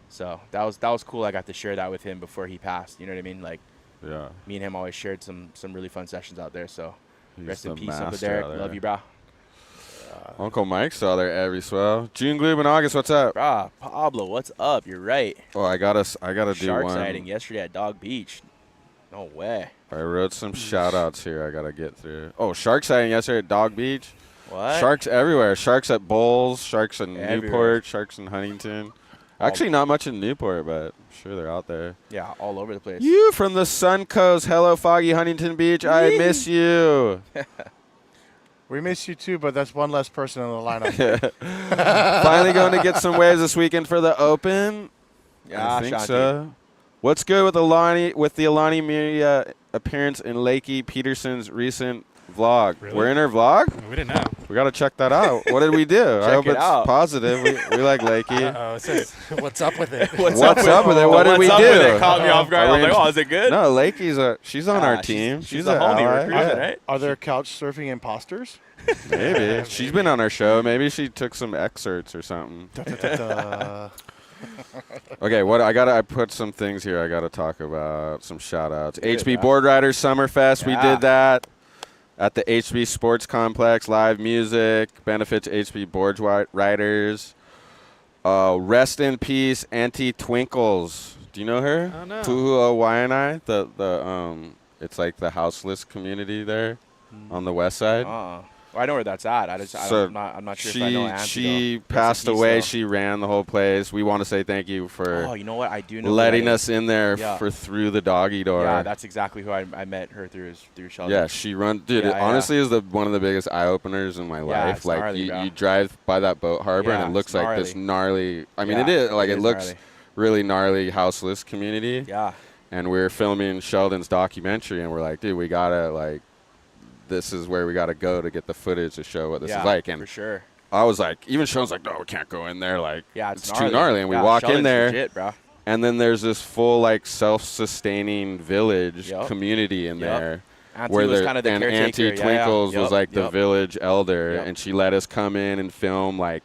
Speaker 2: So that was cool. I got to share that with him before he passed. You know what I mean? Like,
Speaker 1: Yeah.
Speaker 2: me and him always shared some really fun sessions out there. So
Speaker 1: He's
Speaker 2: rest in
Speaker 1: the
Speaker 2: peace, Uncle
Speaker 1: master
Speaker 2: Derek.
Speaker 1: out there.
Speaker 2: Love you, bro.
Speaker 1: Uncle Mike's out there every swell. June, Gloob, and August, what's up?
Speaker 2: Brah, Pablo, what's up? You're right.
Speaker 1: Oh, I gotta do
Speaker 2: Shark
Speaker 1: one.
Speaker 2: sighting yesterday at Dog Beach. No way.
Speaker 1: I wrote some shout outs here I gotta get through. Oh, shark sighting yesterday at Dog Beach.
Speaker 2: What?
Speaker 1: Sharks everywhere. Sharks at Bowls, sharks in
Speaker 2: Everywhere.
Speaker 1: Newport, sharks in Huntington. Actually, not much in Newport, but I'm sure they're out there.
Speaker 2: Yeah, all over the place.
Speaker 1: You from the Sun Coast. Hello, foggy Huntington Beach. I miss you.
Speaker 8: We miss you too, but that's one less person in the lineup.
Speaker 1: Finally going to get some waves this weekend for the Open.
Speaker 2: Yeah,
Speaker 1: I think
Speaker 2: Shanti.
Speaker 1: so. What's good with the Alani Media appearance in Lakey Peterson's recent vlog?
Speaker 6: Really?
Speaker 1: We're in her vlog?
Speaker 6: We didn't know.
Speaker 1: We got to check that out. What did we do? I hope
Speaker 2: it
Speaker 1: it's
Speaker 2: out.
Speaker 1: positive. We like Lakey.
Speaker 6: Oh, it says, what's up with it?
Speaker 1: What's up with it? What did we
Speaker 2: What's up
Speaker 1: do?
Speaker 2: with it? Caught me off guard. I was like, oh, is it good?
Speaker 1: No, Lakey's she's on our
Speaker 2: Ah,
Speaker 1: team.
Speaker 2: She's
Speaker 1: a
Speaker 2: a homie.
Speaker 1: ally.
Speaker 2: We're cruising,
Speaker 1: Yeah.
Speaker 2: right?
Speaker 8: Are there couch surfing imposters?
Speaker 1: Maybe. She's been on our show. Maybe she took some excerpts or something. Okay, I put some things here I gotta talk about, some shout outs. HB Board Riders Summerfest, we
Speaker 2: Yeah.
Speaker 1: did that at the HB Sports Complex, live music, benefits HB Board Riders. Rest in peace, Auntie Twinkles. Do you know her?
Speaker 6: Oh, no.
Speaker 1: Puhua Waianae, it's like the houseless community there on the west side.
Speaker 2: Well, I know where that's at. I'm not sure if I know Auntie,
Speaker 1: she
Speaker 2: though.
Speaker 1: passed
Speaker 2: Rest in peace,
Speaker 1: away.
Speaker 2: though.
Speaker 1: She ran the whole place. We want to say thank you for
Speaker 2: Oh, you know what? I do know.
Speaker 1: letting
Speaker 2: who that
Speaker 1: us in there
Speaker 2: Yeah.
Speaker 1: for through the doggy door.
Speaker 2: Yeah, that's exactly who I met her through Sheldon.
Speaker 1: Yeah, she run. Dude,
Speaker 2: Yeah,
Speaker 1: it
Speaker 2: yeah.
Speaker 1: honestly is one of the biggest eye openers in my
Speaker 2: Yeah,
Speaker 1: life.
Speaker 2: it's
Speaker 1: Like
Speaker 2: gnarly,
Speaker 1: you
Speaker 2: bro.
Speaker 1: drive by that boat harbor
Speaker 2: Yeah,
Speaker 1: and it looks
Speaker 2: it's
Speaker 1: like this gnarly. I mean,
Speaker 2: Yeah,
Speaker 1: it is like
Speaker 2: it
Speaker 1: it
Speaker 2: is
Speaker 1: looks
Speaker 2: gnarly.
Speaker 1: really gnarly houseless community.
Speaker 2: Yeah.
Speaker 1: And we're filming Sheldon's documentary, and we're like, dude, we gotta like. This is where we got to go to get the footage to show what this is like. And
Speaker 2: for sure.
Speaker 1: I was like, even Sean's like, no, we can't go in there. Like,
Speaker 2: Yeah,
Speaker 1: it's too gnarly. And we
Speaker 2: Yeah,
Speaker 1: walk in
Speaker 2: Sheldon's
Speaker 1: there,
Speaker 2: legit, bro.
Speaker 1: and then there's this full like self-sustaining village
Speaker 2: Yep.
Speaker 1: community in
Speaker 2: Yep.
Speaker 1: there.
Speaker 2: Auntie
Speaker 1: Where
Speaker 2: was
Speaker 1: there-
Speaker 2: kind of the
Speaker 1: and
Speaker 2: caretaker.
Speaker 1: Auntie
Speaker 2: Yeah, yeah.
Speaker 1: Twinkles was
Speaker 2: Yep,
Speaker 1: like the
Speaker 2: yep.
Speaker 1: village elder,
Speaker 2: Yep.
Speaker 1: and she let us come in and film. Like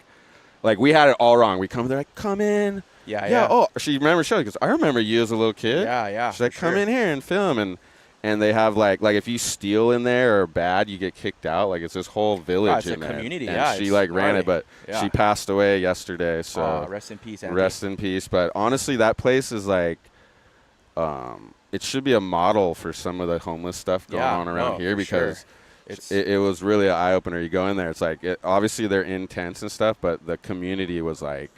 Speaker 1: we had it all wrong. We come there, like, come in.
Speaker 2: Yeah.
Speaker 1: Oh, she remembers Sheldon because I remember you as a little kid.
Speaker 2: Yeah.
Speaker 1: She's like,
Speaker 2: for
Speaker 1: come
Speaker 2: sure.
Speaker 1: in here and film, and they have like if you steal in there or bad, you get kicked out. Like it's this whole village
Speaker 2: it's a
Speaker 1: in there.
Speaker 2: community,
Speaker 1: And
Speaker 2: yeah,
Speaker 1: she
Speaker 2: it's
Speaker 1: like ran
Speaker 2: gnarly.
Speaker 1: it, but
Speaker 2: Yeah.
Speaker 1: she passed away yesterday. So
Speaker 2: Rest in peace, Auntie.
Speaker 1: rest in peace. But honestly, that place is like, it should be a model for some of the homeless stuff going on around here
Speaker 2: for sure.
Speaker 1: because
Speaker 2: It's
Speaker 1: it was really an eye opener. You go in there, it's like obviously they're in tents and stuff, but the community was like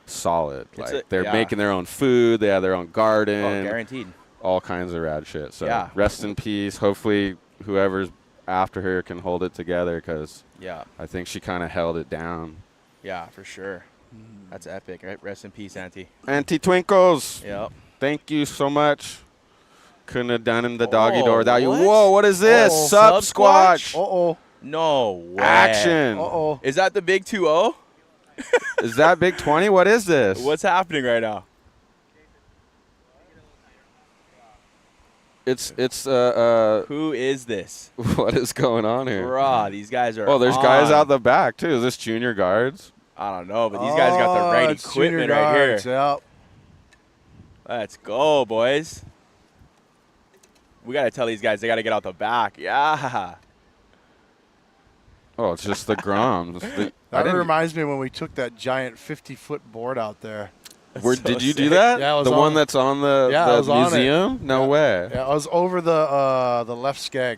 Speaker 1: solid. Like they're making their own food, they have their own garden,
Speaker 2: guaranteed.
Speaker 1: all kinds of rad shit. So
Speaker 2: Yeah.
Speaker 1: rest in peace. Hopefully, whoever's after her can hold it together because
Speaker 2: Yeah.
Speaker 1: I think she kind of held it down.
Speaker 2: Yeah, for sure. That's epic, right? Rest in peace, Auntie.
Speaker 1: Auntie Twinkles,
Speaker 2: Yep.
Speaker 1: thank you so much. Couldn't have done in the doggy door without you.
Speaker 2: what?
Speaker 1: Whoa, what is this?
Speaker 8: Uh-oh.
Speaker 1: Sub
Speaker 2: Sub-squatch?
Speaker 1: Squatch.
Speaker 8: Uh-oh.
Speaker 2: No way.
Speaker 1: Action.
Speaker 8: Uh-oh.
Speaker 2: Is that the big 2-0?
Speaker 1: Is that Big 20? What is this?
Speaker 2: What's happening right now?
Speaker 1: It's
Speaker 2: Who is this?
Speaker 1: what is going on here?
Speaker 2: Bruh, these guys are
Speaker 1: Oh, there's guys
Speaker 2: on.
Speaker 1: out the back too. Is this junior guards?
Speaker 2: I don't know, but these guys got the right
Speaker 8: it's junior
Speaker 2: equipment right here.
Speaker 8: guards, Yep.
Speaker 2: Let's go, boys. We got to tell these guys they got to get out the back. Yeah.
Speaker 1: Oh, it's just the Groms.
Speaker 8: That reminds me when we took that giant 50-foot board out there.
Speaker 1: Did you do that?
Speaker 8: Yeah, I was
Speaker 1: the
Speaker 8: on
Speaker 1: one
Speaker 8: it.
Speaker 1: that's on the,
Speaker 8: Yeah, I was on it.
Speaker 1: museum? No way.
Speaker 8: Yeah, I was over the left skeg.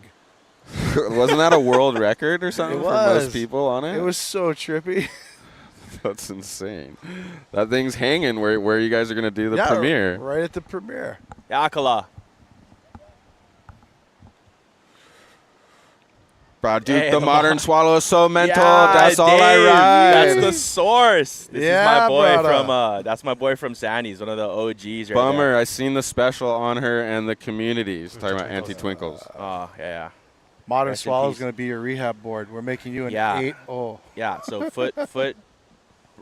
Speaker 1: Wasn't that a world record or something
Speaker 8: It
Speaker 1: for
Speaker 8: was.
Speaker 1: most people on it?
Speaker 8: It was so trippy.
Speaker 1: That's insane. That thing's hanging where you guys are going to do the
Speaker 8: Yeah,
Speaker 1: premiere.
Speaker 8: right at the premiere.
Speaker 2: Yakala.
Speaker 1: Bro, Duke
Speaker 2: Hey,
Speaker 1: the
Speaker 2: the
Speaker 1: modern swallow is so mental.
Speaker 2: Yeah,
Speaker 1: that's all I
Speaker 2: Dave,
Speaker 1: ride.
Speaker 2: That's the source. This is
Speaker 8: Yeah,
Speaker 2: my boy
Speaker 8: brother.
Speaker 2: from that's my boy from Sandy's, one of the OGs right
Speaker 1: Bummer.
Speaker 2: there.
Speaker 1: I seen the special on her and the community. He's talking about Auntie Twinkles.
Speaker 2: Oh, yeah.
Speaker 8: Modern
Speaker 2: Rest in
Speaker 8: Swallow is
Speaker 2: peace.
Speaker 8: going to be your rehab board. We're making you an
Speaker 2: Yeah.
Speaker 8: 8-0.
Speaker 2: Yeah, so foot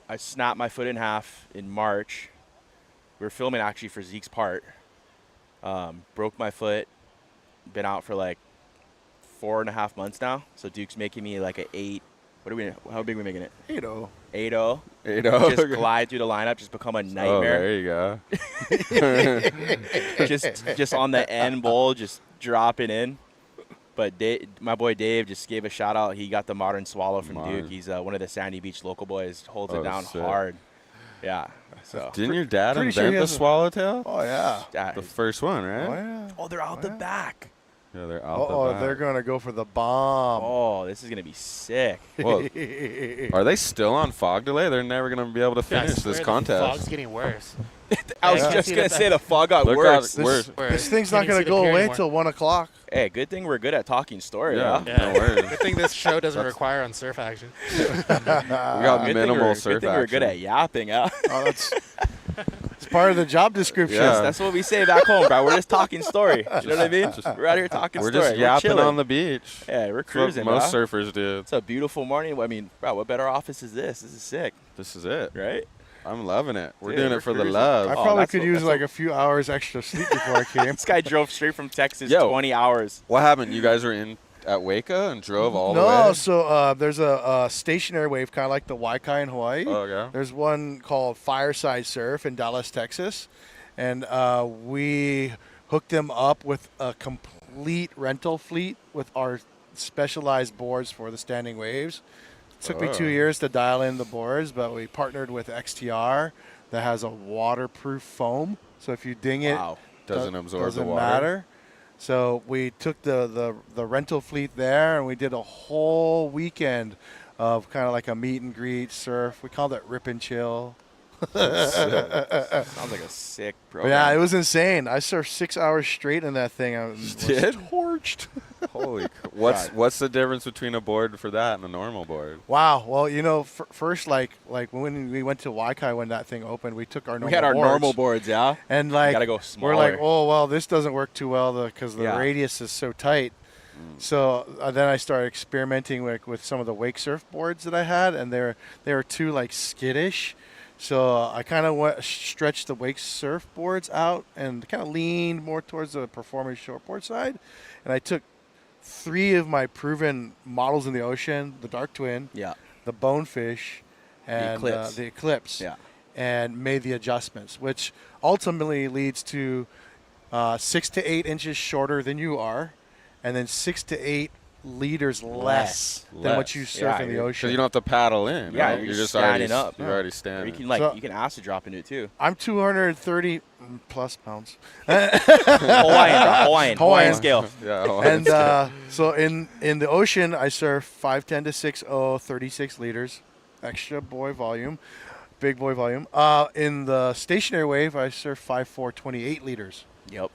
Speaker 2: I snapped my foot in half in March. We were filming actually for Zeke's part. Broke my foot. Been out for like 4.5 months now. So Duke's making me like a 8. How big are we making it?
Speaker 8: 8-0.
Speaker 2: 8-0.
Speaker 1: 8-0.
Speaker 2: Just glide through the lineup, just become a
Speaker 1: Oh,
Speaker 2: nightmare.
Speaker 1: there you go.
Speaker 2: just on the end bowl, just dropping in. But my boy Dave just gave a shout out. He got the modern swallow from Duke. He's one of the Sandy Beach local boys. Holds it down
Speaker 1: sick.
Speaker 2: hard. Yeah. So.
Speaker 1: Didn't your dad
Speaker 8: Pretty sure
Speaker 1: invent
Speaker 8: he
Speaker 1: the
Speaker 8: has
Speaker 1: swallowtail?
Speaker 8: Oh, yeah.
Speaker 1: The first one, right?
Speaker 8: Oh, yeah.
Speaker 2: Oh, they're out the back.
Speaker 1: Yeah, they're out the
Speaker 8: Oh,
Speaker 1: back.
Speaker 8: they're going to go for the bomb.
Speaker 2: Oh, this is gonna be sick.
Speaker 1: Well, are they still on fog delay? They're never going to be able to
Speaker 6: Yeah, I
Speaker 1: finish
Speaker 6: swear
Speaker 1: this
Speaker 6: the
Speaker 1: contest.
Speaker 6: fog's getting worse.
Speaker 2: I was
Speaker 6: can't
Speaker 2: just
Speaker 6: see
Speaker 2: gonna
Speaker 6: the
Speaker 2: say the fog got
Speaker 1: Look
Speaker 2: worse.
Speaker 1: out, worse.
Speaker 8: This thing's not
Speaker 6: Can't
Speaker 8: going
Speaker 6: see
Speaker 8: to
Speaker 6: the
Speaker 8: go
Speaker 6: pier
Speaker 8: away
Speaker 6: anymore.
Speaker 8: until 1 o'clock.
Speaker 2: Hey, good thing we're good at talking story.
Speaker 1: Yeah.
Speaker 2: Yeah.
Speaker 1: No worries.
Speaker 6: Good thing this show doesn't require on surf action.
Speaker 1: We got
Speaker 2: Good
Speaker 1: minimal
Speaker 2: thing
Speaker 1: surf
Speaker 2: we're good
Speaker 1: action.
Speaker 2: at yapping out.
Speaker 8: Oh, it's part of the job description.
Speaker 1: Yeah.
Speaker 2: That's what we say back home, bro. We're just talking story. You know what I mean? We're out here talking
Speaker 1: We're
Speaker 2: story.
Speaker 1: just yapping
Speaker 2: chilling.
Speaker 1: on the beach.
Speaker 2: Yeah, we're
Speaker 1: That's what
Speaker 2: cruising,
Speaker 1: most
Speaker 2: bro.
Speaker 1: surfers do.
Speaker 2: It's a beautiful morning. I mean, bro, what better office is this? This is sick,
Speaker 1: This is it.
Speaker 2: right?
Speaker 1: I'm loving it. We're
Speaker 2: Dude,
Speaker 1: doing
Speaker 2: we're
Speaker 1: it for the
Speaker 2: cruising.
Speaker 1: love.
Speaker 8: I
Speaker 2: Oh,
Speaker 8: probably
Speaker 2: that's
Speaker 8: could
Speaker 2: what-
Speaker 8: use
Speaker 2: that's
Speaker 8: like a few hours extra sleep before I came.
Speaker 2: This guy drove straight from Texas
Speaker 1: Yo.
Speaker 2: 20 hours.
Speaker 1: What happened? You guys were in at Waika and drove all the
Speaker 8: No,
Speaker 1: way?
Speaker 8: so there's a stationary wave, kind of like the Waikai in Hawaii.
Speaker 1: Oh, yeah?
Speaker 8: There's one called Fireside Surf in Dallas, Texas. And we hooked them up with a complete rental fleet with our specialized boards for the standing waves. It took me 2 years to dial in the boards, but we partnered with XTR that has a waterproof foam. So if you ding it,
Speaker 2: Wow.
Speaker 1: Doesn't absorb the
Speaker 8: doesn't
Speaker 1: water.
Speaker 8: matter. So we took the rental fleet there, and we did a whole weekend of kind of like a meet and greet surf. We called it Rip and Chill.
Speaker 2: Sounds like a sick
Speaker 8: But
Speaker 2: program.
Speaker 8: yeah, it was insane. I surfed 6 hours straight in that thing. I was
Speaker 1: did?
Speaker 8: torched.
Speaker 1: Holy what's the difference between a board for that and a normal board?
Speaker 8: Wow. Well, you know, first, like when we went to Waikai when that thing opened, we took our normal
Speaker 2: we had our
Speaker 8: boards,
Speaker 2: normal boards, yeah.
Speaker 8: and like
Speaker 2: gotta go
Speaker 8: we're like,
Speaker 2: smaller.
Speaker 8: oh well, this doesn't work too well because the
Speaker 2: Yeah.
Speaker 8: radius is so tight. So then I started experimenting with some of the wake surf boards that I had, and they were too like skittish. So I kind of stretched the wake surf boards out and kind of leaned more towards the performance shortboard side, and I took 3 of my proven models in the ocean: the Dark Twin,
Speaker 2: Yeah.
Speaker 8: the Bonefish, and
Speaker 2: Eclipse.
Speaker 8: the Eclipse,
Speaker 2: Yeah.
Speaker 8: and made the adjustments, which ultimately leads to 6 to 8 inches shorter than you are, and then 6 to 8 liters less than what you surf in the
Speaker 1: Because
Speaker 8: ocean.
Speaker 1: you don't have to paddle in.
Speaker 2: Yeah,
Speaker 1: right?
Speaker 2: you're
Speaker 1: you're
Speaker 2: just
Speaker 1: just already
Speaker 2: standing up.
Speaker 1: You're
Speaker 2: Yeah.
Speaker 1: already
Speaker 2: Or
Speaker 1: standing.
Speaker 2: you can like
Speaker 8: So-
Speaker 2: you can acid drop into it too.
Speaker 8: I'm 230 plus pounds.
Speaker 2: Hawaiian scale.
Speaker 1: Yeah.
Speaker 8: And so in the ocean, I surf 5'10" to 6'0", 36 liters, extra boy volume, big boy volume. In the stationary wave, I surf 5'4", 28 liters,
Speaker 2: Yep.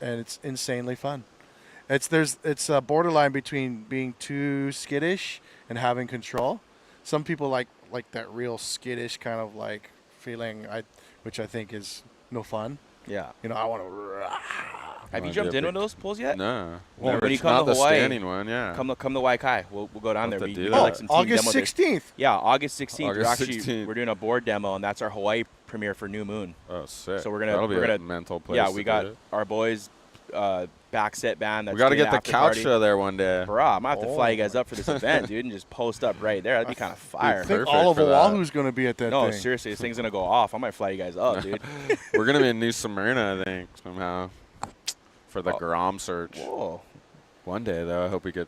Speaker 8: and it's insanely fun. It's a borderline between being too skittish and having control. Some people like that real skittish kind of like feeling, which I think is no fun.
Speaker 2: Yeah.
Speaker 8: You know, I want to.
Speaker 2: Have you
Speaker 1: Oh,
Speaker 2: jumped
Speaker 1: yeah,
Speaker 2: in
Speaker 1: big-
Speaker 2: one of those pools yet?
Speaker 1: No.
Speaker 2: Well,
Speaker 1: Never.
Speaker 2: when you
Speaker 1: It's
Speaker 2: come
Speaker 1: not
Speaker 2: to
Speaker 1: the
Speaker 2: Hawaii,
Speaker 1: standing one, yeah.
Speaker 2: Come to Waikai. We'll go down there.
Speaker 1: Have to
Speaker 2: We
Speaker 1: do
Speaker 2: do
Speaker 1: that.
Speaker 2: like some team
Speaker 8: August
Speaker 2: demo there.
Speaker 8: 16th.
Speaker 2: Yeah, August 16th.
Speaker 1: August 16th.
Speaker 2: We're doing a board demo, and that's our Hawaii premiere for New Moon.
Speaker 1: Oh, sick.
Speaker 2: So we're gonna
Speaker 1: That'll be
Speaker 2: we're
Speaker 1: a
Speaker 2: gonna
Speaker 1: mental place.
Speaker 2: Yeah,
Speaker 1: to
Speaker 2: we
Speaker 1: do
Speaker 2: got
Speaker 1: it.
Speaker 2: our boys back set band. That's
Speaker 1: We got to
Speaker 2: doing
Speaker 1: get the
Speaker 2: after
Speaker 1: couch
Speaker 2: party.
Speaker 1: show there one day.
Speaker 2: Bruh, I'm gonna have to fly you guys up for this event, dude, and just post up right there. That'd be kind of fire.
Speaker 8: I think
Speaker 1: Perfect
Speaker 8: all of
Speaker 1: for that.
Speaker 8: Oahu's going to be at that
Speaker 2: No,
Speaker 8: thing.
Speaker 2: seriously, this thing's gonna go off. I might fly you guys up, dude.
Speaker 1: We're gonna be in New Smyrna, I think, somehow, for the
Speaker 2: Oh.
Speaker 1: Grom search.
Speaker 2: Whoa.
Speaker 1: One day, though, I hope we get.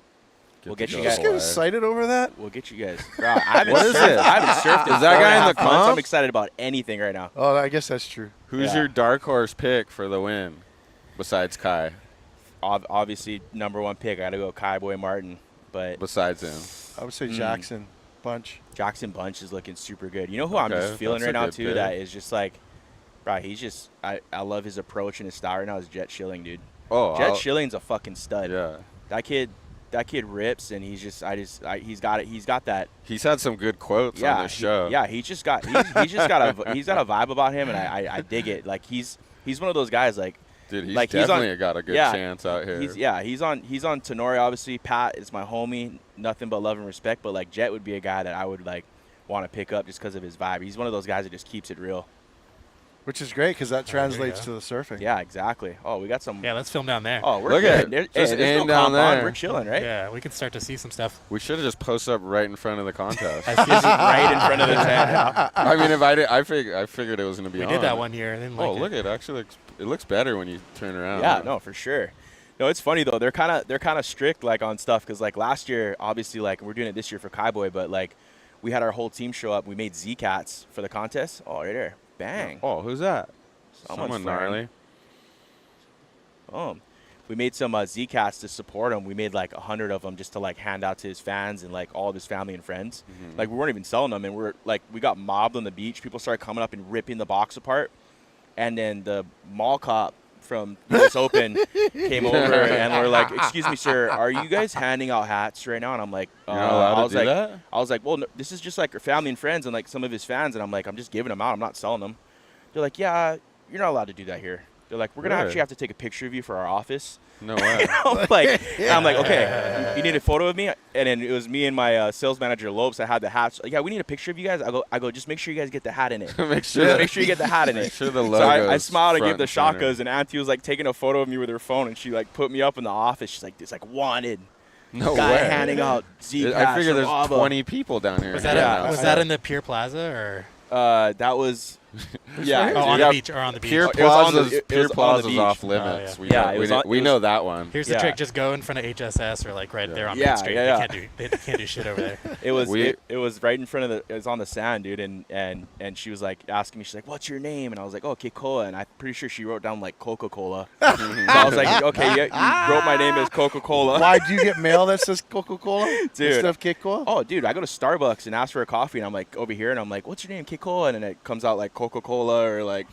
Speaker 2: We'll
Speaker 1: to
Speaker 2: get you
Speaker 1: go
Speaker 2: guys-
Speaker 8: Just get
Speaker 1: Hawaii.
Speaker 8: excited over that?
Speaker 2: We'll get you guys. Bro, I haven't
Speaker 1: What is
Speaker 2: surfed-
Speaker 1: it?
Speaker 2: I haven't surfed.
Speaker 1: Is that guy in the
Speaker 2: 4.5 months. I'm
Speaker 1: comp?
Speaker 2: excited about anything right now.
Speaker 8: Oh, I guess that's true.
Speaker 1: Who's
Speaker 2: Yeah.
Speaker 1: your dark horse pick for the win, besides Kai?
Speaker 2: Obviously, number 1 pick. I got to go Kai Boy Martin, but
Speaker 1: Besides him,
Speaker 8: I would say Jackson Bunch.
Speaker 2: Jackson Bunch is looking super good. You know who I'm
Speaker 1: Okay,
Speaker 2: just feeling
Speaker 1: that's
Speaker 2: right
Speaker 1: a
Speaker 2: now
Speaker 1: good
Speaker 2: too?
Speaker 1: pick.
Speaker 2: That is just like, bro, he's just I love his approach and his style right now. Is Jet Schilling, dude.
Speaker 1: oh,
Speaker 2: Jet Schilling's a fucking stud.
Speaker 1: yeah,
Speaker 2: That kid rips, and he's just he's got it. He's got that.
Speaker 1: he's had some good quotes on this show.
Speaker 2: He's just got a vibe about him, and I dig it. Like he's one of those guys like.
Speaker 1: dude, he's
Speaker 2: Like, he's on-
Speaker 1: definitely got a good
Speaker 2: yeah,
Speaker 1: chance out here.
Speaker 2: He's on Tenori, obviously. Pat is my homie, nothing but love and respect. But like Jet would be a guy that I would like want to pick up just because of his vibe. He's one of those guys that just keeps it real.
Speaker 8: Which is great because that
Speaker 6: there you
Speaker 8: translates
Speaker 6: go.
Speaker 8: to the surfing.
Speaker 2: Yeah, exactly. Oh, we got some.
Speaker 6: Yeah, let's film down there.
Speaker 2: Oh, we're
Speaker 1: Look
Speaker 2: good.
Speaker 1: at
Speaker 2: There-
Speaker 1: just
Speaker 2: there's
Speaker 1: in
Speaker 2: no
Speaker 1: down
Speaker 2: compound.
Speaker 1: there.
Speaker 2: We're chilling, right?
Speaker 6: Yeah, we can start to see some stuff.
Speaker 1: We should have just posted up right in front of the contest.
Speaker 6: I feel
Speaker 2: Right in front of the tent.
Speaker 1: I mean, if I did, I figured it was going to be
Speaker 6: we
Speaker 1: on.
Speaker 6: did that one year. And then
Speaker 1: Oh, look! It actually looks better when you turn around.
Speaker 2: Yeah, no, for sure. No, it's funny though. They're kind of strict like on stuff because like last year, obviously, like we're doing it this year for Kaiboy, but like we had our whole team show up. We made Zeke hats for the contest. Oh, right there, bang.
Speaker 1: Oh, who's that?
Speaker 2: Someone's
Speaker 1: Someone
Speaker 2: flying.
Speaker 1: gnarly.
Speaker 2: We made some Zeke hats to support him. We made like 100 of them just to like hand out to his fans and like all of his family and friends.
Speaker 1: Mm-hmm.
Speaker 2: Like we weren't even selling them, and we got mobbed on the beach. People started coming up and ripping the box apart, and then the mall cop from US Open came over and we're like, "Excuse me, sir, are you guys handing out hats right now?" And I'm like,
Speaker 1: You're not allowed
Speaker 2: I
Speaker 1: to
Speaker 2: was
Speaker 1: do
Speaker 2: like,
Speaker 1: that?
Speaker 2: I was like, "Well, no, this is just like our family and friends and like some of his fans," and I'm like, "I'm just giving them out. I'm not selling them." They're like, "Yeah, you're not allowed to do that here." They're like, "We're gonna
Speaker 1: Really?
Speaker 2: actually have to take a picture of you for our office."
Speaker 1: No way.
Speaker 2: I'm like, okay, you need a photo of me, and then it was me and my sales manager Lopes. I had the hats. Like, yeah, we need a picture of you guys. I go, just make sure you guys get the hat in it.
Speaker 1: Make sure.
Speaker 2: Make sure you get the hat in it.
Speaker 1: Make sure the
Speaker 2: So
Speaker 1: logo.
Speaker 2: I smiled and gave the
Speaker 1: front and
Speaker 2: shakas, and Auntie was like taking a photo of me with her phone, and she like put me up in the office. She's like, "This like wanted
Speaker 1: center. No
Speaker 2: guy
Speaker 1: way.
Speaker 2: handing out Zeke
Speaker 1: I
Speaker 2: hats
Speaker 1: figure
Speaker 2: from
Speaker 1: there's
Speaker 2: Avva."
Speaker 1: 20 people down here.
Speaker 6: Was that
Speaker 1: Yeah.
Speaker 6: was that in the Pier Plaza or
Speaker 2: That was yeah.
Speaker 6: on
Speaker 1: Yeah.
Speaker 6: the beach or on the beach?
Speaker 1: Pier
Speaker 2: It was on the-
Speaker 1: Plaza's
Speaker 2: it was
Speaker 1: Pier
Speaker 2: on the
Speaker 1: Plaza's
Speaker 2: beach.
Speaker 1: off
Speaker 6: Oh,
Speaker 1: limits.
Speaker 6: yeah.
Speaker 2: Yeah,
Speaker 1: We know that one.
Speaker 6: Here's
Speaker 2: Yeah.
Speaker 6: the trick: just go in front of HSS or like right there on
Speaker 2: Yeah,
Speaker 6: Main Street.
Speaker 2: yeah,
Speaker 6: They can't do shit over there.
Speaker 2: It was
Speaker 1: We-
Speaker 2: it was right in front of the. It was on the sand, dude, and she was like asking me. She's like, "What's your name?" And I was like, "Oh, Kekoa." And I'm pretty sure she wrote down like Coca-Cola. So I was like, "Okay, yeah, you wrote my name as Coca-Cola."
Speaker 8: Why do you get mail that says Coca-Cola
Speaker 2: Dude.
Speaker 8: instead of Kekoa?
Speaker 2: Oh, dude, I go to Starbucks and ask for a coffee, and I'm like over here, and I'm like, "What's your name, Kekoa?" And then it comes out like Coca-Cola or like,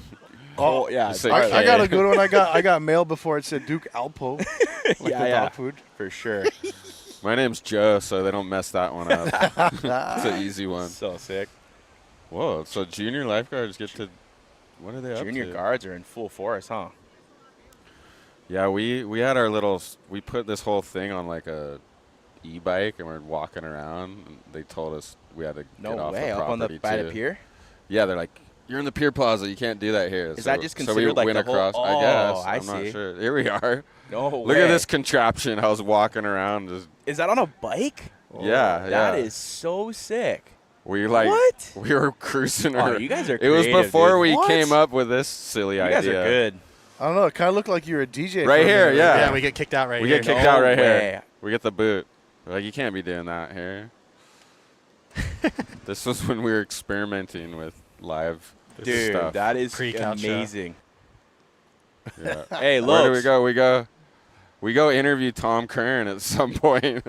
Speaker 8: Oh,
Speaker 2: yeah,
Speaker 1: You
Speaker 2: it's
Speaker 1: say
Speaker 2: hard.
Speaker 8: I got a good one. I got mail before it said Duke Aipa, like the
Speaker 2: yeah,
Speaker 8: dog food.
Speaker 2: for sure.
Speaker 1: My name's Joe, so they don't mess that one up. It's an easy one.
Speaker 2: So sick.
Speaker 1: Whoa, so junior lifeguards get to, what are they up to?
Speaker 2: Junior guards are in full force, huh?
Speaker 1: Yeah, we had our little, we put this whole thing on like a e-bike and we're walking around. And they told us we had to
Speaker 2: No
Speaker 1: get off
Speaker 2: way,
Speaker 1: the
Speaker 2: up on the
Speaker 1: property
Speaker 2: by
Speaker 1: too.
Speaker 2: the pier.
Speaker 1: Yeah, they're like, you're in the Pier Plaza, you can't do that here.
Speaker 2: Is that just
Speaker 1: so we
Speaker 2: considered, like,
Speaker 1: went
Speaker 2: the whole-
Speaker 1: across, I
Speaker 2: Oh,
Speaker 1: guess.
Speaker 2: I
Speaker 1: I'm not
Speaker 2: see.
Speaker 1: sure. Here we are.
Speaker 2: No
Speaker 1: Look
Speaker 2: way.
Speaker 1: at this contraption. I was walking around just,
Speaker 2: Is that on a bike?
Speaker 1: yeah,
Speaker 2: That
Speaker 1: yeah.
Speaker 2: is so sick.
Speaker 1: We like,
Speaker 2: What?
Speaker 1: we were cruising
Speaker 2: Oh,
Speaker 1: around.
Speaker 2: you guys are
Speaker 1: It was
Speaker 2: creative,
Speaker 1: before
Speaker 2: dude.
Speaker 1: we
Speaker 2: What?
Speaker 1: came up with this silly
Speaker 2: You
Speaker 1: idea.
Speaker 2: guys are good.
Speaker 8: I don't know. It kind of looked like you were a DJ.
Speaker 1: Right
Speaker 8: for a
Speaker 1: here,
Speaker 8: minute.
Speaker 1: yeah.
Speaker 6: Yeah, we get kicked out right
Speaker 1: We
Speaker 6: here.
Speaker 1: get kicked
Speaker 2: No
Speaker 1: out right
Speaker 2: way.
Speaker 1: here. We get the boot. We're like, you can't be doing that here. This was when we were experimenting with live
Speaker 2: Dude,
Speaker 1: stuff.
Speaker 2: that is
Speaker 6: Pre-couch show.
Speaker 2: amazing.
Speaker 1: Yeah.
Speaker 2: Hey,
Speaker 1: Where do
Speaker 2: Lopes.
Speaker 1: we go interview Tom Curran at some point.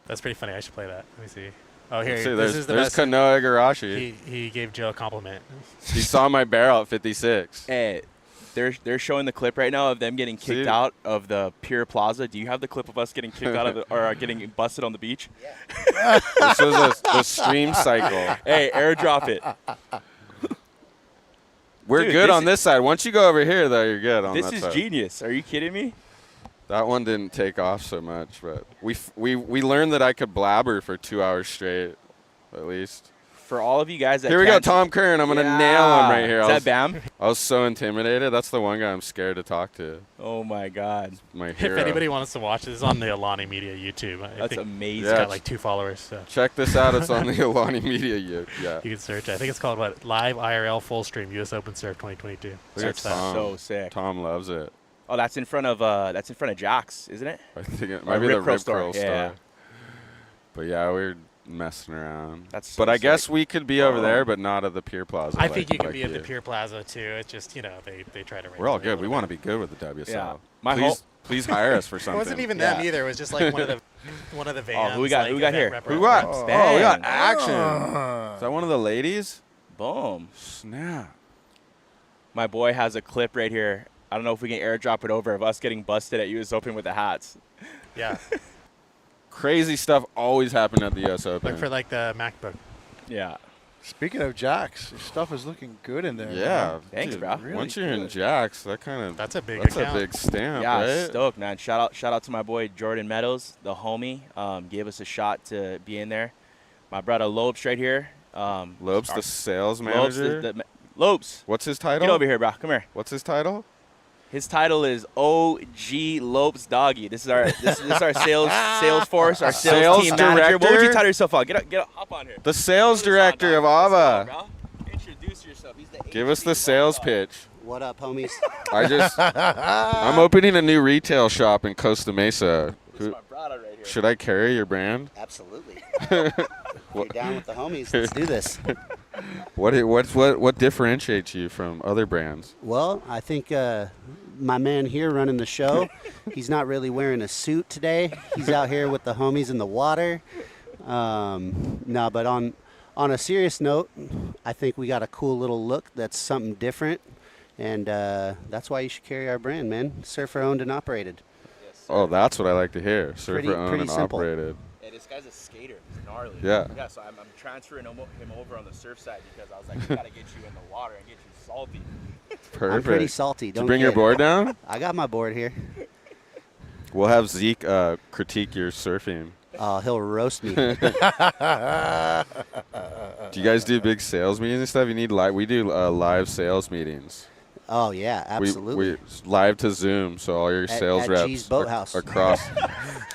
Speaker 6: That's pretty funny. I should play that. Let me see. Oh, here.
Speaker 1: See,
Speaker 6: this is the
Speaker 1: there's
Speaker 6: best.
Speaker 1: Kanoa Igarashi.
Speaker 6: He gave Joe a compliment.
Speaker 1: He saw my barrel at 56.
Speaker 2: Hey, they're showing the clip right now of them getting kicked
Speaker 1: See?
Speaker 2: out of the Pier Plaza. Do you have the clip of us getting kicked out of the, or getting busted on the beach?
Speaker 1: This was the stream cycle.
Speaker 2: Hey, airdrop it.
Speaker 1: We're
Speaker 2: Dude,
Speaker 1: good
Speaker 2: this
Speaker 1: on this side. Once you go over here, though, you're good on
Speaker 2: This
Speaker 1: that
Speaker 2: is
Speaker 1: side.
Speaker 2: genius. Are you kidding me?
Speaker 1: That one didn't take off so much, but we learned that I could blabber for 2 hours straight, at least.
Speaker 2: For all of you guys that
Speaker 1: Here we go,
Speaker 2: can't-
Speaker 1: Tom Curran. I'm gonna
Speaker 2: Yeah.
Speaker 1: nail him right here.
Speaker 2: Is that Bam?
Speaker 1: I was so intimidated. That's the one guy I'm scared to talk to.
Speaker 2: Oh my God,
Speaker 1: My
Speaker 6: If
Speaker 1: hero.
Speaker 6: anybody wants to watch this, it's on the Alani Media YouTube. I
Speaker 2: that's
Speaker 6: think
Speaker 2: amazing.
Speaker 6: it's
Speaker 1: Yeah.
Speaker 6: got like 2 followers, so
Speaker 1: Check this out. It's on the Alani Media. Yeah.
Speaker 6: you can search. I think it's called what? Live IRL Full Stream US Open Surf 2022.
Speaker 1: Look at
Speaker 6: Search that.
Speaker 1: Tom.
Speaker 2: So sick.
Speaker 1: Tom loves it.
Speaker 2: Oh, that's in front of Jack's, isn't it?
Speaker 1: I think it
Speaker 2: Or
Speaker 1: might be the
Speaker 2: Rip Curl
Speaker 1: Rip Curl
Speaker 2: store.
Speaker 1: store.
Speaker 2: Yeah.
Speaker 1: But yeah, we're messing around.
Speaker 2: That's so
Speaker 1: but I
Speaker 2: sick.
Speaker 1: guess we could be over
Speaker 2: Oh.
Speaker 1: there, but not at the Pier Plaza.
Speaker 6: I think you can
Speaker 1: like
Speaker 6: be at the Pier Plaza too. It's just they try to.
Speaker 1: We're all
Speaker 6: regulate a
Speaker 1: good. We
Speaker 6: little
Speaker 1: want to
Speaker 6: bit.
Speaker 1: be good with the WSL.
Speaker 2: My
Speaker 1: Please hire us for
Speaker 6: It
Speaker 1: something.
Speaker 6: wasn't even
Speaker 2: Yeah.
Speaker 6: them either. It was just like one of the vans.
Speaker 2: who we got-
Speaker 6: like,
Speaker 2: who we got
Speaker 6: event
Speaker 2: here?
Speaker 6: rep-
Speaker 1: Who got?
Speaker 6: reps.
Speaker 1: Oh, we got
Speaker 2: Bang.
Speaker 1: action. Is that one of the ladies?
Speaker 2: Boom.
Speaker 1: Snap.
Speaker 2: My boy has a clip right here. I don't know if we can airdrop it over of us getting busted at US Open with the hats.
Speaker 6: Yeah,
Speaker 1: Crazy stuff always happened at the US Open.
Speaker 6: look for like the MacBook.
Speaker 2: Yeah.
Speaker 8: Speaking of Jacks, your stuff is looking good in there.
Speaker 1: yeah.
Speaker 8: man.
Speaker 2: Thanks,
Speaker 1: dude,
Speaker 2: bro.
Speaker 8: Really
Speaker 1: Once you're in
Speaker 8: good.
Speaker 1: Jacks, that kind of
Speaker 6: That's a big
Speaker 1: that's
Speaker 6: account.
Speaker 1: a big stamp,
Speaker 2: Yeah,
Speaker 1: right?
Speaker 2: stoked, man. Shout out to my boy Jordan Meadows, the homie. Gave us a shot to be in there. My brother Lopes right here.
Speaker 1: Lopes, the sales
Speaker 2: Lopes,
Speaker 1: manager.
Speaker 2: the Lopes.
Speaker 1: What's his title?
Speaker 2: Get over here, bro. Come here.
Speaker 1: What's his title?
Speaker 2: His title is OG Lopes Doggy. This is our sales force, our sales team manager. What would you title yourself on? Get up, hop on here.
Speaker 1: The sales director of Avva.
Speaker 2: Introduce yourself. He's the
Speaker 1: Give us the sales pitch.
Speaker 10: What up, homies?
Speaker 1: I'm opening a new retail shop in Costa Mesa.
Speaker 2: This is my brother right here.
Speaker 1: Should I carry your brand?
Speaker 10: Absolutely. If you're down with the homies, let's do this.
Speaker 1: What differentiates you from other brands?
Speaker 10: Well, I think my man here running the show, he's not really wearing a suit today. He's out here with the homies in the water. No, but on a serious note, I think we got a cool little look that's something different. And that's why you should carry our brand, man. Surfer owned and operated.
Speaker 1: Oh, that's what I like to hear. Surfer owned
Speaker 10: pretty
Speaker 1: and
Speaker 10: simple.
Speaker 1: operated.
Speaker 2: Hey, this guy's a skater. He's gnarly.
Speaker 1: Yeah.
Speaker 2: Yeah, so I'm transferring him over on the surf side because I was like, we got to get you in the water and get you salty.
Speaker 1: Perfect.
Speaker 10: I'm pretty salty.
Speaker 1: Did
Speaker 10: Don't
Speaker 1: you bring your board down?
Speaker 10: I got my board here.
Speaker 1: We'll have Zeke critique your surfing.
Speaker 10: Oh, he'll roast me.
Speaker 1: Do you guys do big sales meetings and stuff? You need we do live sales meetings.
Speaker 10: Oh yeah, absolutely.
Speaker 1: We live to Zoom, so all your sales
Speaker 10: at
Speaker 1: reps
Speaker 10: G's Boathouse.
Speaker 1: across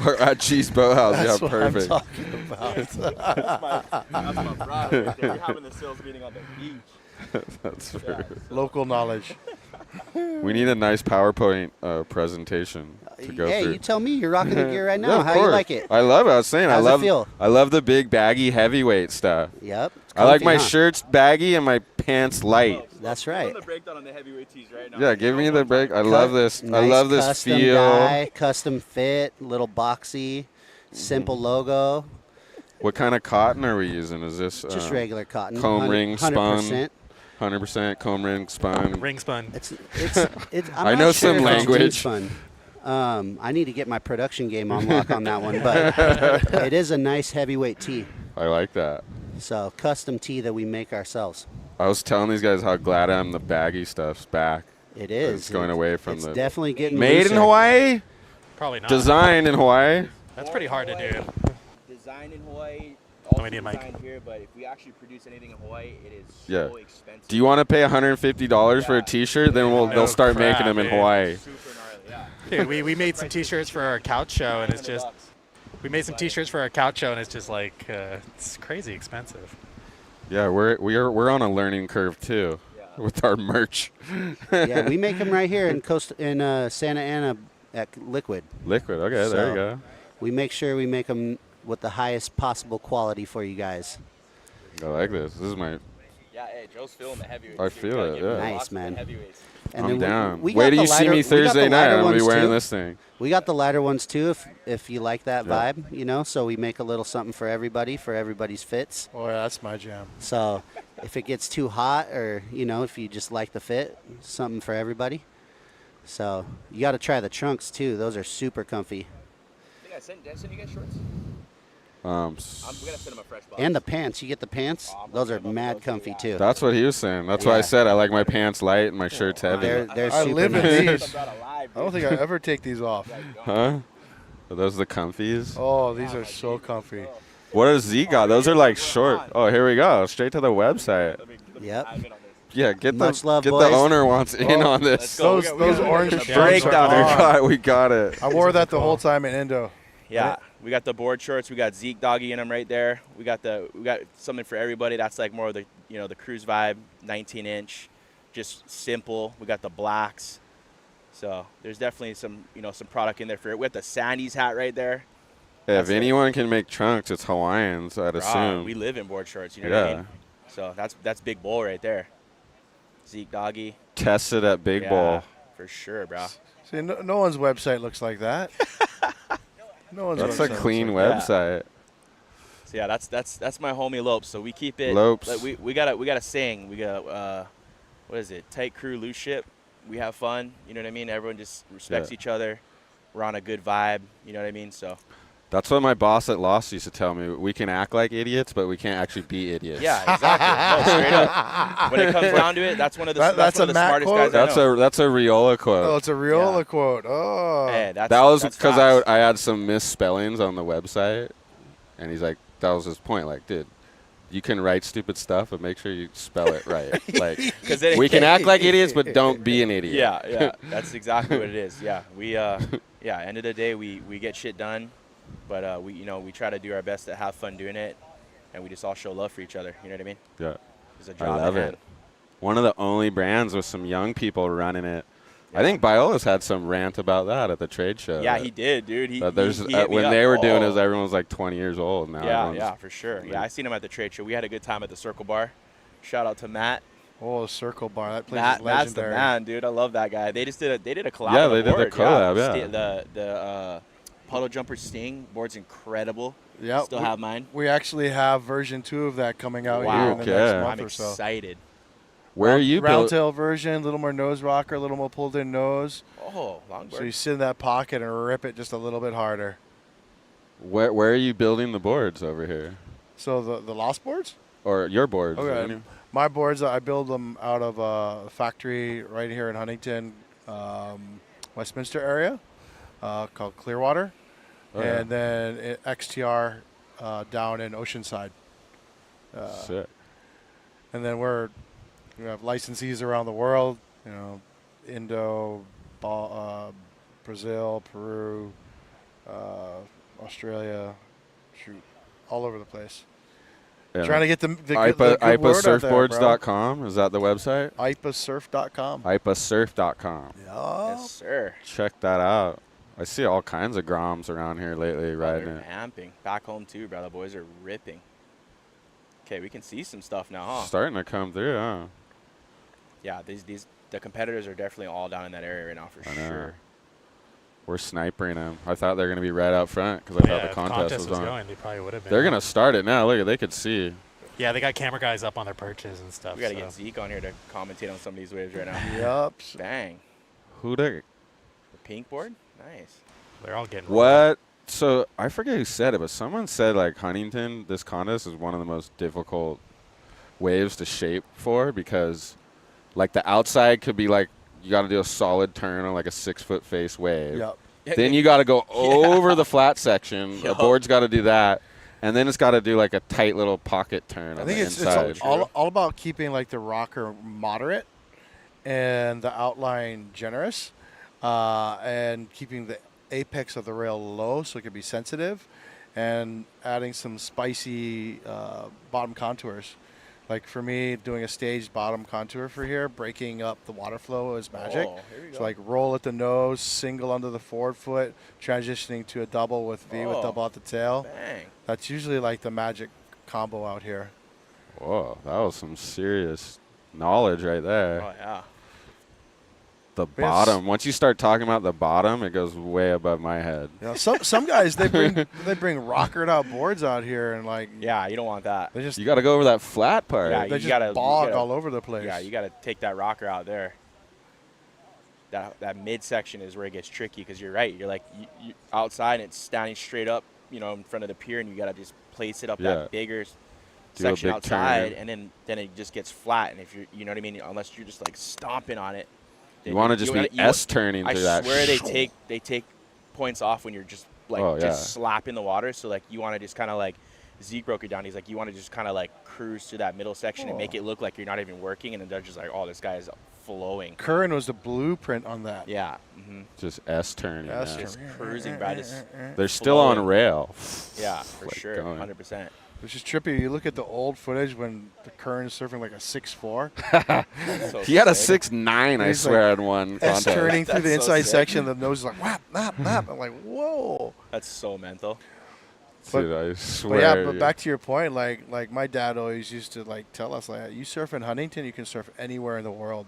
Speaker 1: or at G's Boathouse.
Speaker 8: That's
Speaker 1: Yeah,
Speaker 8: what
Speaker 1: perfect.
Speaker 8: I'm talking about.
Speaker 2: That's my brother right there. We're having the sales meeting on the beach.
Speaker 1: That's perfect.
Speaker 8: Local knowledge.
Speaker 1: We need a nice PowerPoint presentation to go
Speaker 10: Hey,
Speaker 1: through.
Speaker 10: you tell me. You're rocking the gear right
Speaker 1: Yeah,
Speaker 10: now.
Speaker 1: of
Speaker 10: How do you
Speaker 1: course.
Speaker 10: like it?
Speaker 1: I love it. I was saying
Speaker 10: How's it feel?
Speaker 1: I love the big baggy heavyweight stuff.
Speaker 10: Yep. it's
Speaker 1: I like
Speaker 10: comfy,
Speaker 1: my
Speaker 10: huh?
Speaker 1: shirts baggy and my pants light.
Speaker 10: That's right.
Speaker 2: The breakdown on the heavyweight tees right now.
Speaker 1: Yeah, give me the break. I love this. I
Speaker 10: Nice
Speaker 1: love this
Speaker 10: custom
Speaker 1: feel.
Speaker 10: dye, custom fit, little boxy, simple logo.
Speaker 1: What kind of cotton are we using? Is this
Speaker 10: Just regular cotton.
Speaker 1: comb ring
Speaker 10: 100%.
Speaker 1: spun? 100% comb ring spun.
Speaker 6: Ring spun.
Speaker 10: It's I'm
Speaker 1: I
Speaker 10: not
Speaker 1: know
Speaker 10: sure
Speaker 1: some
Speaker 10: if it's
Speaker 1: language.
Speaker 10: jeans fun. I need to get my production game on lock on that one, but it is a nice heavyweight tee.
Speaker 1: I like that.
Speaker 10: So custom tee that we make ourselves.
Speaker 1: I was telling these guys how glad I am the baggy stuff's back.
Speaker 10: It is.
Speaker 1: It's going away from
Speaker 10: it's
Speaker 1: the
Speaker 10: definitely getting
Speaker 1: made
Speaker 10: looser.
Speaker 1: in Hawaii,
Speaker 6: Probably not.
Speaker 1: designed in Hawaii.
Speaker 6: That's pretty hard to do.
Speaker 2: Design in Hawaii.
Speaker 6: Let
Speaker 2: Also
Speaker 6: me need a mic.
Speaker 2: designed here, but if we actually produce anything in Hawaii, it is
Speaker 1: Yeah.
Speaker 2: so expensive.
Speaker 1: Do you want to pay $150 for a T-shirt? Then they'll start
Speaker 6: crap,
Speaker 1: making them in
Speaker 6: dude.
Speaker 1: Hawaii.
Speaker 2: Super gnarly, yeah.
Speaker 6: Dude, we made some T-shirts for our couch show, and it's just like it's crazy expensive.
Speaker 1: Yeah, we're on a learning curve too with our merch.
Speaker 10: Yeah, we make them right here in Santa Ana at Liquid.
Speaker 1: Liquid. Okay, there
Speaker 10: So-
Speaker 1: you go.
Speaker 10: We make sure we make them with the highest possible quality for you guys.
Speaker 1: I like this. This is my.
Speaker 2: Yeah, hey, Joe's feeling the heavyweights.
Speaker 1: I
Speaker 2: dude.
Speaker 1: feel
Speaker 2: We gotta
Speaker 1: it,
Speaker 2: give him
Speaker 1: yeah.
Speaker 2: the
Speaker 10: Nice,
Speaker 2: lots of the
Speaker 10: man.
Speaker 2: heavyweights.
Speaker 10: And
Speaker 1: I'm
Speaker 10: then
Speaker 1: down.
Speaker 10: we
Speaker 1: Wait
Speaker 10: got
Speaker 1: till
Speaker 10: the
Speaker 1: you see
Speaker 10: lighter-
Speaker 1: me
Speaker 10: we got the
Speaker 1: Thursday night.
Speaker 10: lighter
Speaker 1: I'm gonna be
Speaker 10: ones,
Speaker 1: wearing
Speaker 10: too.
Speaker 1: this thing.
Speaker 10: We got the lighter ones too, if you like that
Speaker 1: Yeah.
Speaker 10: vibe, you know. So we make a little something for everybody's fits.
Speaker 8: Oh, yeah, that's my jam.
Speaker 10: So if it gets too hot, or if you just like the fit, something for everybody. So you got to try the trunks too; those are super comfy.
Speaker 2: Did I send you guys shorts?
Speaker 1: Um,
Speaker 2: I'm gonna send him a fresh box.
Speaker 10: And the pants, you get the pants; those are mad comfy too.
Speaker 1: that's what he was saying. That's why I
Speaker 10: Yeah.
Speaker 1: said I like my pants light and my shirts heavy.
Speaker 10: They're
Speaker 8: I
Speaker 10: super
Speaker 8: live in
Speaker 10: nice.
Speaker 8: these. I don't think I ever take these off.
Speaker 1: Huh? Are those the comfies?
Speaker 8: Oh, these are so comfy.
Speaker 1: What does Z got? Those are like short. Oh, here we go. Straight to the website.
Speaker 10: Yep.
Speaker 1: Yeah,
Speaker 10: Much love,
Speaker 1: the
Speaker 10: boys.
Speaker 1: owner wants in on this.
Speaker 2: go.
Speaker 8: Those orange
Speaker 2: Yeah.
Speaker 8: shorts are
Speaker 2: Breakdown.
Speaker 8: on.
Speaker 1: We got it.
Speaker 8: I wore that the whole time in Indo.
Speaker 2: Yeah, we got the board shorts. We got Zeke Doggy in them right there. We got something for everybody. That's like more of the the cruise vibe, 19-inch, just simple. We got the blacks. So there's definitely some some product in there for it. We got the Sandy's hat right there.
Speaker 1: Yeah,
Speaker 2: That's
Speaker 1: if anyone can make trunks, it's Hawaiians, I'd assume.
Speaker 2: We live in board shorts. You know what I
Speaker 1: Yeah.
Speaker 2: mean? So that's Big Bull right there. Zeke Doggy.
Speaker 1: Tested at Big
Speaker 2: Yeah,
Speaker 1: Bull.
Speaker 2: for sure, bro.
Speaker 8: See, no one's website looks like that. No one's
Speaker 1: That's a
Speaker 8: website
Speaker 1: clean
Speaker 8: looks
Speaker 1: website.
Speaker 2: So yeah, that's my homie Lopes. So we keep it.
Speaker 1: Lopes.
Speaker 2: Like we got a saying. We got what is it? Tight crew, loose ship. We have fun. You know what I mean? Everyone just respects each other. We're on a good vibe. You know what I mean? So.
Speaker 1: That's what my boss at Lost used to tell me. We can act like idiots, but we can't actually be idiots.
Speaker 2: Yeah, exactly. No, straight up. When it comes down to it, that's one of the
Speaker 8: That's
Speaker 2: one
Speaker 8: a
Speaker 2: of the
Speaker 8: Matt
Speaker 2: smartest
Speaker 8: quote?
Speaker 2: guys I know.
Speaker 1: That's a Riola quote.
Speaker 8: Oh, it's a Riola
Speaker 2: Yeah.
Speaker 8: quote. Oh.
Speaker 2: Hey,
Speaker 1: that was
Speaker 2: that's
Speaker 1: because
Speaker 2: facts.
Speaker 1: I had some misspellings on the website, and he's like, that was his point. Like, dude, you can write stupid stuff, but make sure you spell it right. Like,
Speaker 2: 'Cause then
Speaker 1: we can act like idiots, but don't be an idiot.
Speaker 2: Yeah, that's exactly what it is. Yeah, end of the day, we get shit done, but we try to do our best to have fun doing it, and we just all show love for each other. You know what I mean?
Speaker 1: Yeah.
Speaker 2: It's a
Speaker 1: I
Speaker 2: job
Speaker 1: love
Speaker 2: at
Speaker 1: it.
Speaker 2: hand.
Speaker 1: One of the only brands with some young people running it. I think Biola's had some rant about that at the trade show.
Speaker 2: Yeah, he did, dude. He hit me
Speaker 1: when
Speaker 2: up.
Speaker 1: they were doing it, everyone was like 20 years old now.
Speaker 2: Yeah, for sure. Yeah, I seen him at the trade show. We had a good time at the Circle Bar. Shout out to Matt.
Speaker 8: Oh, the Circle Bar. That place
Speaker 2: Matt,
Speaker 8: is
Speaker 2: Matt's the
Speaker 8: legendary.
Speaker 2: man, dude. I love that guy. They did a collab.
Speaker 1: Yeah,
Speaker 2: on
Speaker 1: they
Speaker 2: the
Speaker 1: did the
Speaker 2: board.
Speaker 1: collab, yeah.
Speaker 2: The Puddle Jumper Sting board's incredible.
Speaker 8: Yeah,
Speaker 2: Still have mine.
Speaker 8: We actually have version 2 of that coming out
Speaker 2: Wow.
Speaker 8: here in the next month
Speaker 2: I'm
Speaker 8: or so.
Speaker 2: excited.
Speaker 1: Where are you
Speaker 8: Round tail version, a little more nose rocker, a little more pulled in nose.
Speaker 2: Oh, longboard.
Speaker 8: So you sit in that pocket and rip it just a little bit harder.
Speaker 1: Where are you building the boards over here?
Speaker 8: So the Lost boards?
Speaker 1: Or your boards?
Speaker 8: Okay. My boards, I build them out of a factory right here in Huntington, Westminster area called Clearwater.
Speaker 1: Oh,
Speaker 8: and then XTR down in Oceanside.
Speaker 1: Sick.
Speaker 8: And then we have licensees around the world, Indo, Brazil, Peru, Australia, all over the place.
Speaker 1: Yeah.
Speaker 8: Trying to get the
Speaker 1: Aipa,
Speaker 8: good word out there, bro.
Speaker 1: AipaSurfboards.com. Is that the website?
Speaker 8: AipaSurf.com.
Speaker 1: AipaSurf.com.
Speaker 2: Yes, sir.
Speaker 1: Check that out. I see all kinds of groms around here lately riding
Speaker 2: They're
Speaker 1: it.
Speaker 2: amping. Back home too, bro. The boys are ripping. Okay, we can see some stuff now, huh?
Speaker 1: Starting to come through, huh?
Speaker 2: Yeah, the competitors are definitely all down in that area right now for sure.
Speaker 1: We're snipering them. I thought they were going to be right out front because I thought the contest was on.
Speaker 6: Going, they probably would have been.
Speaker 1: They're going to start it now. Look, they could see.
Speaker 6: Yeah, they got camera guys up on their perches and stuff.
Speaker 2: We got to get Zeke on here to commentate on some of these waves right now.
Speaker 8: Yup.
Speaker 2: Bang.
Speaker 1: Who the
Speaker 2: pink board? Nice.
Speaker 6: They're all getting
Speaker 1: what? So I forget who said it, but someone said like Huntington, this contest is one of the most difficult waves to shape for because like the outside could be like you got to do a solid turn on like a 6-foot face wave.
Speaker 8: Yep.
Speaker 1: Then you got to go over the flat section. The board's got to do that. And then it's got to do like a tight little pocket turn on the inside.
Speaker 8: It's all about keeping like the rocker moderate and the outline generous and keeping the apex of the rail low so it can be sensitive and adding some spicy bottom contours. Like for me, doing a staged bottom contour for here, breaking up the water flow is magic.
Speaker 2: Oh, here we go.
Speaker 8: So like roll at the nose, single under the forward foot, transitioning to a double with V with double at the tail.
Speaker 2: Bang.
Speaker 8: That's usually like the magic combo out here.
Speaker 1: Whoa, that was some serious knowledge right there.
Speaker 2: Oh, yeah.
Speaker 1: The bottom. Once you start talking about the bottom, it goes way above my head.
Speaker 8: You know, some guys they bring rockered out boards out here and like
Speaker 2: Yeah, you don't want that.
Speaker 8: they just
Speaker 1: You got to go over that flat part.
Speaker 2: Yeah,
Speaker 8: they
Speaker 2: you
Speaker 8: just
Speaker 2: gotta-
Speaker 8: bog
Speaker 2: you gotta-
Speaker 8: all over the place.
Speaker 2: Yeah, you got to take that rocker out there. That midsection is where it gets tricky because you're right. You're like you outside, and it's standing straight up, in front of the pier, and you got to just place it up that bigger
Speaker 1: Do a
Speaker 2: section
Speaker 1: big
Speaker 2: outside,
Speaker 1: turn.
Speaker 2: and then it just gets flat. And if you know what I mean, unless you're just like stomping on it,
Speaker 1: You want to just be S-turning through that.
Speaker 2: I swear they take points off when you're just like just slapping the water. So like you want to just kind of like Zeke broke it down. He's like you want to just kind of like cruise through that middle section and make it look like you're not even working, and then they're just like, oh, this guy is flowing.
Speaker 8: Curran was the blueprint on that.
Speaker 2: Yeah.
Speaker 1: Just S-turning.
Speaker 8: S-turn.
Speaker 2: Just cruising, bro. Just
Speaker 1: They're still on rail.
Speaker 2: yeah, for
Speaker 1: Like
Speaker 2: sure,
Speaker 1: going.
Speaker 2: 100%.
Speaker 8: Which is trippy. You look at the old footage when the Curran's surfing like a 6'4".
Speaker 2: So
Speaker 1: He had a
Speaker 2: sick.
Speaker 1: 6'9", I
Speaker 8: He's
Speaker 1: swear,
Speaker 8: like
Speaker 1: in one contest.
Speaker 8: turning through the
Speaker 2: That's so
Speaker 8: inside
Speaker 2: sick.
Speaker 8: section. The nose is like whap, whap, whap. I'm like, whoa.
Speaker 2: That's so mental.
Speaker 1: Dude, I
Speaker 8: But
Speaker 1: swear.
Speaker 8: yeah, but back to your point, like my dad always used to like tell us, like, you surf in Huntington, you can surf anywhere in the world.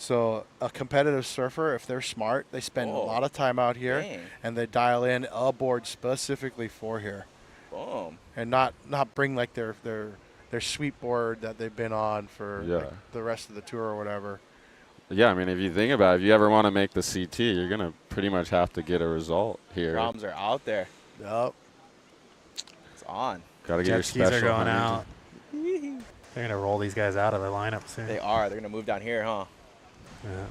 Speaker 8: So a competitive surfer, if they're smart, they spend a lot of time out here,
Speaker 2: Dang.
Speaker 8: and they dial in a board specifically for here,
Speaker 2: Boom.
Speaker 8: and not bring like their sweet board that they've been on for like, the rest of the tour or whatever.
Speaker 1: Yeah, I mean, if you think about it, if you ever want to make the CT, you're going to pretty much have to get a result here.
Speaker 2: Drums are out there.
Speaker 8: Yep.
Speaker 2: It's on.
Speaker 1: Got to get
Speaker 6: Jet
Speaker 1: your
Speaker 6: skis
Speaker 1: special.
Speaker 6: are going
Speaker 1: Huntington.
Speaker 6: out. They're gonna roll these guys out of the lineup soon.
Speaker 2: They are. They're gonna move down here, huh?
Speaker 6: Yeah.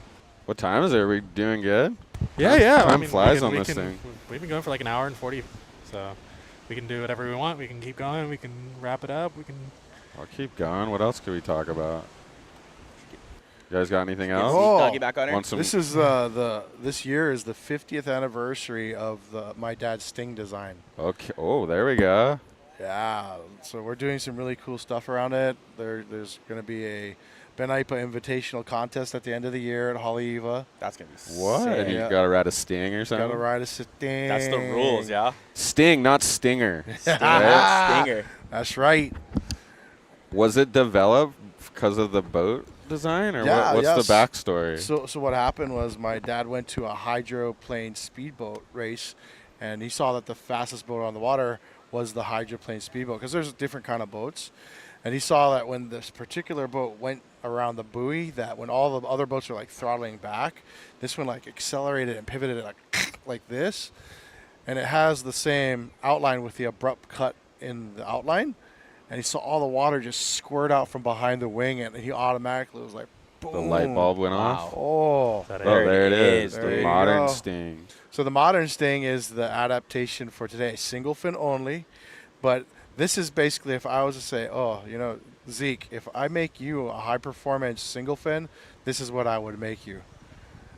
Speaker 1: What time is it? Are we doing good?
Speaker 6: Yeah.
Speaker 1: Time
Speaker 6: I mean,
Speaker 1: flies on
Speaker 6: we
Speaker 1: this
Speaker 6: can-
Speaker 1: thing.
Speaker 6: We've been going for like an hour and 40, so we can do whatever we want. We can keep going. We can wrap it up. We can
Speaker 1: I'll keep going. What else can we talk about? You guys got anything
Speaker 2: Get
Speaker 1: else?
Speaker 2: Zeke
Speaker 8: Oh,
Speaker 2: Doggy back on here.
Speaker 1: Want some-
Speaker 8: This is this year is the 50th anniversary of my dad's Sting design.
Speaker 1: Okay. Oh, there we go.
Speaker 8: Yeah, so we're doing some really cool stuff around it. There's going to be a Ben Aipa Invitational contest at the end of the year at Haleiwa.
Speaker 2: That's gonna be
Speaker 1: What?
Speaker 2: sick.
Speaker 1: And you
Speaker 8: Yeah.
Speaker 1: got to ride a Sting or something?
Speaker 8: Got to ride a Sting.
Speaker 2: That's the rules, yeah.
Speaker 1: Sting, not Stinger.
Speaker 2: Stinger.
Speaker 8: That's right.
Speaker 1: Was it developed because of the boat design, or
Speaker 8: Yeah,
Speaker 1: what's
Speaker 8: yes.
Speaker 1: the backstory?
Speaker 8: So what happened was my dad went to a hydroplane speedboat race, and he saw that the fastest boat on the water was the hydroplane speedboat, because there's different kind of boats. And he saw that when this particular boat went around the buoy, that when all the other boats were like throttling back, this one like accelerated and pivoted like this. And it has the same outline with the abrupt cut in the outline. And he saw all the water just squirt out from behind the wing, and he automatically was like, boom.
Speaker 1: The light bulb went off.
Speaker 8: Oh.
Speaker 1: Oh, there it is.
Speaker 8: There
Speaker 1: The
Speaker 8: you
Speaker 1: modern
Speaker 8: go.
Speaker 1: Sting.
Speaker 8: So the modern Sting is the adaptation for today, single fin only. But this is basically, if I was to say, oh, you know, Zeke, if I make you a high performance single fin, this is what I would make you.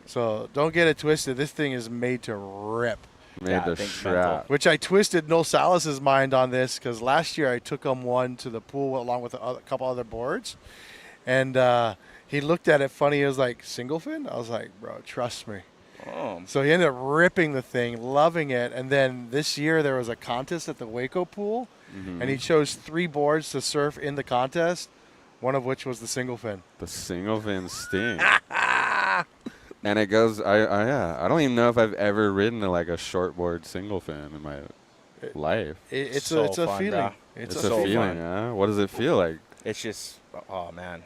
Speaker 8: So don't get it twisted. This thing is made to rip.
Speaker 1: Made the strap.
Speaker 8: Which I twisted No Salas's mind on this, because last year I took him one to the pool along with a couple other boards. And he looked at it funny. He was like, single fin? I was like, bro, trust me.
Speaker 2: Oh.
Speaker 8: So he ended up ripping the thing, loving it. And then this year there was a contest at the Waco pool, and he chose 3 boards to surf in the contest, one of which was the single fin.
Speaker 1: The single fin Sting. And it goes, I don't even know if I've ever ridden like a shortboard single fin in my life.
Speaker 8: It's
Speaker 2: So
Speaker 8: a
Speaker 2: fun,
Speaker 8: feeling.
Speaker 2: bro.
Speaker 1: It's
Speaker 2: It's
Speaker 1: a
Speaker 2: so
Speaker 1: feeling,
Speaker 2: fun.
Speaker 1: yeah? What does it feel like?
Speaker 2: It's just, oh man.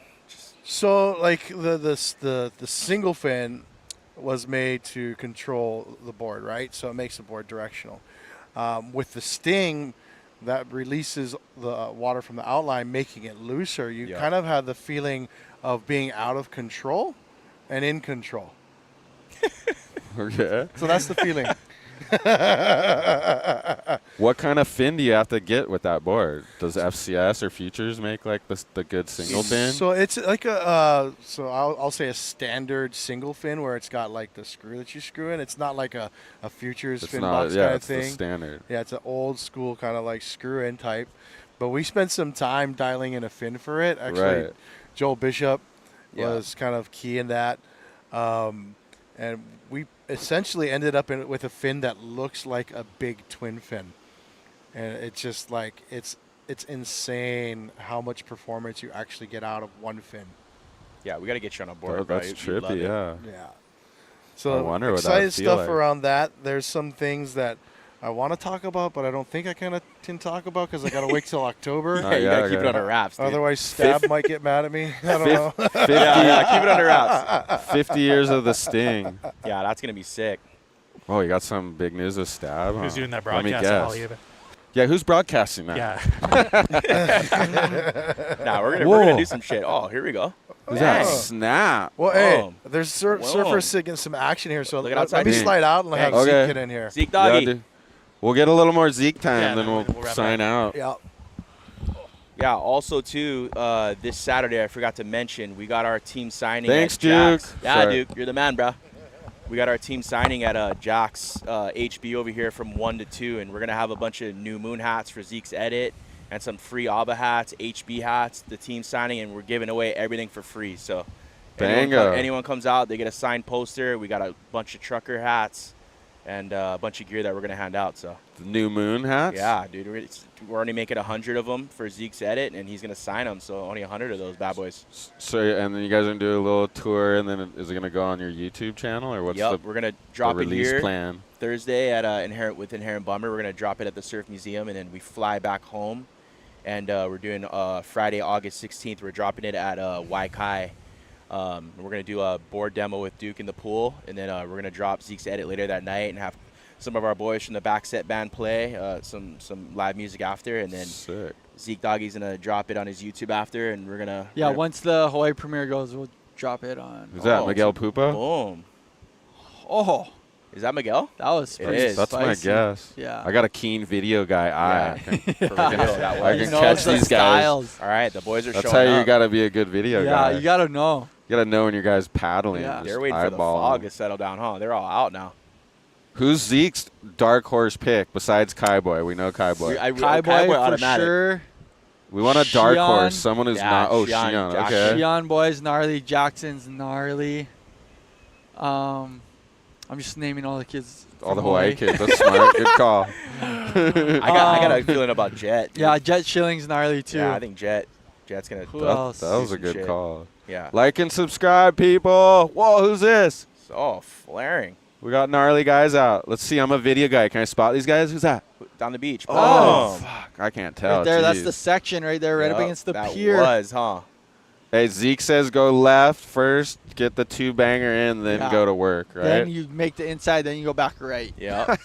Speaker 8: So like the single fin was made to control the board, right? So it makes the board directional. With the Sting, that releases the water from the outline, making it looser. You kind of have the feeling of being out of control and in control.
Speaker 1: Okay.
Speaker 8: So that's the feeling.
Speaker 1: What kind of fin do you have to get with that board? Does FCS or Futures make like the good single fin?
Speaker 8: So it's like so I'll say a standard single fin where it's got like the screw that you screw in. It's not like a Futures
Speaker 1: It's
Speaker 8: fin
Speaker 1: not,
Speaker 8: box
Speaker 1: yeah,
Speaker 8: kind of
Speaker 1: it's the
Speaker 8: thing.
Speaker 1: standard.
Speaker 8: Yeah, it's an old school kind of like screw in type. But we spent some time dialing in a fin for it. Actually,
Speaker 1: Right.
Speaker 8: Joel Bishop
Speaker 2: Yeah.
Speaker 8: was kind of key in that. And we essentially ended up with a fin that looks like a big twin fin. And it's just like, it's insane how much performance you actually get out of one fin.
Speaker 2: Yeah, we got to get you on a board,
Speaker 1: Oh,
Speaker 2: bro.
Speaker 1: that's
Speaker 2: You'd love
Speaker 1: trippy,
Speaker 2: it.
Speaker 1: yeah.
Speaker 8: Yeah. So
Speaker 1: I wonder what that
Speaker 8: excited
Speaker 1: would feel
Speaker 8: stuff
Speaker 1: like.
Speaker 8: around that. There's some things that I want to talk about, but I don't think I can talk about because I got to wait till October.
Speaker 1: Not
Speaker 2: Yeah, you
Speaker 1: yet,
Speaker 2: got to
Speaker 1: I
Speaker 2: keep it
Speaker 1: got-
Speaker 2: under wraps, dude.
Speaker 8: Otherwise, Stab might get mad at me. I don't know.
Speaker 1: 50,
Speaker 2: yeah, keep it under wraps.
Speaker 1: 50 years of the Sting.
Speaker 2: Yeah, that's going to be sick.
Speaker 1: Oh, you got some big news with Stab?
Speaker 6: Who's
Speaker 1: huh?
Speaker 6: doing that
Speaker 1: Let me
Speaker 6: broadcast at
Speaker 1: guess.
Speaker 6: Haleiwa?
Speaker 1: Yeah, who's broadcasting that?
Speaker 6: Yeah.
Speaker 2: Nah, we're
Speaker 1: Whoa.
Speaker 2: gonna do some shit. Oh, here we go.
Speaker 1: Who's that?
Speaker 8: Dang.
Speaker 1: Snap.
Speaker 8: Well, hey,
Speaker 2: Boom.
Speaker 8: there's
Speaker 2: Boom.
Speaker 8: surfers getting some action here, so
Speaker 2: Look at
Speaker 8: let
Speaker 2: outside.
Speaker 8: me
Speaker 1: Dang.
Speaker 8: slide out and have
Speaker 2: Thanks.
Speaker 8: Zeke
Speaker 1: Okay.
Speaker 8: get in here.
Speaker 2: Zeke
Speaker 1: Yeah,
Speaker 2: Doggy.
Speaker 1: dude. We'll get a little more Zeke time,
Speaker 6: Yeah,
Speaker 1: then
Speaker 6: then
Speaker 1: we'll
Speaker 6: we'll wrap
Speaker 1: sign out.
Speaker 8: Yeah.
Speaker 2: Yeah, also, too, this Saturday, I forgot to mention, we got our team signing
Speaker 1: Thanks,
Speaker 2: at Jack's.
Speaker 1: Duke.
Speaker 2: Yeah,
Speaker 1: Sorry.
Speaker 2: Duke, you're the man, bro. We got our team signing at Jack's HB over here from 1 to 2, and we're going to have a bunch of new moon hats for Zeke's edit and some free Avva hats, HB hats, the team signing, and we're giving away everything for free. So
Speaker 1: Bango.
Speaker 2: anyone comes out, they get a signed poster. We got a bunch of trucker hats and a bunch of gear that we're going to hand out. So
Speaker 1: The new moon hats?
Speaker 2: yeah, dude, we're already making 100 of them for Zeke's edit, and he's gonna sign them. So only 100 of those bad boys.
Speaker 1: So, and then you guys are going to do a little tour, and then is it going to go on your YouTube channel, or what's
Speaker 2: Yep,
Speaker 1: the,
Speaker 2: we're gonna
Speaker 1: the
Speaker 2: drop it
Speaker 1: release
Speaker 2: here
Speaker 1: plan?
Speaker 2: Thursday at Inherent Bummer. We're gonna drop it at the Surf Museum, and then we fly back home. And we're doing Friday, August 16th. We're dropping it at Waikai. We're gonna do a board demo with Duke in the pool, and then we're gonna drop Zeke's edit later that night and have some of our boys from the Backset band play some live music after, and then
Speaker 1: Sick.
Speaker 2: Zeke Doggy's gonna drop it on his YouTube after, and we're gonna
Speaker 5: Yeah, once the Hawaii premiere goes, we'll drop it on.
Speaker 1: Is that
Speaker 2: Oh,
Speaker 1: Miguel
Speaker 2: so-
Speaker 1: Pupa?
Speaker 2: boom.
Speaker 5: Oh,
Speaker 2: Is that Miguel?
Speaker 5: That was
Speaker 2: It
Speaker 5: pretty
Speaker 2: is.
Speaker 1: That's my
Speaker 5: spicy.
Speaker 1: guess.
Speaker 5: Yeah.
Speaker 1: I got a keen video guy eye.
Speaker 2: For real, that
Speaker 1: I
Speaker 2: was.
Speaker 1: can
Speaker 5: Knows
Speaker 1: catch
Speaker 5: the
Speaker 1: these guys.
Speaker 5: styles.
Speaker 2: All right, the boys are
Speaker 1: That's
Speaker 2: showing
Speaker 1: how you
Speaker 2: up.
Speaker 1: got to be a good video guy.
Speaker 5: Yeah, you gotta know.
Speaker 1: You got to know when your guy's paddling.
Speaker 5: Yeah.
Speaker 1: Just
Speaker 2: They're waiting for the
Speaker 1: eyeball
Speaker 2: fog
Speaker 1: him.
Speaker 2: to settle down, huh? They're all out now.
Speaker 1: Who's Zeke's dark horse pick besides Kai Boy? We know Kai Boy.
Speaker 5: Kai Boy for
Speaker 2: automatic. Uh,
Speaker 5: sure.
Speaker 1: We want a dark
Speaker 5: Shion.
Speaker 1: horse. Someone who's
Speaker 2: Yeah,
Speaker 1: not. Oh,
Speaker 2: Shion,
Speaker 1: Shion.
Speaker 2: Jackson.
Speaker 1: Okay.
Speaker 5: Shion Boy's gnarly. Jackson's gnarly. I'm just naming all the kids.
Speaker 1: All the
Speaker 5: from
Speaker 1: Hawaii kids. That's smart. Good call.
Speaker 2: I got a feeling about Jet. dude.
Speaker 5: Yeah, Jet Shilling's gnarly too.
Speaker 2: Yeah, I think Jet's gonna.
Speaker 5: Who
Speaker 1: That,
Speaker 5: else?
Speaker 1: that was
Speaker 2: do
Speaker 1: a
Speaker 2: some
Speaker 1: good
Speaker 2: shit.
Speaker 1: call.
Speaker 2: Yeah.
Speaker 1: Like and subscribe, people. Whoa, who's this?
Speaker 2: Oh, flaring
Speaker 1: We got gnarly guys out. Let's see. I'm a video guy. Can I spot these guys? Who's that?
Speaker 2: down the beach.
Speaker 1: Oh,
Speaker 2: Boom.
Speaker 1: fuck. I can't tell.
Speaker 5: Right there, that's
Speaker 1: Jeez.
Speaker 5: the section right there, right up
Speaker 2: Yup,
Speaker 5: against the
Speaker 2: that
Speaker 5: pier.
Speaker 2: was, huh?
Speaker 1: Hey, Zeke says go left first, get the 2-banger in, then
Speaker 5: Yeah.
Speaker 1: go to work, right?
Speaker 5: Then you make the inside, then you go back right.
Speaker 2: Yeah.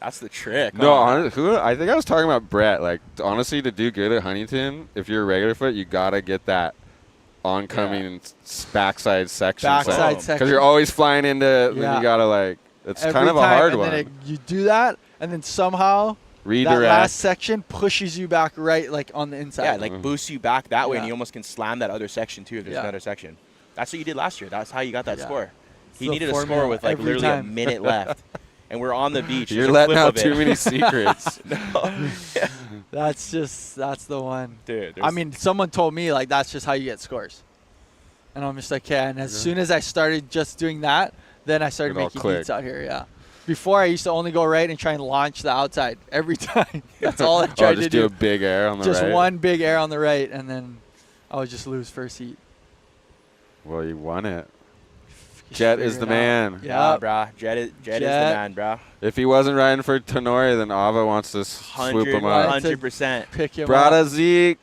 Speaker 2: That's the trick.
Speaker 1: No,
Speaker 2: huh?
Speaker 1: honestly, I think I was talking about Brett. Like, honestly, to do good at Huntington, if you're a regular foot, you got to get that oncoming backside section.
Speaker 5: Backside
Speaker 1: Because
Speaker 5: section.
Speaker 1: you're always flying into it, then
Speaker 5: Yeah.
Speaker 1: you got to, like, it's
Speaker 5: Every
Speaker 1: kind of a
Speaker 5: time,
Speaker 1: hard
Speaker 5: and
Speaker 1: one.
Speaker 5: Then you do that, and then somehow
Speaker 1: Redirect.
Speaker 5: that last section pushes you back right, like on the inside.
Speaker 2: Yeah, like boosts you back that way, and
Speaker 5: Yeah.
Speaker 2: you almost can slam that other section too if there's
Speaker 5: Yeah.
Speaker 2: another section. That's what you did last year. That's how you got that
Speaker 5: Yeah.
Speaker 2: score. He
Speaker 5: the
Speaker 2: needed a
Speaker 5: formula
Speaker 2: score with like
Speaker 5: every
Speaker 2: literally
Speaker 5: time.
Speaker 2: a minute left, and we're on the beach.
Speaker 1: You're
Speaker 2: There's a
Speaker 1: letting
Speaker 2: clip
Speaker 1: out
Speaker 2: of it.
Speaker 1: too many secrets.
Speaker 5: That's the one.
Speaker 2: Dude.
Speaker 5: I mean, someone told me like that's just how you get scores, and I'm just like, yeah. And as soon as I started just doing that, then I started
Speaker 1: It all
Speaker 5: making
Speaker 1: clicked.
Speaker 5: beats out here. Yeah. Before I used to only go right and try and launch the outside every time. That's all I tried
Speaker 1: Oh, just
Speaker 5: to do.
Speaker 1: a big air on the
Speaker 5: Just
Speaker 1: right.
Speaker 5: one big air on the right, and then I would just lose first heat.
Speaker 1: Well, you won it.
Speaker 5: Just
Speaker 1: Jet is
Speaker 5: figure
Speaker 1: the
Speaker 5: it out.
Speaker 1: man.
Speaker 2: yeah,
Speaker 5: Yeah.
Speaker 2: brah. Jet is the
Speaker 5: Jet.
Speaker 2: man, brah.
Speaker 1: If he wasn't riding for Tenori, then Avva wants to swoop him up.
Speaker 2: 100%.
Speaker 5: Pick him
Speaker 1: Brother
Speaker 5: up.
Speaker 1: Zeke,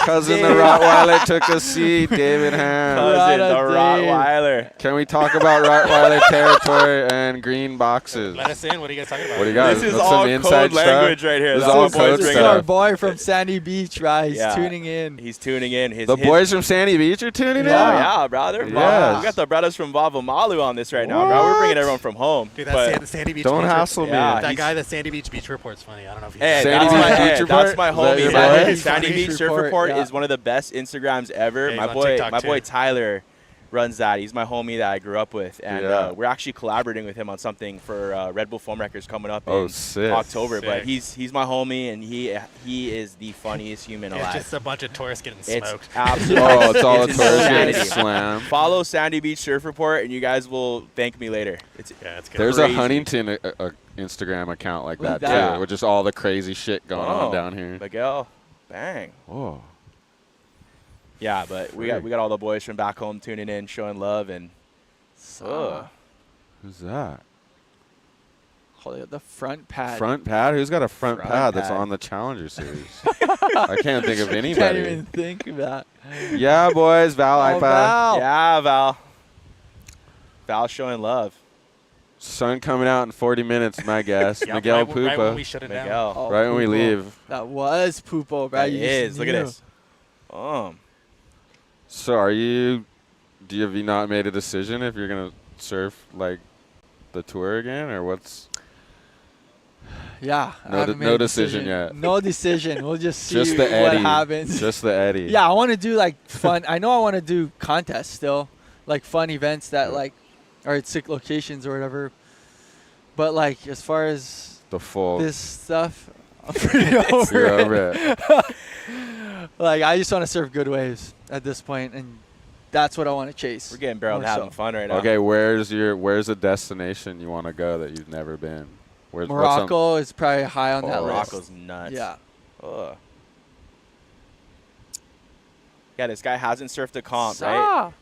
Speaker 1: cousin the Rottweiler took a seat. David Ham.
Speaker 2: Cousin, the
Speaker 5: Brother Dave.
Speaker 2: Rottweiler.
Speaker 1: Can we talk about Rottweiler territory and green boxes?
Speaker 6: Let us in. What are you guys talking about?
Speaker 1: What do you got?
Speaker 2: This is
Speaker 1: What's
Speaker 2: all
Speaker 1: some inside
Speaker 2: code language
Speaker 1: stuff?
Speaker 2: right here.
Speaker 1: This is
Speaker 2: That's
Speaker 1: all
Speaker 2: what boys
Speaker 1: code
Speaker 5: This is
Speaker 2: bring
Speaker 5: our
Speaker 1: stuff.
Speaker 5: boy from Sandy Beach, right? He's
Speaker 2: Yeah.
Speaker 5: tuning in.
Speaker 2: He's tuning in.
Speaker 1: The boys from Sandy Beach are tuning in?
Speaker 2: Yeah, brother.
Speaker 1: Yes.
Speaker 2: We got the brothers from Vavamalu on this right now, bro. We're bringing everyone from home.
Speaker 6: Dude,
Speaker 2: but-
Speaker 6: that Sandy Beach.
Speaker 1: Don't
Speaker 6: Beach
Speaker 1: hassle me.
Speaker 2: Yeah,
Speaker 6: That
Speaker 2: he's-
Speaker 6: guy, the Sandy Beach Beach Report's funny. I don't know if you.
Speaker 2: Hey,
Speaker 1: Sandy
Speaker 2: that's
Speaker 1: Beach
Speaker 2: my,
Speaker 1: Beach
Speaker 2: hey,
Speaker 1: Report?
Speaker 2: that's my
Speaker 1: Is that
Speaker 2: homie,
Speaker 1: your
Speaker 2: man.
Speaker 1: boy?
Speaker 2: Sandy
Speaker 5: Beach
Speaker 2: Beach Surf
Speaker 5: Report,
Speaker 2: Report
Speaker 5: yeah.
Speaker 2: is one of the best Instagrams ever.
Speaker 6: Yeah,
Speaker 2: my
Speaker 6: he's on
Speaker 2: boy,
Speaker 6: TikTok,
Speaker 2: my boy
Speaker 6: too.
Speaker 2: Tyler runs that. He's my homie that I grew up with, and
Speaker 1: Yeah.
Speaker 2: we're actually collaborating with him on something for Red Bull Foam Records coming up
Speaker 1: Oh,
Speaker 2: in
Speaker 1: sick.
Speaker 2: October. But
Speaker 6: Sick.
Speaker 2: he's my homie, and he is the funniest human
Speaker 6: It's
Speaker 2: alive.
Speaker 6: just a bunch of tourists getting
Speaker 2: It's
Speaker 6: smoked.
Speaker 2: absolutely.
Speaker 1: Oh, it's all a
Speaker 2: it's
Speaker 1: tourist getting
Speaker 2: insanity.
Speaker 1: slammed.
Speaker 2: Follow Sandy Beach Surf Report, and you guys will thank me later. It's
Speaker 6: Yeah, it's good.
Speaker 1: There's
Speaker 2: crazy.
Speaker 1: a Huntington Instagram account like that,
Speaker 2: that.
Speaker 1: too, with just all the crazy shit going on
Speaker 2: Oh,
Speaker 1: down here.
Speaker 2: Miguel, bang.
Speaker 1: Whoa.
Speaker 2: Yeah, but we got all the boys from back home tuning in, showing love, and
Speaker 1: Who's that?
Speaker 5: Holy, the front pad.
Speaker 1: Front pad? Who's got a front
Speaker 2: Front
Speaker 1: pad that's
Speaker 2: pad.
Speaker 1: on the Challenger Series? I can't think of
Speaker 5: Can't
Speaker 1: anybody.
Speaker 5: even think of that.
Speaker 1: Yeah, boys. Val
Speaker 5: Oh,
Speaker 1: Aipa.
Speaker 5: Val.
Speaker 2: yeah, Val. Val's showing love.
Speaker 1: Sun coming out in 40 minutes, my guess.
Speaker 6: Yeah,
Speaker 1: Miguel
Speaker 6: right when we
Speaker 1: Pupa.
Speaker 6: shut it down.
Speaker 2: Miguel.
Speaker 5: Oh,
Speaker 1: Right when we
Speaker 5: Pupo.
Speaker 1: leave.
Speaker 5: That was Pupo, bro.
Speaker 2: That
Speaker 5: You just
Speaker 2: is. Look at
Speaker 5: knew.
Speaker 2: this.
Speaker 1: So have you not made a decision if you're going to surf like the tour again or what's?
Speaker 5: Yeah. I
Speaker 1: No
Speaker 5: haven't
Speaker 1: de-
Speaker 5: made
Speaker 1: no
Speaker 5: a
Speaker 1: decision yet.
Speaker 5: No decision. We'll just see
Speaker 1: Just the
Speaker 5: what
Speaker 1: Eddie.
Speaker 5: happens.
Speaker 1: Just the Eddie.
Speaker 5: Yeah, I want to do like fun. I know I want to do contests still, like fun events that like are at sick locations or whatever. But like as far as
Speaker 1: The full.
Speaker 5: this stuff, I'm pretty over
Speaker 1: You're
Speaker 5: it.
Speaker 1: over it.
Speaker 5: Like I just want to surf good waves at this point, and that's what I want to chase.
Speaker 2: We're getting barreled,
Speaker 5: More
Speaker 2: having
Speaker 5: so.
Speaker 2: fun right now.
Speaker 1: Okay, where's a destination you want to go that you've never been? What's on-
Speaker 5: Morocco is probably high on that list.
Speaker 2: Morocco's nuts.
Speaker 5: Yeah.
Speaker 2: Ugh. Yeah, this guy hasn't surfed a comp,
Speaker 5: Sa-
Speaker 2: right?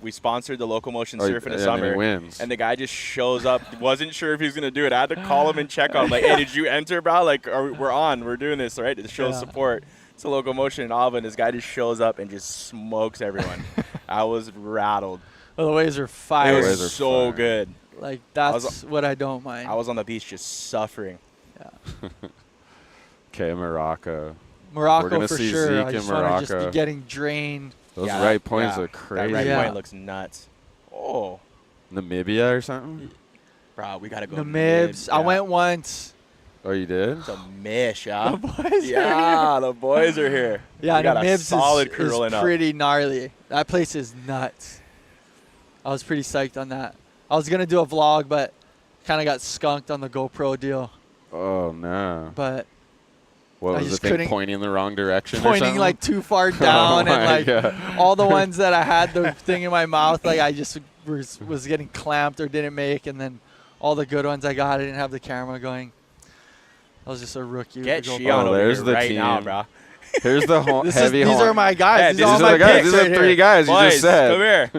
Speaker 2: We sponsored the Locomotion
Speaker 1: Oh,
Speaker 2: Surf in the
Speaker 1: and
Speaker 2: summer.
Speaker 1: he wins.
Speaker 2: And the guy just shows up. Wasn't sure if he was going to do it. I had to call him and check on him. Like, hey, did you enter, bro? Like, we're on. We're doing this, right? To show
Speaker 5: Yeah.
Speaker 2: support. It's a Locomotion in Avva, and this guy just shows up and just smokes everyone. I was rattled.
Speaker 5: Well, the waves are
Speaker 2: It
Speaker 5: fire.
Speaker 1: waves are
Speaker 2: was so
Speaker 1: fire.
Speaker 2: good.
Speaker 5: Like
Speaker 2: was-
Speaker 5: that's what I don't mind.
Speaker 2: I was on the beach just suffering.
Speaker 1: Okay, Morocco.
Speaker 5: Morocco
Speaker 1: gonna
Speaker 5: for
Speaker 1: see
Speaker 5: sure.
Speaker 1: Zeke
Speaker 5: I
Speaker 1: in
Speaker 5: just want to just
Speaker 1: Morocco.
Speaker 5: be getting drained.
Speaker 1: Those
Speaker 2: Yeah,
Speaker 1: right points
Speaker 2: yeah.
Speaker 1: are crazy.
Speaker 2: That right
Speaker 5: Yeah.
Speaker 2: point looks nuts. Oh.
Speaker 1: Namibia or something?
Speaker 2: Bro, we gotta go.
Speaker 5: The Mibs. I went once.
Speaker 1: Oh, you did?
Speaker 2: The Mish, yeah.
Speaker 5: The boys
Speaker 2: Yeah, the boys are here.
Speaker 5: Yeah,
Speaker 2: we got
Speaker 5: the
Speaker 2: a
Speaker 5: Mibs
Speaker 2: solid crew
Speaker 5: is
Speaker 2: rolling up.
Speaker 5: pretty gnarly. That place is nuts. I was pretty psyched on that. I was going to do a vlog, but kind of got skunked on the GoPro deal.
Speaker 1: Oh, no.
Speaker 5: But
Speaker 1: What
Speaker 5: I
Speaker 1: was the
Speaker 5: just
Speaker 1: thing,
Speaker 5: couldn't-
Speaker 1: pointing in the wrong direction or
Speaker 5: pointing
Speaker 1: something?
Speaker 5: like too far down
Speaker 1: Oh
Speaker 5: and
Speaker 1: my
Speaker 5: like
Speaker 1: God.
Speaker 5: all the ones that I had the thing in my mouth, like I just was getting clamped or didn't make. And then all the good ones I got, I didn't have the camera going. I was just a rookie.
Speaker 2: Get
Speaker 5: with the
Speaker 2: Shion
Speaker 5: GoPro.
Speaker 2: over
Speaker 1: there's
Speaker 2: here
Speaker 1: the
Speaker 2: right
Speaker 1: team.
Speaker 2: now, bro.
Speaker 1: Here's the heavy
Speaker 5: These
Speaker 1: horn.
Speaker 5: are my guys.
Speaker 2: Yeah,
Speaker 5: these are all
Speaker 1: These
Speaker 5: my
Speaker 1: are the guys.
Speaker 5: picks
Speaker 1: These are
Speaker 5: right
Speaker 1: the three
Speaker 5: here.
Speaker 1: guys you
Speaker 2: Boys,
Speaker 1: just said.
Speaker 2: come here.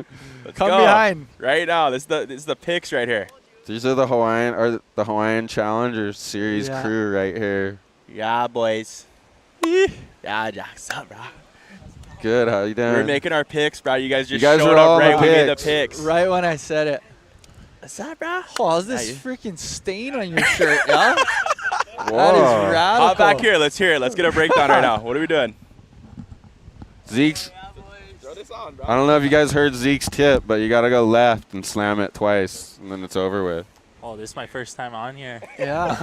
Speaker 2: Let's
Speaker 5: Come
Speaker 2: go.
Speaker 5: behind.
Speaker 2: Right now. This is the picks right here.
Speaker 1: These are the Hawaiian Challengers Series
Speaker 5: Yeah.
Speaker 1: crew right here.
Speaker 2: Yeah, boys. Yeah, Jack's up, bro.
Speaker 1: Good. How you doing?
Speaker 2: We're making our picks, bro. You guys just
Speaker 1: guys
Speaker 2: showed
Speaker 1: are all
Speaker 2: up
Speaker 1: on the
Speaker 2: right when we made the
Speaker 1: picks.
Speaker 2: picks.
Speaker 5: Right when I said it.
Speaker 2: What's that, bro?
Speaker 5: Oh, is this freaking stain on your shirt, yeah?
Speaker 1: Whoa.
Speaker 5: That is radical.
Speaker 2: Hop back here. Let's hear it. Let's get a breakdown right now. What are we doing?
Speaker 1: Zeke's. I don't know if you guys heard Zeke's tip, but you got to go left and slam it twice, and then it's over with.
Speaker 11: Oh, this is my first time on here.
Speaker 5: Yeah.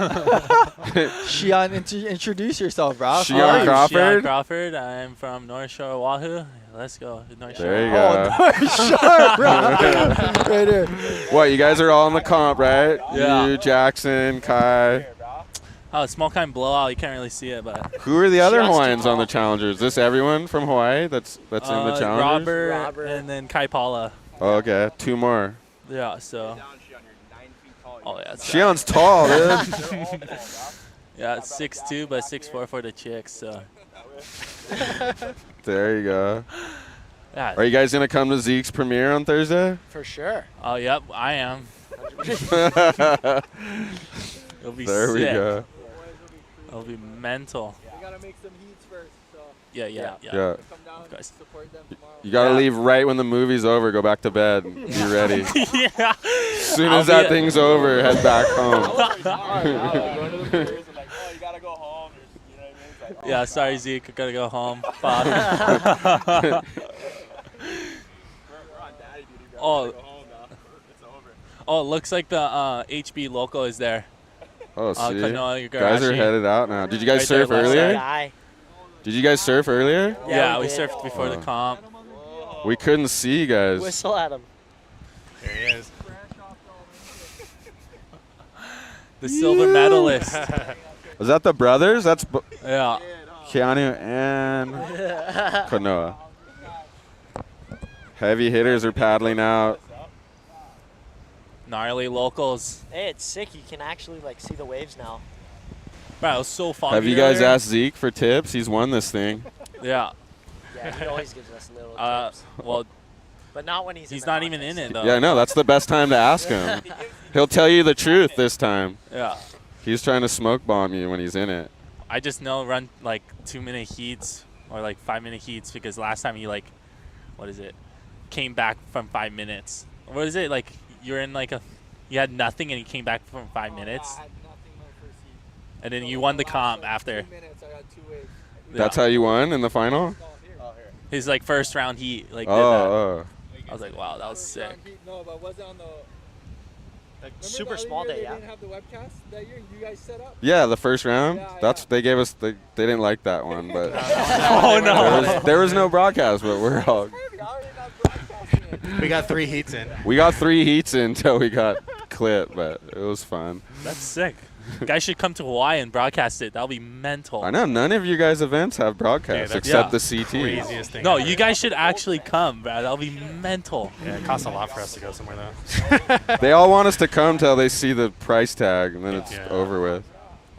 Speaker 5: Shion, introduce yourself, bro.
Speaker 1: Shion Crawford?
Speaker 11: Shion Crawford. I'm from North Shore, Oahu. Let's go. North Shore.
Speaker 1: There you go.
Speaker 5: Sure, bro. Right here.
Speaker 1: What, you guys are all in the comp, right?
Speaker 11: Yeah.
Speaker 1: You, Jackson, Kai.
Speaker 11: Oh, small kind blowout. You can't really see it, but.
Speaker 1: Who are the other
Speaker 11: Shion's too
Speaker 1: Hawaiians on
Speaker 11: tall.
Speaker 1: the Challengers? Is this everyone from Hawaii that's in the Challengers?
Speaker 11: Robert, and then Kai Paula.
Speaker 1: Oh, okay. Two more.
Speaker 11: Yeah, so. Oh, yeah.
Speaker 1: Shion's tall, dude.
Speaker 11: Yeah, it's 6'2", but 6'4" for the chicks, so.
Speaker 1: There you go.
Speaker 11: Yeah.
Speaker 1: Are you guys going to come to Zeke's premiere on Thursday?
Speaker 5: For sure.
Speaker 11: Oh, yep, I am. It'll be
Speaker 1: There we
Speaker 11: sick.
Speaker 1: go.
Speaker 11: It'll be mental.
Speaker 5: We got to make some heats first, so.
Speaker 11: Yeah.
Speaker 1: Yeah.
Speaker 5: Come down and
Speaker 11: Guys.
Speaker 5: support them tomorrow.
Speaker 1: You got to
Speaker 11: Yeah.
Speaker 1: leave right when the movie's over. Go back to bed. And be ready.
Speaker 11: Yeah.
Speaker 1: As soon
Speaker 11: I'll
Speaker 1: as that
Speaker 11: be-
Speaker 1: thing's over, head back home.
Speaker 11: Yeah, sorry, Zeke. I gotta go home. Father. Oh, it looks like the HB local is there.
Speaker 1: Oh, see?
Speaker 11: Kanoa,
Speaker 1: Guys are
Speaker 11: Igarashi.
Speaker 1: headed out now. Did you guys
Speaker 11: Right there,
Speaker 1: surf
Speaker 11: left
Speaker 1: earlier?
Speaker 11: side.
Speaker 1: Did you guys surf earlier?
Speaker 11: Yeah, we surfed before the
Speaker 1: Oh.
Speaker 11: comp.
Speaker 1: We couldn't see you guys.
Speaker 12: Whistle at him.
Speaker 6: There he is.
Speaker 11: The silver medalist.
Speaker 1: Is that the brothers? That's
Speaker 11: Yeah.
Speaker 1: Keanu and Kanoa. Heavy hitters are paddling out.
Speaker 11: Gnarly locals.
Speaker 12: Hey, it's sick. You can actually like see the waves now.
Speaker 11: Bro, it was so foggy.
Speaker 1: Have you guys
Speaker 11: earlier.
Speaker 1: asked Zeke for tips? He's won this thing.
Speaker 11: Yeah.
Speaker 12: Yeah, he always gives us little tips.
Speaker 11: Well,
Speaker 12: But not when he's.
Speaker 11: he's not even in it though.
Speaker 1: Yeah, no, that's the best time to ask him. He'll tell you the truth this time.
Speaker 11: Yeah.
Speaker 1: He's trying to smoke bomb you when he's in it.
Speaker 11: I just know run like 2-minute heats or like 5-minute heats because last time you came back from 5 minutes. What is it like? You're in like you had nothing and you came back from 5 minutes.
Speaker 5: I had nothing my first heat.
Speaker 11: And then you won the comp after.
Speaker 5: 2 minutes, I got 2 waves.
Speaker 1: That's how you won in the final?
Speaker 11: His like first round heat did that.
Speaker 1: Oh.
Speaker 11: I was like, wow, that was sick.
Speaker 5: No, but was it on the
Speaker 12: Super small day, yeah.
Speaker 5: They didn't have the webcast that year. You guys set up.
Speaker 1: Yeah, the first round.
Speaker 5: Yeah,
Speaker 1: That's they gave us. They didn't like that one, but
Speaker 11: Oh no.
Speaker 1: there was no broadcast. But we're all.
Speaker 6: We got 3 heats in.
Speaker 1: We got 3 heats in until we got clipped, but it was fun.
Speaker 11: That's sick. Guys should come to Hawaii and broadcast it. That'll be mental.
Speaker 1: I know none of your guys' events have broadcasts
Speaker 6: that's
Speaker 1: except
Speaker 11: Yeah.
Speaker 1: the CT.
Speaker 6: Craziest thing.
Speaker 11: No,
Speaker 6: ever.
Speaker 11: you guys should actually come, bro. That'll be mental.
Speaker 6: Yeah, it costs a lot for us to go somewhere though.
Speaker 1: They all want us to come till they see the price tag, and then it's
Speaker 6: Yeah.
Speaker 1: over with.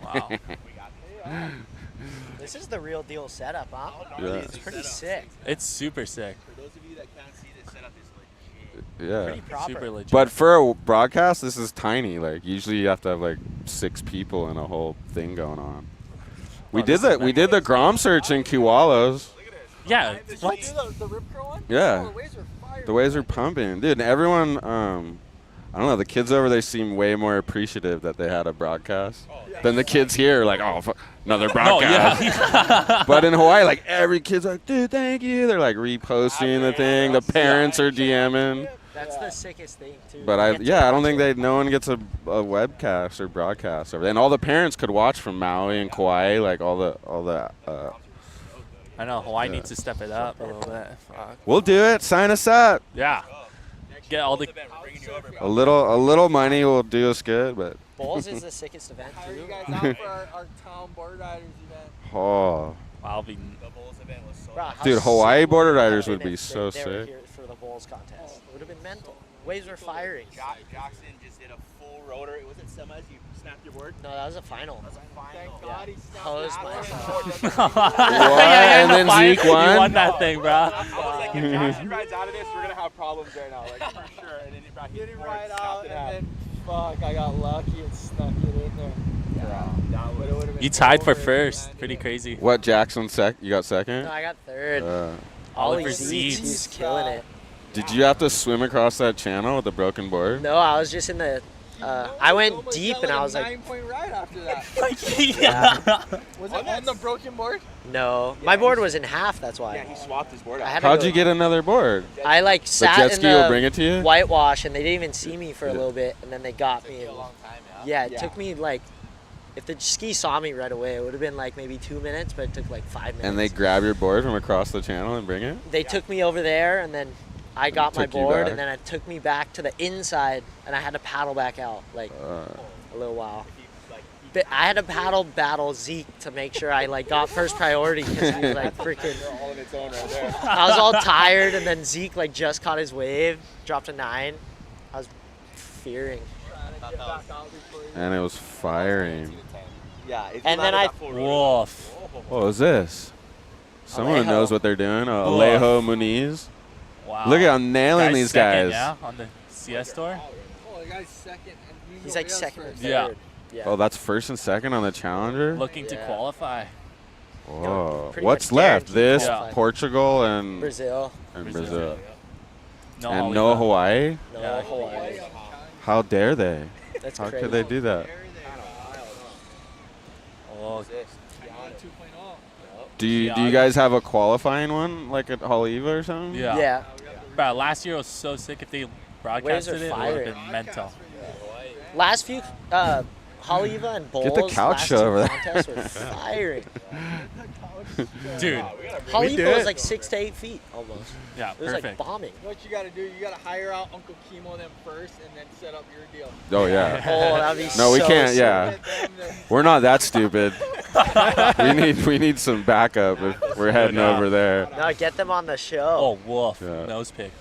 Speaker 11: Wow.
Speaker 12: This is the real deal setup, huh?
Speaker 1: Yeah.
Speaker 12: It's pretty sick.
Speaker 11: It's super sick.
Speaker 2: For those of you that can't see, this setup is
Speaker 1: Yeah.
Speaker 12: Pretty proper.
Speaker 11: Super legit.
Speaker 1: But for a broadcast, this is tiny. Like usually, you have to have like 6 people and a whole thing going on. We did the Grom search in Kiwalos.
Speaker 11: yeah. What?
Speaker 5: The Rip Curl one?
Speaker 1: Yeah.
Speaker 5: Oh, the waves were fire.
Speaker 1: The waves are pumping, dude. And everyone, I don't know, the kids over there seem way more appreciative that they had a broadcast than the kids here. Like, oh, another
Speaker 11: No,
Speaker 1: broadcast.
Speaker 11: yeah.
Speaker 1: But in Hawaii, like every kid's like, dude, thank you. They're like reposting the thing. The parents are DMing.
Speaker 12: That's the sickest thing too.
Speaker 1: But
Speaker 12: You get to
Speaker 1: I don't
Speaker 12: watch
Speaker 1: think
Speaker 12: it.
Speaker 1: no one gets a webcast or broadcast over there. And all the parents could watch from Maui and Kauai, like all the.
Speaker 11: I know Hawaii needs to step it up a little bit. Fuck.
Speaker 1: We'll do it. Sign us up.
Speaker 11: Yeah. Get all the.
Speaker 1: A little money will do us good, but.
Speaker 12: Bowls is the sickest event
Speaker 5: How are you
Speaker 12: too.
Speaker 5: guys out for our town board riders event?
Speaker 1: Oh.
Speaker 11: I'll be.
Speaker 12: Bro, how
Speaker 1: Dude, Hawaii
Speaker 12: sick
Speaker 1: border
Speaker 12: would it have
Speaker 1: riders
Speaker 12: been
Speaker 1: would be
Speaker 12: if
Speaker 1: so
Speaker 12: they were
Speaker 1: sick.
Speaker 12: here for the bowls contest. It would have been mental. Waves were firing.
Speaker 2: Jackson just did a full rotor. Was it semis? You snapped your board?
Speaker 12: No, that was a final. That was a final.
Speaker 5: Thank God he snapped
Speaker 12: That was
Speaker 5: that
Speaker 12: my
Speaker 5: one.
Speaker 12: fault.
Speaker 1: What? And then Zeke
Speaker 11: You
Speaker 1: won?
Speaker 11: won that thing, bro.
Speaker 2: I was like, if Jackson rides out of this, we're gonna have problems right now, like for sure. And then he
Speaker 5: Didn't
Speaker 2: board
Speaker 5: ride
Speaker 2: snapped
Speaker 5: out,
Speaker 2: in
Speaker 5: and
Speaker 2: half.
Speaker 5: then fuck, I got lucky and snuck it in there. But it would've been
Speaker 11: You tied for
Speaker 5: over,
Speaker 11: first.
Speaker 5: man.
Speaker 11: Pretty crazy.
Speaker 1: What, Jackson You got second?
Speaker 12: No, I got third.
Speaker 11: Oliver
Speaker 12: Ollie Zeeks,
Speaker 11: Zeeks.
Speaker 12: he's killing it.
Speaker 1: Did you have to swim across that channel with a broken board?
Speaker 12: No, I was just in the. I went
Speaker 5: Almost
Speaker 12: deep
Speaker 5: got
Speaker 12: and I
Speaker 5: a
Speaker 12: was like,
Speaker 5: 9-point ride after that.
Speaker 11: Yeah.
Speaker 5: Was it on the broken board?
Speaker 12: no, my board was in half. That's why.
Speaker 2: Yeah, he swapped his board
Speaker 12: I
Speaker 2: out.
Speaker 12: had to
Speaker 1: How'd
Speaker 12: go-
Speaker 1: you get another board?
Speaker 12: I like
Speaker 1: The
Speaker 12: sat
Speaker 1: jet
Speaker 12: in
Speaker 1: ski will
Speaker 12: the
Speaker 1: bring it to you?
Speaker 12: whitewash and they didn't even see me for a little bit, and then they got me. And, yeah, it took me like. If the ski saw me right away, it would have been like maybe 2 minutes, but it took like 5 minutes.
Speaker 1: And they grab your board from across the channel and bring it?
Speaker 12: They took me over there, and then I got my
Speaker 1: took you
Speaker 12: board,
Speaker 1: back?
Speaker 12: and then it took me back to the inside, and I had to paddle back out like a little while. But I had to battle Zeke to make sure I like got first priority because he was like freaking.
Speaker 2: all in its own right there.
Speaker 12: I was all tired, and then Zeke like just caught his wave, dropped a 9. I was fearing.
Speaker 1: And it was firing.
Speaker 2: Yeah.
Speaker 12: And then I.
Speaker 11: Wolf.
Speaker 1: What was this? Someone
Speaker 12: Alejo.
Speaker 1: knows what they're doing. Alejo Muniz.
Speaker 11: Wow.
Speaker 1: Look at I'm nailing
Speaker 11: Guy's
Speaker 1: these
Speaker 11: second,
Speaker 1: guys.
Speaker 11: Yeah, on the CS tour.
Speaker 5: Oh, the guy's second. And
Speaker 12: He's like second or
Speaker 5: first.
Speaker 12: third.
Speaker 11: Yeah.
Speaker 12: Yeah.
Speaker 1: Oh, that's first and second on the Challenger?
Speaker 11: Looking to
Speaker 12: Yeah.
Speaker 11: qualify.
Speaker 1: Whoa.
Speaker 12: pretty
Speaker 1: What's
Speaker 12: much
Speaker 1: left?
Speaker 12: guaranteed
Speaker 1: This,
Speaker 12: qualified.
Speaker 1: Portugal, and
Speaker 12: Brazil.
Speaker 1: Brazil.
Speaker 11: No,
Speaker 1: And
Speaker 11: Oliver.
Speaker 1: no Hawaii?
Speaker 12: No,
Speaker 11: Yeah.
Speaker 12: Hawaii.
Speaker 1: How dare they?
Speaker 12: That's
Speaker 1: How
Speaker 12: crazy.
Speaker 1: could they do that?
Speaker 11: Oh,
Speaker 1: Do you guys have a qualifying one, like at Haleiwa or something?
Speaker 11: yeah.
Speaker 12: Yeah.
Speaker 11: Bro, last year was so sick. If they broadcasted it, it would
Speaker 12: firing.
Speaker 11: have been mental.
Speaker 12: Last few Haleiwa and Bowls.
Speaker 1: Get the couch
Speaker 12: last
Speaker 1: show
Speaker 12: two
Speaker 1: over there.
Speaker 12: contests were firing.
Speaker 11: Dude.
Speaker 12: Haleiwa was like 6 to 8 feet almost.
Speaker 11: Yeah,
Speaker 12: It was
Speaker 11: perfect.
Speaker 12: like bombing.
Speaker 5: What you got to do, you got to hire out Uncle Chemo them first and then set up your deal.
Speaker 1: Oh, yeah.
Speaker 12: Oh, that'd be
Speaker 1: No, we
Speaker 12: so
Speaker 1: can't,
Speaker 12: sick.
Speaker 1: yeah. We're not that stupid. we need some backup if we're heading over there.
Speaker 12: No, get them on the show.
Speaker 11: Oh, wolf.
Speaker 1: Yeah.
Speaker 11: Nose pick.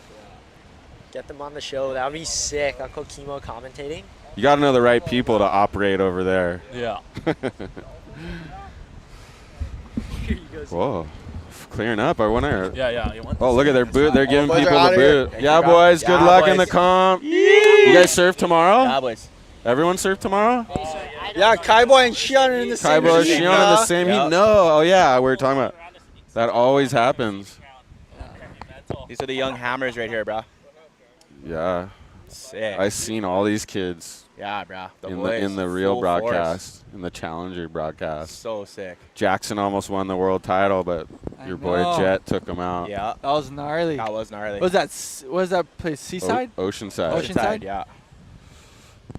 Speaker 12: Get them on the show. That would be sick. Uncle Chemo commentating.
Speaker 1: You got to know the right people to operate over there.
Speaker 11: Yeah.
Speaker 12: Here you go.
Speaker 1: Whoa. Clearing up. I wonder.
Speaker 11: Yeah. You want
Speaker 1: Oh, look at their boot. They're giving
Speaker 7: boys are
Speaker 1: people the
Speaker 7: outta here.
Speaker 1: boot. Yeah, boys. Good
Speaker 2: Yeah,
Speaker 1: luck in the
Speaker 2: boys.
Speaker 1: comp. You guys surf tomorrow?
Speaker 2: Yeah, boys.
Speaker 1: Everyone surf tomorrow?
Speaker 5: Yeah, Kaiboy and Shion are in the same
Speaker 1: Kaibo,
Speaker 5: heat,
Speaker 1: Shion in the
Speaker 5: huh?
Speaker 1: same
Speaker 2: Yeah.
Speaker 1: heat? No. Oh, yeah. We were talking about. That always happens.
Speaker 2: These are the young hammers right here, bro.
Speaker 1: Yeah.
Speaker 2: Sick.
Speaker 1: I seen all these kids
Speaker 2: Yeah, bro.
Speaker 1: in the real
Speaker 2: full force.
Speaker 1: broadcast, in the Challenger broadcast.
Speaker 2: So sick.
Speaker 1: Jackson almost won the world title, but
Speaker 5: I
Speaker 1: your boy
Speaker 5: know.
Speaker 1: Jet took him out.
Speaker 2: Yeah.
Speaker 5: That was gnarly.
Speaker 2: That was gnarly.
Speaker 5: What was that place? Seaside?
Speaker 1: Oceanside.
Speaker 5: Oceanside?
Speaker 2: Yeah.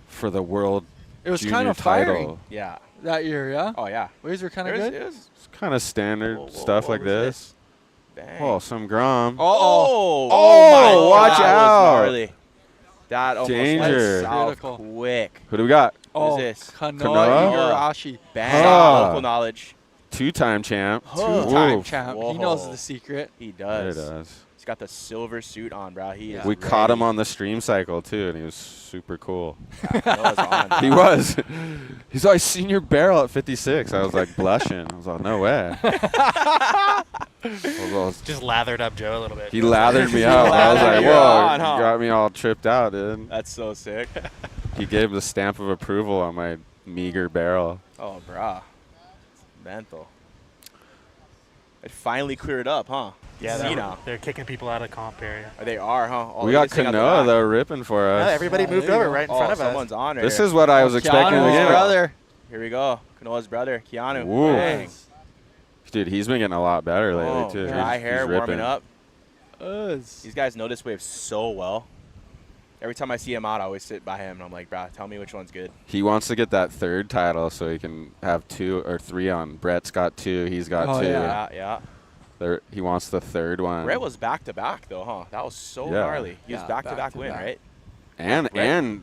Speaker 1: For the world
Speaker 5: It was
Speaker 1: junior
Speaker 5: kind of
Speaker 1: title.
Speaker 5: firing
Speaker 2: Yeah.
Speaker 5: that year, yeah?
Speaker 2: Oh, yeah.
Speaker 5: Waves were kind of
Speaker 2: It was-
Speaker 5: good?
Speaker 2: it was-
Speaker 1: It's kind of standard
Speaker 2: Whoa,
Speaker 1: stuff
Speaker 2: what
Speaker 1: like
Speaker 2: was
Speaker 1: this.
Speaker 2: Bang.
Speaker 1: Oh, some Grom.
Speaker 2: Oh,
Speaker 1: Oh,
Speaker 2: my
Speaker 1: watch
Speaker 2: God,
Speaker 1: out.
Speaker 2: That was gnarly. That almost
Speaker 1: Danger.
Speaker 2: went south
Speaker 5: Critical.
Speaker 2: quick.
Speaker 1: Who do we got?
Speaker 5: Oh,
Speaker 2: What is this?
Speaker 5: Kanoa
Speaker 1: Kanoa?
Speaker 5: Igarashi.
Speaker 2: Bang.
Speaker 1: Ah.
Speaker 2: Local knowledge.
Speaker 1: Two-time champ.
Speaker 5: Two-time
Speaker 1: Oof.
Speaker 5: champ. He
Speaker 2: Whoa.
Speaker 5: knows the secret.
Speaker 2: He
Speaker 1: Yeah,
Speaker 2: does.
Speaker 1: he does.
Speaker 2: He's got the silver suit on, bro. He is
Speaker 1: We caught him
Speaker 2: ready.
Speaker 1: on the stream cycle, too, and he was super cool.
Speaker 2: Kanoa's on.
Speaker 1: He was. He's like, I seen your barrel at 56. I was like blushing. I was like, no way.
Speaker 6: Just lathered up Joe a little bit.
Speaker 1: He lathered me out. I was like,
Speaker 2: you
Speaker 1: whoa,
Speaker 2: on, huh?
Speaker 1: you got me all tripped out, dude.
Speaker 2: That's so sick.
Speaker 1: He gave the stamp of approval on my meager barrel.
Speaker 2: Oh, brah. Mental. It finally cleared up, huh?
Speaker 6: Yeah,
Speaker 2: See now.
Speaker 6: they're kicking people out of comp area.
Speaker 2: They are, huh? Oh,
Speaker 1: We
Speaker 2: look
Speaker 1: got
Speaker 2: at this thing at the
Speaker 1: Kanoa,
Speaker 2: back.
Speaker 1: though, ripping for us.
Speaker 6: everybody
Speaker 5: Yeah,
Speaker 6: moved
Speaker 5: there you
Speaker 6: over
Speaker 5: go.
Speaker 6: right in
Speaker 2: Oh,
Speaker 6: front of us.
Speaker 2: someone's on right
Speaker 1: This
Speaker 2: here.
Speaker 1: is what I was expecting to
Speaker 5: Keanu's
Speaker 1: get.
Speaker 5: brother.
Speaker 2: Here we go. Kanoa's brother, Keanu.
Speaker 1: Woo.
Speaker 2: Bang.
Speaker 1: Dude, he's been getting a lot better lately,
Speaker 2: Oh,
Speaker 1: too.
Speaker 2: dry
Speaker 1: He's
Speaker 2: hair,
Speaker 1: ripping.
Speaker 2: warming up.
Speaker 5: Us.
Speaker 2: These guys know this wave so well. Every time I see him out, I always sit by him and I'm like, bro, tell me which one's good.
Speaker 1: He wants to get that third title so he can have 2 or 3 on. Brett's got 2. He's got 2.
Speaker 2: Yeah.
Speaker 1: He wants the third one.
Speaker 2: Brett was back-to-back, though, huh? That was so gnarly. He was back-to-back win, right?
Speaker 1: And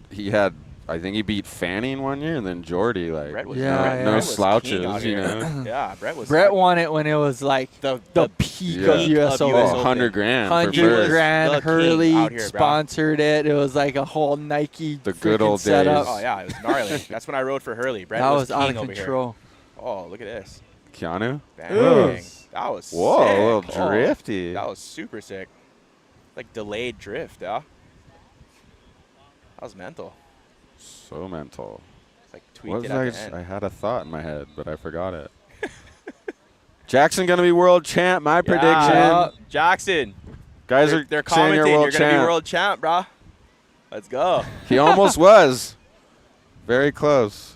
Speaker 1: he had, I think he beat Fanning one year and then Jordy. Like,
Speaker 2: Brett was
Speaker 1: no slouches, you know.
Speaker 2: Yeah,
Speaker 5: Brett won it when it was like the peak of US Open.
Speaker 1: Oh, 100 grand.
Speaker 5: 100 grand. Hurley sponsored it. It was like a whole Nike
Speaker 1: the good old
Speaker 5: setup.
Speaker 1: days.
Speaker 2: Oh, yeah, it was gnarly. That's when I rode for Hurley. Brett
Speaker 5: that
Speaker 2: was
Speaker 5: out
Speaker 2: king
Speaker 5: of
Speaker 2: over
Speaker 5: control.
Speaker 2: Here. Oh, look at this.
Speaker 1: Keanu?
Speaker 2: Bang. That was sick.
Speaker 1: Whoa, a little drifty.
Speaker 2: That was super sick. Like delayed drift, yeah. That was mental.
Speaker 1: So mental.
Speaker 2: Like tweaked it at the end.
Speaker 1: I had a thought in my head, but I forgot it. Jackson gonna be world champ. My prediction.
Speaker 2: Jackson.
Speaker 1: Guys
Speaker 2: they're
Speaker 1: saying
Speaker 2: commenting.
Speaker 1: you're
Speaker 2: Gonna be world champ, bro. Let's go.
Speaker 1: He almost was. Very close.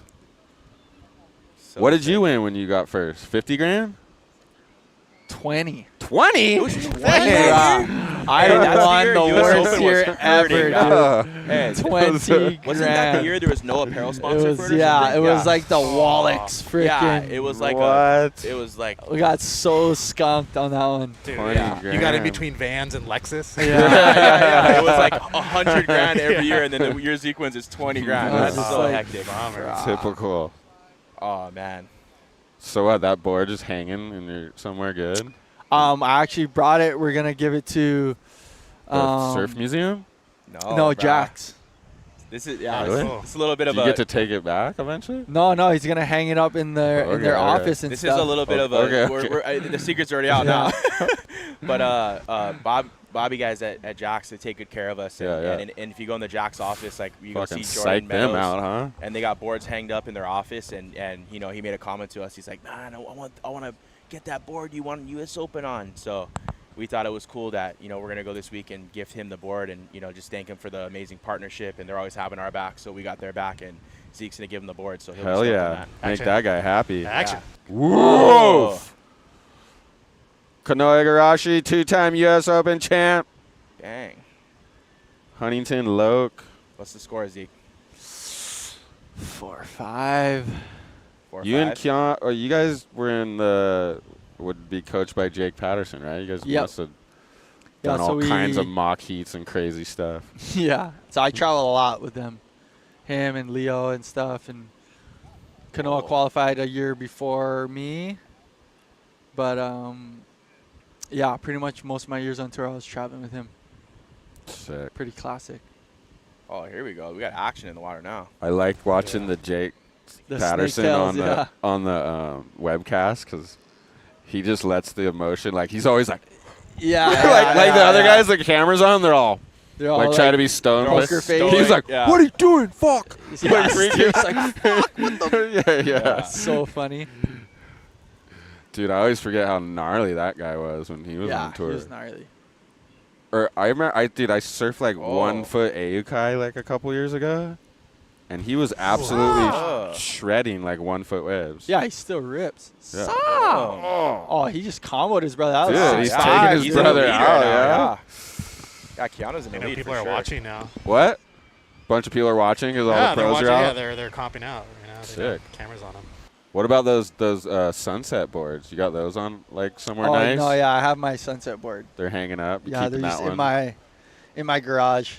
Speaker 2: So
Speaker 1: what did you win when you got first? 50 grand?
Speaker 5: 20.
Speaker 1: 20?
Speaker 5: I won the worst year ever, dude. 20
Speaker 2: Wasn't that the year there was no apparel sponsor
Speaker 5: it was,
Speaker 2: for it?
Speaker 5: Yeah, it was like the Wallachs freaking.
Speaker 2: Yeah, it was like
Speaker 1: what?
Speaker 2: It was like
Speaker 5: we got so skunked on that one.
Speaker 6: Dude, you got in between Vans and Lexus.
Speaker 2: Yeah. It was like 100 grand every year, and then the year Zeke wins is 20 grand. That's so hectic.
Speaker 1: Typical.
Speaker 2: Oh man.
Speaker 1: So what? That board just hanging and you're somewhere good?
Speaker 5: I actually brought it. We're gonna give it to
Speaker 1: the Surf Museum.
Speaker 5: No, Jack's.
Speaker 2: This is
Speaker 1: really?
Speaker 2: It's a little bit of
Speaker 1: you get to take it back eventually?
Speaker 5: No, he's gonna hang it up in their office and
Speaker 2: this
Speaker 5: stuff.
Speaker 2: This is a little bit of a. The secret's already out now. But Bobby guys at Jack's, they take good care of us. And if you go in the Jack's office, like you go see Jordan Meadows,
Speaker 1: them out, huh?
Speaker 2: And they got boards hanged up in their office, and he made a comment to us. He's like, man, I want to get that board you won US Open on. So we thought it was cool that we're gonna go this week and gift him the board and just thank him for the amazing partnership, and they're always having our back. So we got their back, and Zeke's gonna give him the board. So
Speaker 1: hell yeah, make that guy happy.
Speaker 6: Action.
Speaker 1: Whoa. Kanoa Igarashi, 2-time US Open champ.
Speaker 2: Dang.
Speaker 1: Huntington Loke.
Speaker 2: What's the score, Zeke?
Speaker 5: 4-5.
Speaker 1: You and Keanu, or you guys were in would be coached by Jake Patterson, right? You guys must have done all kinds of mock heats and crazy stuff.
Speaker 5: Yeah. So I travel a lot with them. Him and Leo and stuff. And Kanoa qualified a year before me. But, yeah, pretty much most of my years on tour, I was traveling with him.
Speaker 1: Sick.
Speaker 5: Pretty classic.
Speaker 2: Oh, here we go. We got action in the water now.
Speaker 1: I liked watching the Jake Patterson on the webcast because he just lets the emotion, like he's always like, like the other guys, the cameras on, they're all like trying to be stoned.
Speaker 5: Poker face.
Speaker 1: He's like, what are you doing? Fuck.
Speaker 5: Yeah, it's like, fuck, what the
Speaker 1: yeah.
Speaker 5: So funny.
Speaker 1: Dude, I always forget how gnarly that guy was when he was on tour.
Speaker 5: He was gnarly.
Speaker 1: Or I remember, I surfed like 1 foot Aukai like a couple years ago, and he was absolutely shredding like 1 foot waves.
Speaker 5: Yeah, he still rips.
Speaker 1: Yeah.
Speaker 5: Oh, he just comboed his brother out.
Speaker 1: Dude, he's taking his brother out.
Speaker 2: Yeah, Keanu's in the lead.
Speaker 6: People are watching now.
Speaker 1: What? Bunch of people are watching because all the pros are out.
Speaker 6: Yeah, they're comping out.
Speaker 1: Sick.
Speaker 6: Cameras on them.
Speaker 1: What about those sunset boards? You got those on like somewhere nice?
Speaker 5: No, yeah, I have my sunset board.
Speaker 1: They're hanging up.
Speaker 5: Yeah, they're just in my garage.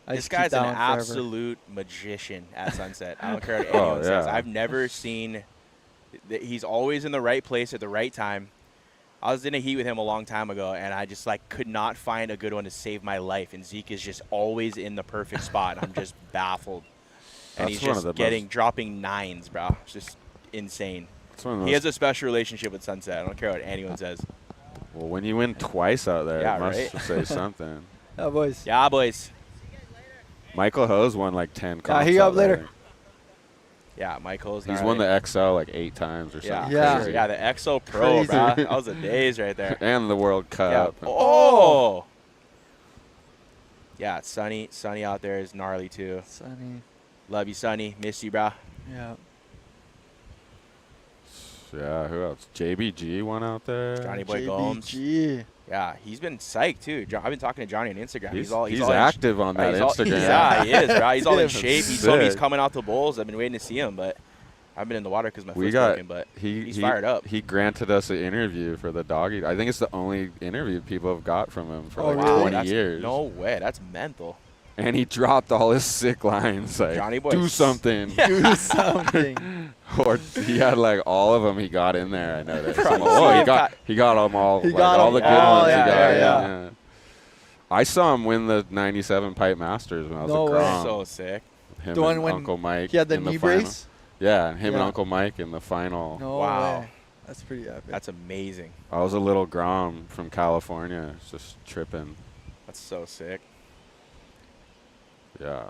Speaker 2: This guy's an absolute magician at sunset. I don't care what anyone says. I've never seen. He's always in the right place at the right time. I was in a heat with him a long time ago, and I just could not find a good one to save my life. And Zeke is just always in the perfect spot. I'm just baffled. And he's just dropping nines, bro. It's just insane. He has a special relationship with sunset. I don't care what anyone says.
Speaker 1: Well, when you win twice out there, it must say something.
Speaker 5: Yeah, boys.
Speaker 2: Yeah, boys.
Speaker 1: Michael Ho's won like 10 comps.
Speaker 5: He up later.
Speaker 2: Yeah, Michael's.
Speaker 1: He's won the XL like 8 times or something.
Speaker 2: Yeah, the XL Pro, bro. That was the days right there.
Speaker 1: And the World Cup.
Speaker 2: Yeah. Oh. Yeah, Sonny out there is gnarly too.
Speaker 5: Sonny.
Speaker 2: Love you, Sonny. Miss you, bro.
Speaker 5: Yeah.
Speaker 1: Yeah, who else? JBG won out there.
Speaker 2: Johnny Boy Gomes. Yeah, he's been psyched too. I've been talking to Johnny on Instagram.
Speaker 1: He's
Speaker 2: all
Speaker 1: active on that Instagram.
Speaker 2: Yeah, he is, bro. He's all in shape. He told me he's
Speaker 1: Sick.
Speaker 2: coming out to bowls. I've been waiting to see him, but I've been in the water because my foot's broken. But he's
Speaker 1: he
Speaker 2: fired up.
Speaker 1: He granted us an interview for the doggy. I think it's the only interview people have got from him for like 20 years.
Speaker 2: No way. That's mental.
Speaker 1: And he dropped all his sick lines like,
Speaker 2: Johnny boy,
Speaker 1: do something.
Speaker 5: Do something.
Speaker 1: Or he had like all of them he got in there. I know that.
Speaker 2: Bro,
Speaker 1: he got them all.
Speaker 5: He
Speaker 1: Like,
Speaker 5: got
Speaker 1: all
Speaker 5: them
Speaker 1: the good
Speaker 5: all,
Speaker 1: ones
Speaker 5: yeah,
Speaker 1: he got.
Speaker 5: yeah.
Speaker 1: I saw him win the 97 Pipe Masters when I was
Speaker 5: No
Speaker 1: a
Speaker 5: way.
Speaker 1: Grom.
Speaker 2: So sick.
Speaker 1: Him
Speaker 5: The one
Speaker 1: and
Speaker 5: when
Speaker 1: Uncle Mike.
Speaker 5: he had the
Speaker 1: in
Speaker 5: knee
Speaker 1: final.
Speaker 5: brace?
Speaker 1: Yeah, and him and
Speaker 5: Yeah.
Speaker 1: Uncle Mike in the final.
Speaker 5: No
Speaker 2: Wow.
Speaker 5: way. That's pretty epic.
Speaker 2: That's amazing.
Speaker 1: I was a little Grom from California, just tripping.
Speaker 2: That's so sick.
Speaker 1: Yeah.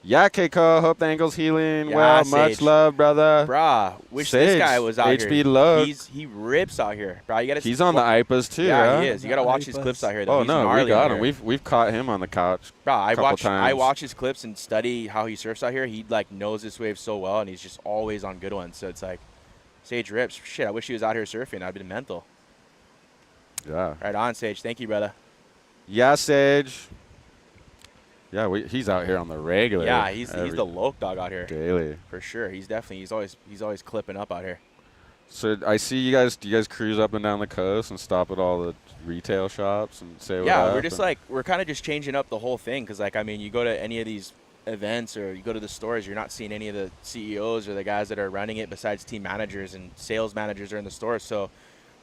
Speaker 1: Yeah, Kekoa, hope the ankle's healing.
Speaker 2: Yeah,
Speaker 1: well,
Speaker 2: Sage.
Speaker 1: much love, brother.
Speaker 2: Brah, wish this
Speaker 1: Sage,
Speaker 2: guy was out
Speaker 1: HB
Speaker 2: here.
Speaker 1: low.
Speaker 2: He rips out here, bro. You gotta.
Speaker 1: He's on the IPAs too,
Speaker 2: Yeah,
Speaker 1: huh?
Speaker 2: he is. You gotta watch his
Speaker 5: IPAs.
Speaker 2: clips out here. Though.
Speaker 1: Oh
Speaker 2: He's
Speaker 1: no, we
Speaker 2: gnarly
Speaker 1: got
Speaker 2: out
Speaker 1: him.
Speaker 2: here.
Speaker 1: We've caught him on the couch.
Speaker 2: Bro, I
Speaker 1: couple times.
Speaker 2: watch his clips and study how he surfs out here. He like knows this wave so well, and he's just always on good ones. So it's like, Sage rips. Shit, I wish he was out here surfing. I'd been mental.
Speaker 1: Yeah.
Speaker 2: Right on, Sage. Thank you, brother.
Speaker 1: Yeah, Sage. Yeah, he's out here on the regular.
Speaker 2: Yeah, he's the loc dog out here
Speaker 1: daily
Speaker 2: for sure. He's always clipping up out here.
Speaker 1: So I see you guys. Do you guys cruise up and down the coast and stop at all the retail shops and say what
Speaker 2: Yeah,
Speaker 1: up?
Speaker 2: we're just like we're kind of just changing up the whole thing because like I mean you go to any of these events or you go to the stores, you're not seeing any of the CEOs or the guys that are running it besides team managers and sales managers are in the stores. So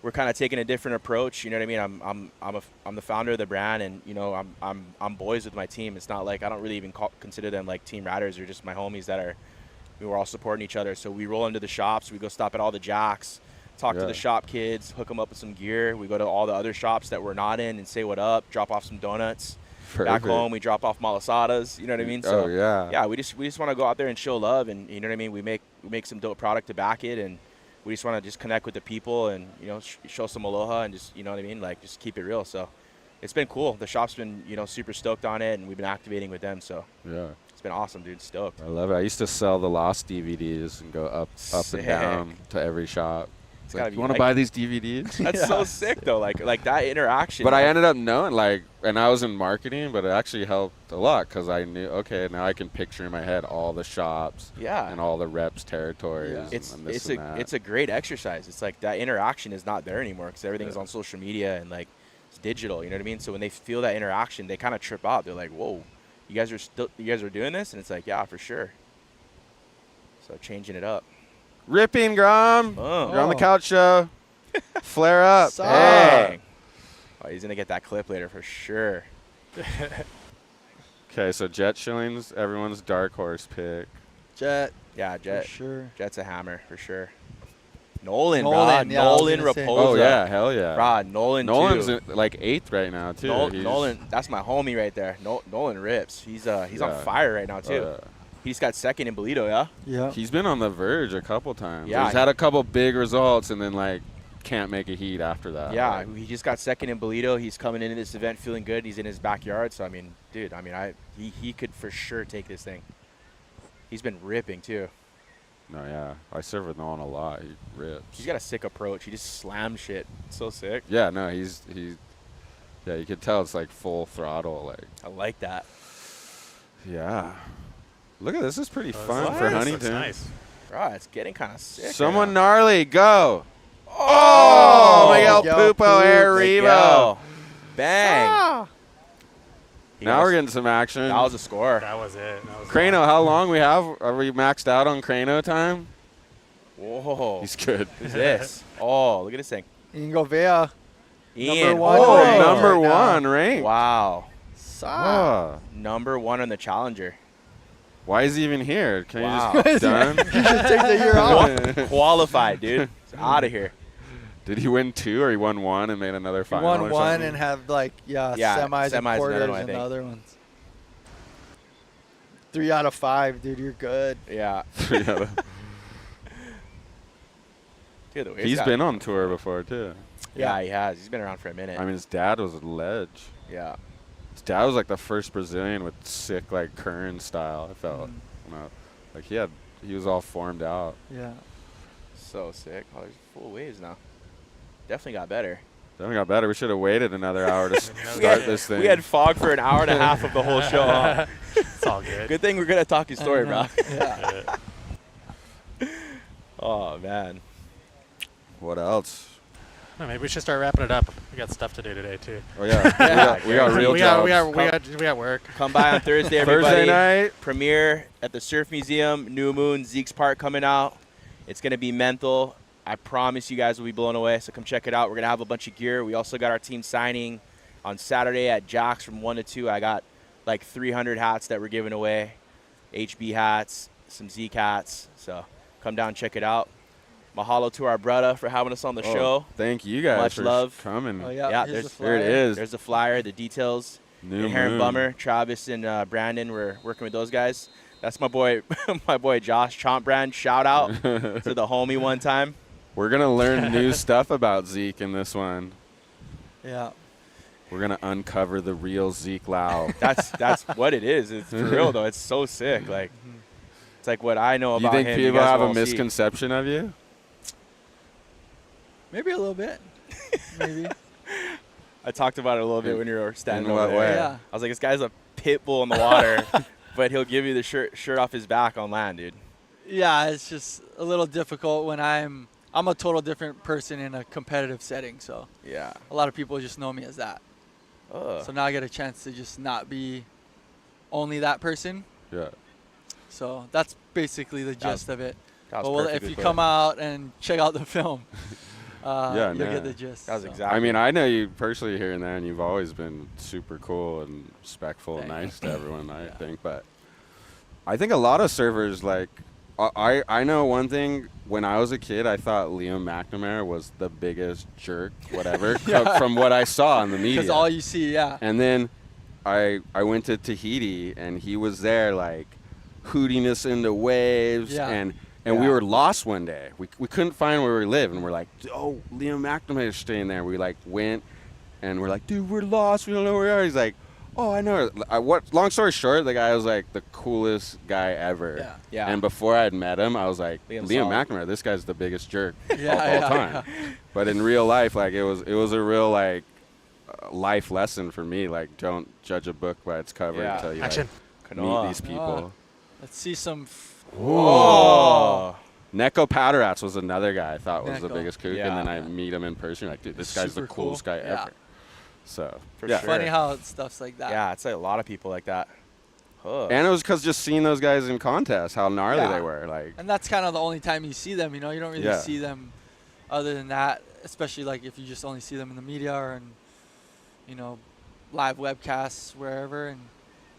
Speaker 2: we're kind of taking a different approach. You know what I mean? I'm the founder of the brand, and you know I'm boys with my team. It's not like I don't really even consider them like team riders or just my homies that are. We're all supporting each other. So we roll into the shops. We go stop at all the jacks, talk to the shop kids, hook them up with some gear. We go to all the other shops that we're not in and say what up. Drop off some donuts. Back home, we drop off malasadas. You know what I mean? So yeah, we just want to go out there and show love, and you know what I mean. We make some dope product to back it, and we just want to just connect with the people and, you know, show some aloha and just, you know what I mean, like just keep it real. So it's been cool. The shop's been, you know, super stoked on it, and we've been activating with them. So
Speaker 1: yeah,
Speaker 2: it's been awesome, dude. Stoked.
Speaker 1: I love it. I used to sell the Lost DVDs and go up
Speaker 2: Sick.
Speaker 1: and down to every shop.
Speaker 2: It's
Speaker 1: Like,
Speaker 2: gotta
Speaker 1: you
Speaker 2: be
Speaker 1: want to
Speaker 2: like-
Speaker 1: buy these DVDs?
Speaker 2: That's so sick though. Like that interaction.
Speaker 1: But I ended up knowing, like, and I was in marketing, but it actually helped a lot because I knew, okay, now I can picture in my head all the shops,
Speaker 2: Yeah.
Speaker 1: and all the reps territories.
Speaker 2: Yeah.
Speaker 1: and this and that.
Speaker 2: It's a great exercise. It's like that interaction is not there anymore because everything's on social media and like it's digital. You know what I mean? So when they feel that interaction, they kind of trip out. They're like, "Whoa, you guys are doing this?" And it's like, "Yeah, for sure." So changing it up.
Speaker 1: Ripping Grom.
Speaker 2: Oh.
Speaker 1: You're on the couch show. Flare up.
Speaker 2: Dang. Oh, he's gonna get that clip later for sure.
Speaker 1: Okay, so Jet Shillings, everyone's dark horse pick.
Speaker 5: Jet.
Speaker 2: Yeah, Jet.
Speaker 5: For sure.
Speaker 2: Jet's a hammer for sure. Nolan,
Speaker 5: Nolan,
Speaker 2: bro.
Speaker 5: yeah, I was
Speaker 2: Nolan
Speaker 5: gonna say.
Speaker 2: Raposa.
Speaker 1: Oh yeah, hell yeah.
Speaker 2: Bro, Nolan
Speaker 1: Nolan's
Speaker 2: too.
Speaker 1: like 8th right now too. He's-
Speaker 2: Nolan, that's my homie right there. Nolan rips. He's on fire right now too.
Speaker 1: Oh, yeah.
Speaker 2: He just got second in Bolito, yeah.
Speaker 5: Yeah.
Speaker 1: He's been on the verge a couple times.
Speaker 2: Yeah.
Speaker 1: He's had a couple big results and then like can't make a heat after that.
Speaker 2: Yeah,
Speaker 1: Like,
Speaker 2: he just got second in Bolito. He's coming into this event feeling good. He's in his backyard. So I mean, dude, he could for sure take this thing. He's been ripping too.
Speaker 1: no, yeah. I serve with Nolan a lot. He rips.
Speaker 2: He's got a sick approach. He just slams shit. It's so sick.
Speaker 1: Yeah, no, he's yeah, you can tell it's like full throttle, like.
Speaker 2: I like that.
Speaker 1: Yeah. Look at this. This is pretty
Speaker 6: Oh,
Speaker 1: fun
Speaker 6: this
Speaker 1: for
Speaker 6: looks
Speaker 1: Huntington.
Speaker 6: nice.
Speaker 2: Bro, it's getting kind of sick.
Speaker 1: Someone
Speaker 2: right
Speaker 1: gnarly, go. Oh, Miguel
Speaker 5: Miguel
Speaker 1: Pupo Air
Speaker 2: now.
Speaker 1: Revo.
Speaker 2: Miguel. Bang. He
Speaker 1: Now
Speaker 2: got
Speaker 1: we're
Speaker 2: a-
Speaker 1: getting some action.
Speaker 2: That was a score.
Speaker 6: That was it. That was
Speaker 1: Crano, how long we have? Are we maxed out on Crano time?
Speaker 2: Whoa.
Speaker 1: He's good.
Speaker 2: Who's this? Oh, look at this thing.
Speaker 5: Ingo Vea.
Speaker 2: Ian.
Speaker 5: one
Speaker 1: Oh,
Speaker 5: ranked
Speaker 1: number
Speaker 5: right now.
Speaker 1: one ranked.
Speaker 2: Wow.
Speaker 1: Oh.
Speaker 2: Number one on the Challenger.
Speaker 1: Why is he even here? Can
Speaker 2: Wow.
Speaker 1: you just done?
Speaker 5: Take the year off.
Speaker 2: Qualified, dude. It's out of here.
Speaker 1: Did he win 2 or he won 1 and made another
Speaker 5: He
Speaker 1: final?
Speaker 5: won
Speaker 1: or
Speaker 5: one
Speaker 1: something?
Speaker 5: and have like
Speaker 2: Yeah,
Speaker 5: semis
Speaker 2: semis,
Speaker 5: and
Speaker 2: another
Speaker 5: quarters
Speaker 2: one, I
Speaker 5: and the
Speaker 2: think.
Speaker 5: other ones. 3 out of 5, dude. You're good.
Speaker 2: Yeah.
Speaker 1: Yeah.
Speaker 2: Dude, the wave's
Speaker 1: He's
Speaker 2: got-
Speaker 1: been on tour before too.
Speaker 2: Yeah, he has. He's been around for a minute.
Speaker 1: I mean, his dad was a ledge.
Speaker 2: Yeah.
Speaker 1: His dad was like the first Brazilian with sick like Kern style. I felt, like he was all formed out.
Speaker 5: Yeah.
Speaker 2: So sick. Oh, there's full waves now. Definitely got better.
Speaker 1: Definitely got better. We should have waited another hour to start this thing.
Speaker 2: We had fog for an hour and a half of the whole show. Huh?
Speaker 6: It's all good.
Speaker 2: Good thing we're good at talking story, bro.
Speaker 5: Yeah.
Speaker 2: Oh, man.
Speaker 1: What else?
Speaker 6: Maybe we should start wrapping it up. We got stuff to do today too.
Speaker 1: Oh yeah, we got real jobs.
Speaker 6: We got work.
Speaker 2: Come by on Thursday, everybody.
Speaker 1: Thursday night.
Speaker 2: Premiere at the Surf Museum, New Moon, Zeke's Park coming out. It's going to be mental. I promise you guys will be blown away, so come check it out. We're going to have a bunch of gear. We also got our team signing on Saturday at Jack's from 1 to 2. I got like 300 hats that we're giving away, HB hats, some Zeke hats. So come down and check it out. Mahalo to our brother for having us on the show.
Speaker 1: Thank you guys
Speaker 2: Much
Speaker 1: for
Speaker 2: love.
Speaker 1: coming.
Speaker 5: Oh, yeah.
Speaker 2: There
Speaker 5: the
Speaker 1: it is.
Speaker 2: There's the flyer, the details.
Speaker 1: New
Speaker 2: Inherent
Speaker 1: Moon.
Speaker 2: Bummer, Travis and Brandon. We're working with those guys. That's my boy, my boy Josh Chomp Brand. Shout out to the homie one time.
Speaker 1: We're gonna learn new stuff about Zeke in this one.
Speaker 5: Yeah.
Speaker 1: We're gonna uncover the real Zeke Lau.
Speaker 2: That's what it is. It's for real though. It's so sick. Like it's like what I know
Speaker 1: You
Speaker 2: about
Speaker 1: think
Speaker 2: him.
Speaker 1: people
Speaker 2: guys
Speaker 1: have a
Speaker 2: won't see.
Speaker 1: misconception of you?
Speaker 5: Maybe a little bit. Maybe.
Speaker 2: I talked about it a little bit when you were standing
Speaker 1: In
Speaker 2: over
Speaker 1: what
Speaker 2: there.
Speaker 1: way?
Speaker 5: Yeah.
Speaker 2: I was like, this guy's a pit bull in the water, but he'll give you the shirt off his back on land, dude.
Speaker 5: Yeah, it's just a little difficult when I'm a total different person in a competitive setting. So
Speaker 2: Yeah.
Speaker 5: a lot of people just know me as that.
Speaker 2: Oh.
Speaker 5: So now I get a chance to just not be only that person.
Speaker 1: Yeah.
Speaker 5: So that's basically the gist of it.
Speaker 2: That was
Speaker 5: But well, if
Speaker 2: perfectly
Speaker 5: you
Speaker 2: put.
Speaker 5: come out and check out the film,
Speaker 1: Yeah,
Speaker 5: you'll
Speaker 1: nah.
Speaker 5: get the gist.
Speaker 2: That was
Speaker 5: so.
Speaker 2: exactly.
Speaker 1: I mean, I know you personally here and there, and you've always been super cool and respectful and
Speaker 5: Thank
Speaker 1: nice to everyone, I
Speaker 5: Yeah.
Speaker 1: think. But I think a lot of surfers, like, I know one thing. When I was a kid, I thought Liam McNamara was the biggest jerk, whatever, from what I saw in the media.
Speaker 5: Because all you see, yeah.
Speaker 1: And then I went to Tahiti, and he was there, like, hooting us into waves.
Speaker 5: Yeah.
Speaker 1: And we were lost one day. We couldn't find where we live. And we're like, oh, Liam McNamara's staying there. We, like, went, and we're like, dude, we're lost. We don't know where we are. He's like, oh, I know. Long story short, the guy was, like, the coolest guy ever.
Speaker 5: Yeah.
Speaker 2: Yeah.
Speaker 1: And before I'd met him, I was like,
Speaker 2: Liam
Speaker 1: Liam
Speaker 2: solid.
Speaker 1: McNamara, this guy's the biggest jerk
Speaker 5: Yeah,
Speaker 1: of all
Speaker 5: yeah,
Speaker 1: time. But in real life, like, it was a real, like, life lesson for me. Like, don't judge a book by its cover
Speaker 2: Yeah.
Speaker 1: until you
Speaker 6: Action.
Speaker 1: like, meet these people.
Speaker 5: Oh. Let's see some.
Speaker 2: Oh.
Speaker 1: Neko Powderats was another guy I thought was the
Speaker 5: Neko.
Speaker 1: biggest kook,
Speaker 2: Yeah.
Speaker 1: and then I meet him in person. Like, dude, this guy's the
Speaker 5: Super cool.
Speaker 1: coolest guy
Speaker 5: Yeah.
Speaker 1: ever. So,
Speaker 2: For
Speaker 1: yeah.
Speaker 2: sure.
Speaker 5: Funny how stuff's like that.
Speaker 2: Yeah, it's like a lot of people like that. Oh.
Speaker 1: And it was because just seeing those guys in contests, how gnarly
Speaker 5: Yeah.
Speaker 1: they were. Like,
Speaker 5: And that's kind of the only time you see them. You know, you don't really
Speaker 1: Yeah.
Speaker 5: see them other than that, especially like if you just only see them in the media or in, you know, live webcasts wherever, and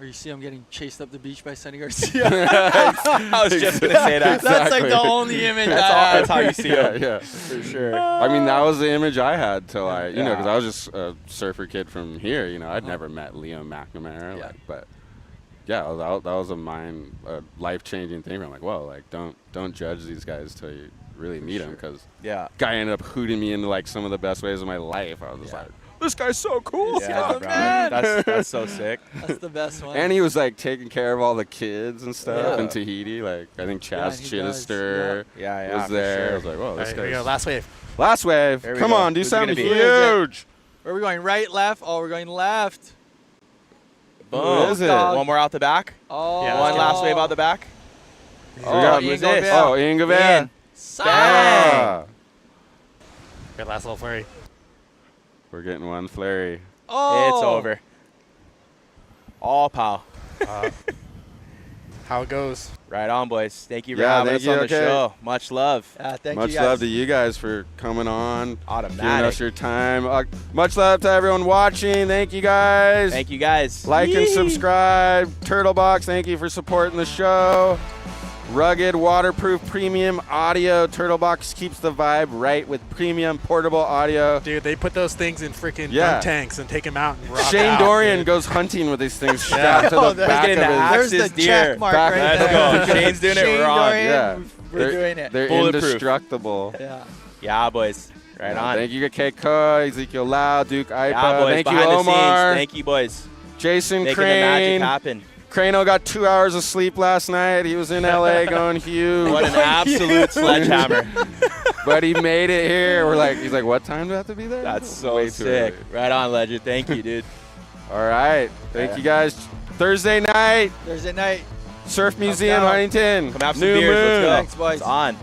Speaker 5: or you see them getting chased up the beach by Sonny Garcia.
Speaker 2: I was just gonna say that.
Speaker 5: That's like the only image I
Speaker 2: That's
Speaker 5: have.
Speaker 2: how you see
Speaker 1: yeah,
Speaker 2: them.
Speaker 1: yeah.
Speaker 2: For sure.
Speaker 1: I mean, that was the image I had till I, you know, because
Speaker 2: Yeah.
Speaker 1: I was just a surfer kid from here. You know, I'd never met Liam McNamara.
Speaker 5: Yeah.
Speaker 1: Like, but yeah, that was a life-changing thing. I'm like, whoa, like don't judge these guys till you really meet them, because
Speaker 2: Yeah.
Speaker 1: guy ended up hooting me into like some of the best ways of my life. I was just like, this guy's so cool.
Speaker 2: Yeah,
Speaker 5: the
Speaker 2: bro.
Speaker 5: man.
Speaker 2: That's so sick.
Speaker 5: That's the best one.
Speaker 1: And he was like taking care of all the kids and stuff
Speaker 2: Yeah.
Speaker 1: in Tahiti. Like, I think
Speaker 5: Yeah,
Speaker 1: Chaz
Speaker 5: he does,
Speaker 1: Chittister
Speaker 2: Yeah,
Speaker 1: was
Speaker 2: for
Speaker 1: there. I
Speaker 2: sure.
Speaker 1: was like, whoa,
Speaker 6: All
Speaker 1: this
Speaker 6: right, here we go.
Speaker 1: guy's
Speaker 6: Last wave.
Speaker 1: last wave.
Speaker 2: There we
Speaker 1: Come
Speaker 2: go.
Speaker 1: on, do
Speaker 2: Who's it
Speaker 1: something
Speaker 2: gonna be?
Speaker 1: huge.
Speaker 5: Are we going right, left? Oh, we're going left.
Speaker 2: Boom.
Speaker 1: is it?
Speaker 2: One more out the back.
Speaker 5: Oh.
Speaker 6: Yeah,
Speaker 2: One
Speaker 6: let's
Speaker 2: last wave out the back.
Speaker 1: We got
Speaker 2: Ian
Speaker 1: who's
Speaker 2: Govea.
Speaker 1: this? Oh, Ian Govea.
Speaker 2: Ian.
Speaker 1: Ah.
Speaker 6: Good last little flurry.
Speaker 1: We're getting one flurry.
Speaker 5: Oh.
Speaker 2: It's over. All pow.
Speaker 6: How it goes.
Speaker 2: Right on, boys. Thank you for
Speaker 1: Yeah,
Speaker 2: having
Speaker 1: thank
Speaker 2: us
Speaker 1: you,
Speaker 2: on the
Speaker 1: okay.
Speaker 2: show. Much love.
Speaker 5: Thank
Speaker 1: Much
Speaker 5: you guys.
Speaker 1: love to you guys for coming on, giving
Speaker 2: Automatic.
Speaker 1: us your time. Much love to everyone watching. Thank you guys.
Speaker 2: Thank you, guys.
Speaker 1: Like and subscribe. Turtlebox, thank you for supporting the show. Rugged, waterproof, premium audio. Turtlebox keeps the vibe right with premium portable audio.
Speaker 6: Dude, they put those things in freaking
Speaker 1: Yeah.
Speaker 6: dunk tanks and take them out and rock
Speaker 1: Shane
Speaker 6: out,
Speaker 1: Dorian
Speaker 6: dude.
Speaker 1: goes hunting with these things strapped to
Speaker 5: Oh,
Speaker 1: the
Speaker 5: that's
Speaker 1: back of
Speaker 2: getting
Speaker 1: his.
Speaker 2: the
Speaker 5: There's
Speaker 2: Axis
Speaker 5: the
Speaker 2: deer.
Speaker 5: check mark
Speaker 1: Back-
Speaker 5: right
Speaker 2: Let's
Speaker 5: there.
Speaker 2: go. Shane's doing it.
Speaker 5: Shane
Speaker 2: We're on.
Speaker 5: Dorian,
Speaker 1: Yeah.
Speaker 5: We're doing it.
Speaker 1: They're
Speaker 2: Bulletproof.
Speaker 1: indestructible.
Speaker 5: Yeah.
Speaker 2: Yeah, boys. Right on.
Speaker 1: Thank you, Kekoa, Ezekiel Lau, Duke Aipa.
Speaker 2: Yeah, boys.
Speaker 1: Thank you,
Speaker 2: Behind the
Speaker 1: Omar.
Speaker 2: scenes. Thank you, boys.
Speaker 1: Jason
Speaker 2: Making the magic
Speaker 1: Crane.
Speaker 2: happen.
Speaker 1: Crano got 2 hours of sleep last night. He was in LA going huge.
Speaker 2: What an absolute sledgehammer.
Speaker 1: but he made it here. He's like, what time do I have to be there?
Speaker 2: That's so
Speaker 1: Way too
Speaker 2: sick.
Speaker 1: early.
Speaker 2: Right on, legend. Thank you, dude.
Speaker 1: All right. Thank you guys. Thursday night,
Speaker 5: Thursday night.
Speaker 1: Surf Museum,
Speaker 5: down.
Speaker 1: Huntington.
Speaker 2: Come have some
Speaker 1: New
Speaker 2: beers.
Speaker 1: Moon.
Speaker 2: Let's go.
Speaker 5: Thanks, boys.
Speaker 2: It's on.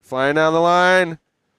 Speaker 1: Flying down the line.